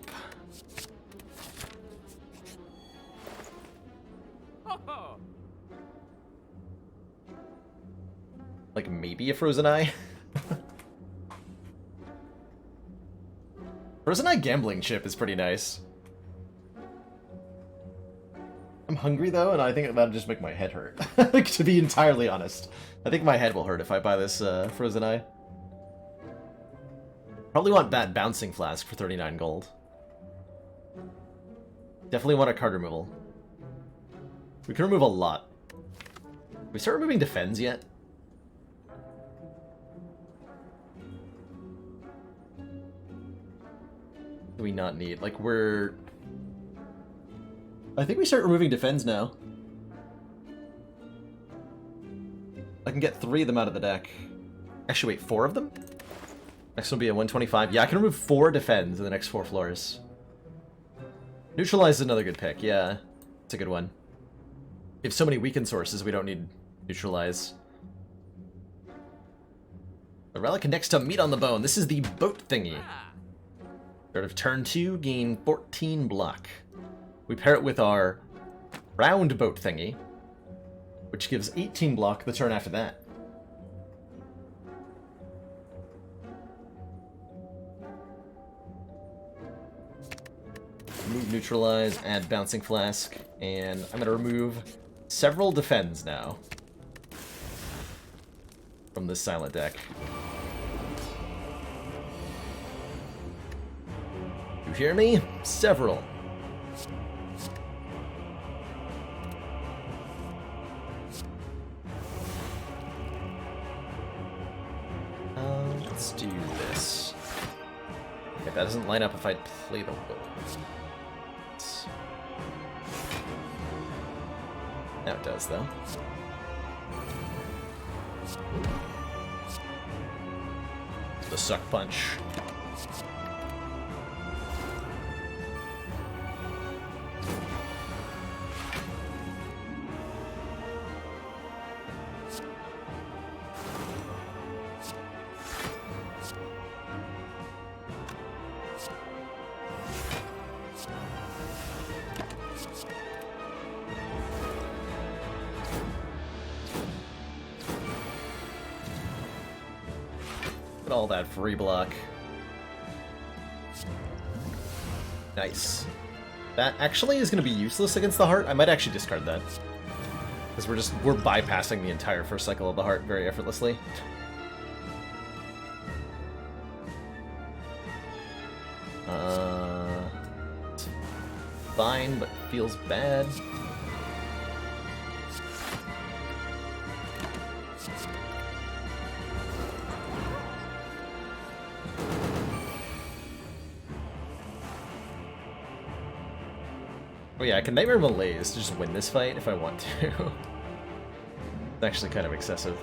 Like maybe a Frozen Eye? Frozen Eye gambling chip is pretty nice. I'm hungry though, and I think that'll just make my head hurt. To be entirely honest. I think my head will hurt if I buy this Frozen Eye. Probably want that Bouncing Flask for 39 gold. Definitely want a card removal. We can remove a lot. We start removing defends yet? do we not need? Like, we're... I think we start removing defense now. I can get 3 of them out of the deck. Actually, wait, 4 of them? Next one will be a 125. Yeah, I can remove 4 defense in the next 4 floors. Neutralize is another good pick, yeah. It's a good one. We have so many weakened sources, we don't need neutralize. The relic next to meat on the bone. This is the boat thingy. Start of turn 2, gain 14 block. We pair it with our round boat thingy, which gives 18 block the turn after that. Remove neutralize, add bouncing flask, and I'm going to remove several defends now from this silent deck. You hear me? Several. Let's do this. Okay, that doesn't line up if I play the wolves. Now it does, though. The suck punch. All that free block. Nice. That actually is going to be useless against the heart. I might actually discard that. Because we're bypassing the entire first cycle of the heart very effortlessly. It's fine, but feels bad. Oh yeah, I can Nightmare Malaise to just win this fight if I want to. It's actually kind of excessive.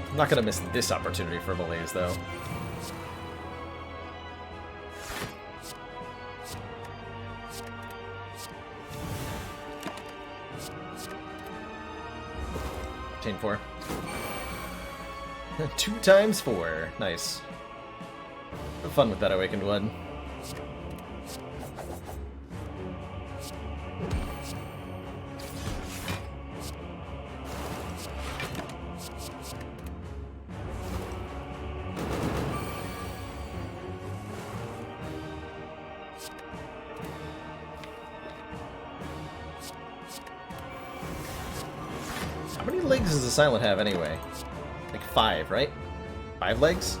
I'm not gonna miss this opportunity for Malaise though. Chain 4. 2 times 4. Nice. Have fun with that Awakened One. How many legs does the Silent have anyway? Like 5, right? 5 legs?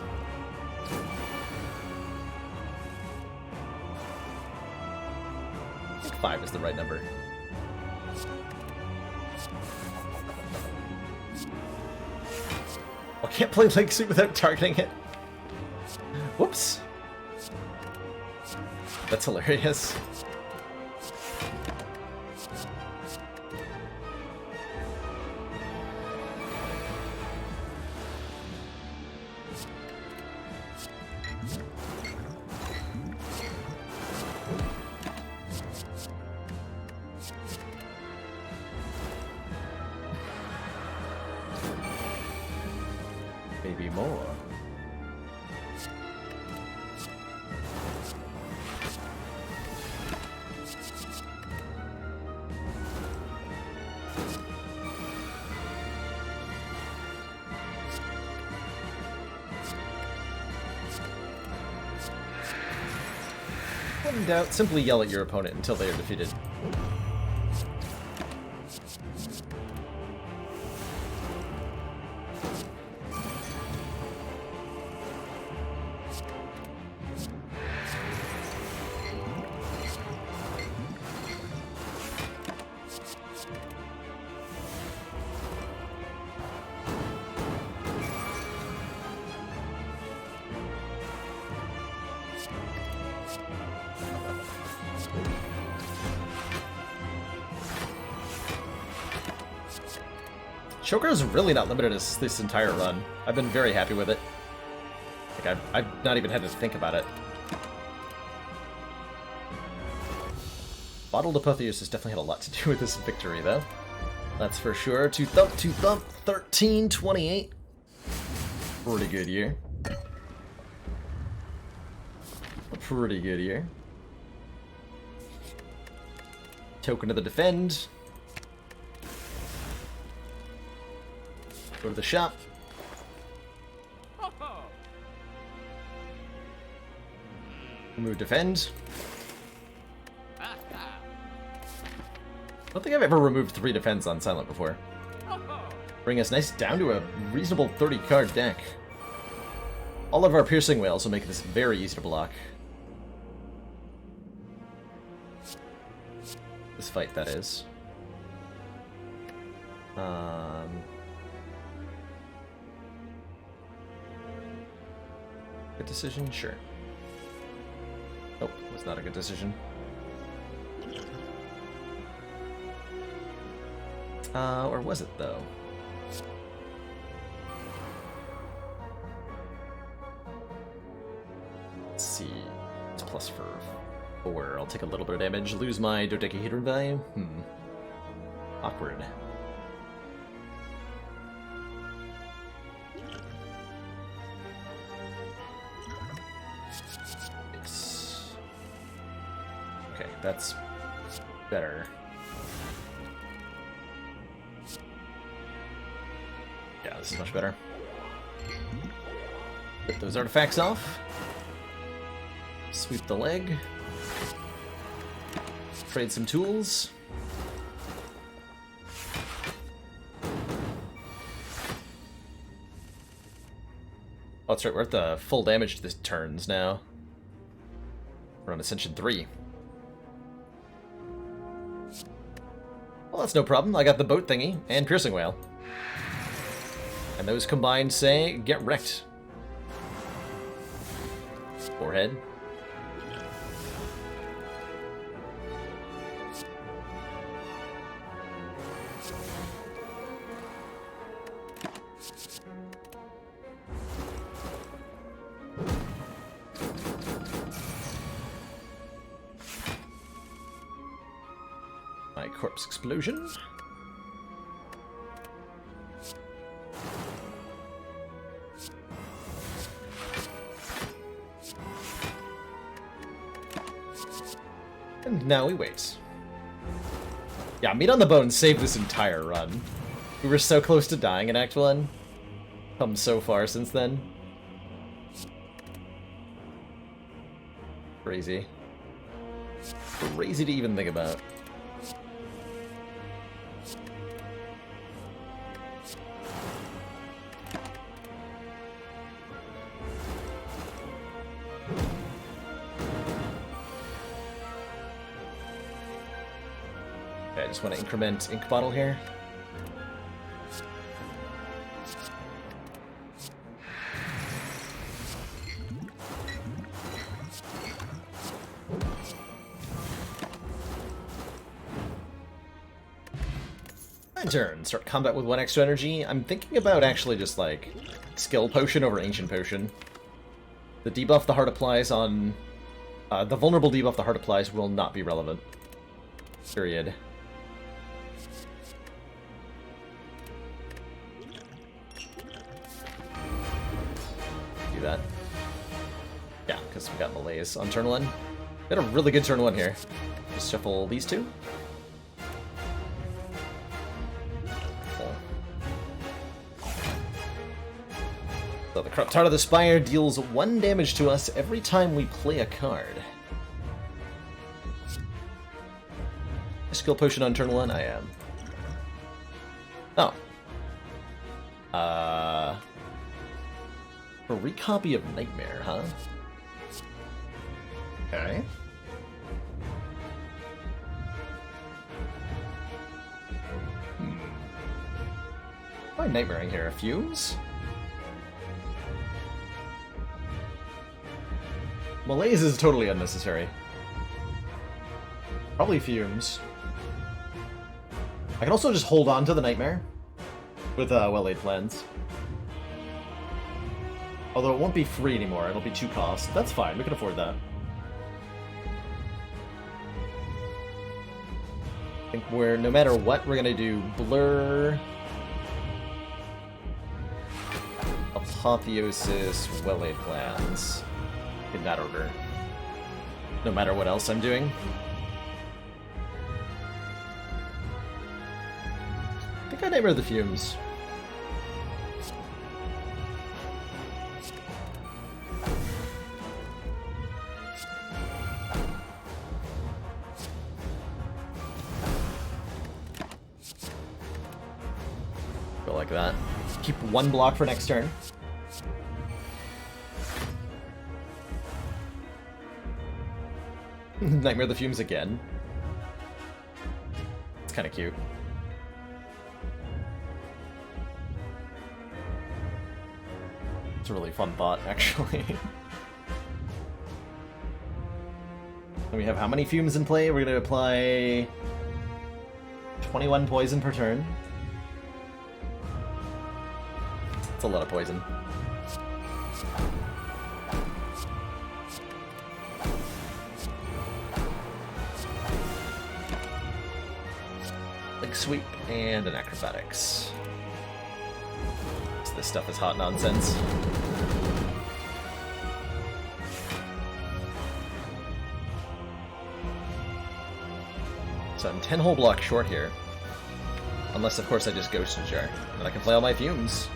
I think 5 is the right number. I can't play Leg Suit without targeting it. Whoops. That's hilarious. Maybe more. When in doubt, simply yell at your opponent until they are defeated. Choker is really not limited this entire run. I've been very happy with it. Like, I've not even had to think about it. Bottled Apotheosis definitely had a lot to do with this victory, though. That's for sure. To thump, 1328. Pretty good year. A pretty good year. Token to the defend. Go to the shop. Remove defend. I don't think I've ever removed 3 defense on Silent before. Bring us nice down to a reasonable 30 card deck. All of our piercing whales will make this very easy to block. This fight, that is. Good decision? Sure. Nope, was not a good decision. Or was it, though? Let's see. It's plus for 4. I'll take a little bit of damage. Lose my dodecahedron value? Awkward. Okay, that's better. Yeah, this is much better. Get those artifacts off. Sweep the leg. Trade some tools. Oh, that's right, we're at the full damage to this turns now. We're on Ascension 3. Well, that's no problem. I got the boat thingy and piercing whale. And those combined say, get wrecked. Forehead. My corpse explosion. And now we wait. Yeah, Meat on the Bone saved this entire run. We were so close to dying in Act 1. Come so far since then. Crazy. Crazy to even think about. Okay, I just want to increment ink bottle here. Turn. Start combat with 1 extra energy. I'm thinking about actually just like skill potion over ancient potion. The debuff the heart applies on the vulnerable debuff the heart applies will not be relevant. Period. Do that. Yeah, because we got malaise on turn 1. We had a really good turn 1 here. Just shuffle these 2. So the Corrupt Heart of the Spire deals 1 damage to us every time we play a card. A skill potion on turn 1? I am. Oh. A recopy of Nightmare, huh? Okay. Why Nightmaring here? Fumes? Malaise is totally unnecessary. Probably fumes. I can also just hold on to the Nightmare. with well-laid plans. Although it won't be free anymore, it'll be 2 cost. That's fine, we can afford that. I think we're, no matter what, we're gonna do Blur, Apotheosis, well-laid plans. In that order. No matter what else I'm doing. I think I Nightmare the Fumes. Go like that. Keep 1 block for next turn. Nightmare the Fumes again. It's kind of cute. It's a really fun thought, actually. And we have how many fumes in play? We're going to apply 21 poison per turn. It's a lot of poison. Leg sweep and an acrobatics. So this stuff is hot nonsense. So I'm 10 whole blocks short here. Unless, of course, I just Ghost and Jar. Then I can play all my fumes.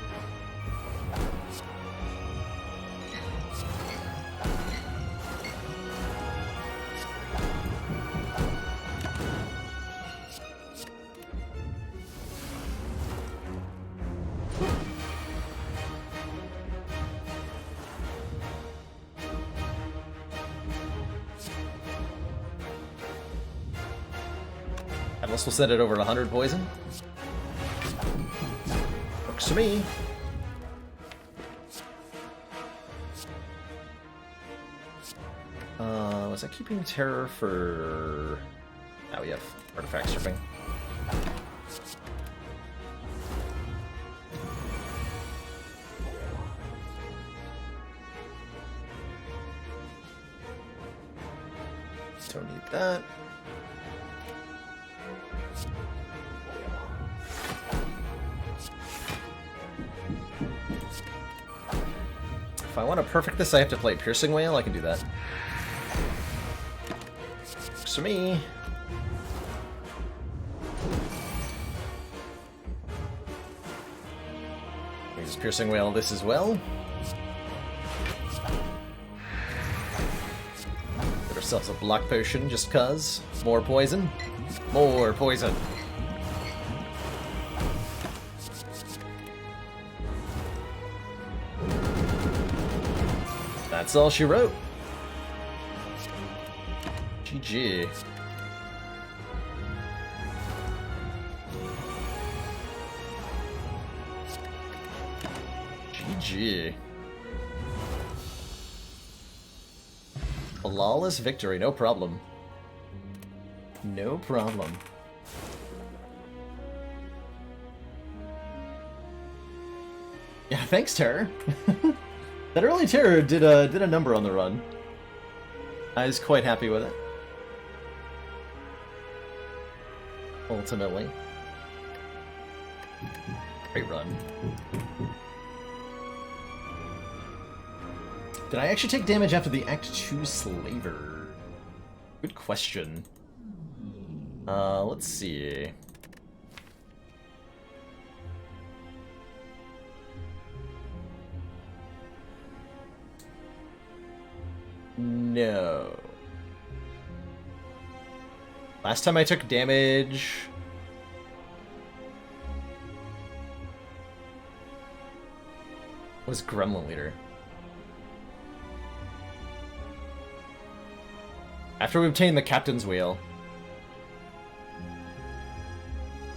We'll send it over to 100 poison. Works for me. Was I keeping terror for... Now we have artifact stripping. Don't need that. If I want to perfect this, I have to play Piercing Wail. I can do that. Works for me. Use Piercing Wail this as well. Get ourselves a block potion just cuz. More poison. More poison. That's all she wrote. GG. GG. Flawless victory, no problem. No problem. Yeah, thanks, Terror. That early Terror did a number on the run. I was quite happy with it. Ultimately. Great run. Did I actually take damage after the Act 2 Slaver? Good question. Let's see. No. Last time I took damage... was Gremlin Leader. After we obtained the Captain's Wheel,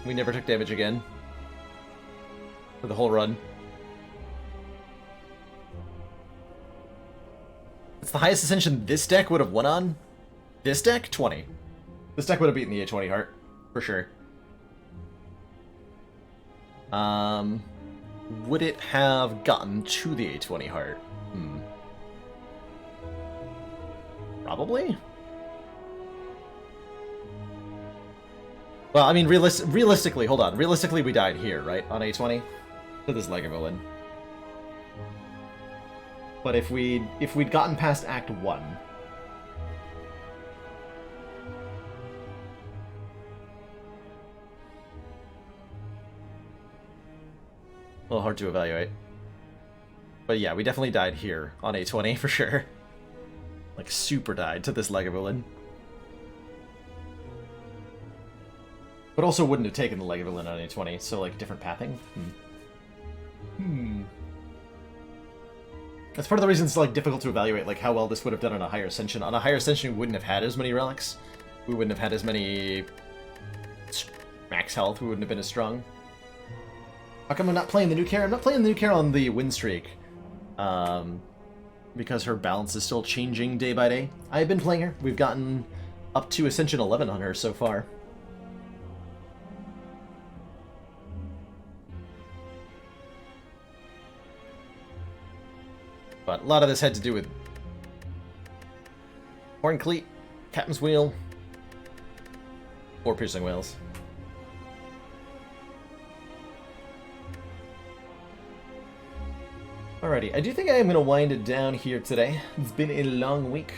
we never took damage again. For the whole run. It's the highest ascension this deck would have won on. This deck? 20. This deck would have beaten the A20 Heart. For sure. Would it have gotten to the A20 heart? Probably? Well, I mean, realistically, hold on. Realistically, we died here, right? On A20? To this Lagavulin. But if we'd gotten past Act 1... A little hard to evaluate. But yeah, we definitely died here on A20 for sure. Like, super died to this Lagavulin. But also wouldn't have taken the Lagavulin on A20, so like, different pathing? That's part of the reason it's like difficult to evaluate like how well this would have done on a higher ascension. On a higher ascension, we wouldn't have had as many relics. We wouldn't have had as many max health. We wouldn't have been as strong. How come I'm not playing the new Kara? I'm not playing the new Kara on the win streak. Because her balance is still changing day by day. I've been playing her. We've gotten up to Ascension 11 on her so far. But a lot of this had to do with Horn Cleat, Captain's Wheel, or Piercing Whales. Alrighty, I do think I am going to wind it down here today. It's been a long week.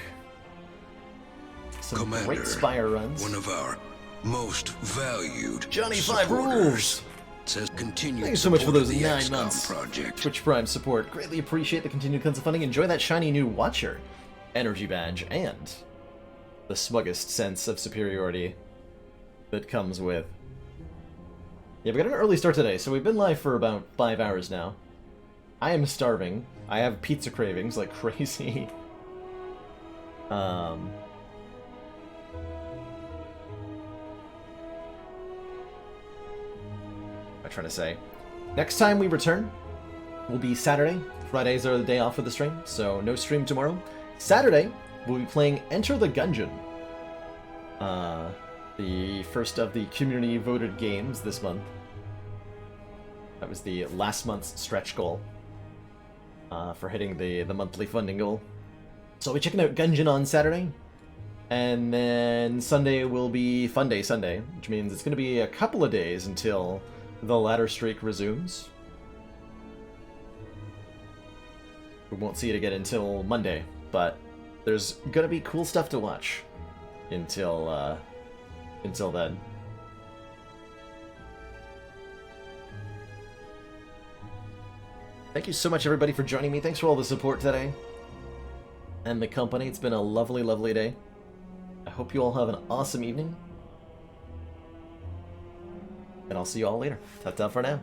Some Commander, great Spire runs. One of our most valued Johnny supporters 5 Rules! Says continue. Thanks so much for those 9 XCOM months. Project. Twitch Prime support. Greatly appreciate the continued constant funding. Enjoy that shiny new Watcher energy badge and the smuggest sense of superiority that comes with. Yeah, we got an early start today, so we've been live for about 5 hours now. I am starving. I have pizza cravings like crazy. What am I trying to say? Next time we return will be Saturday. Fridays are the day off for the stream, so no stream tomorrow. Saturday, we'll be playing Enter the Gungeon. The first of the community-voted games this month. That was the last month's stretch goal. For hitting the monthly funding goal. So I'll be checking out Gungeon on Saturday. And then Sunday will be Fun Day Sunday, which means it's going to be a couple of days until the ladder streak resumes. We won't see it again until Monday, but there's going to be cool stuff to watch until then. Thank you so much, everybody, for joining me. Thanks for all the support today and the company. It's been a lovely, lovely day. I hope you all have an awesome evening. And I'll see you all later. Ta-ta for now.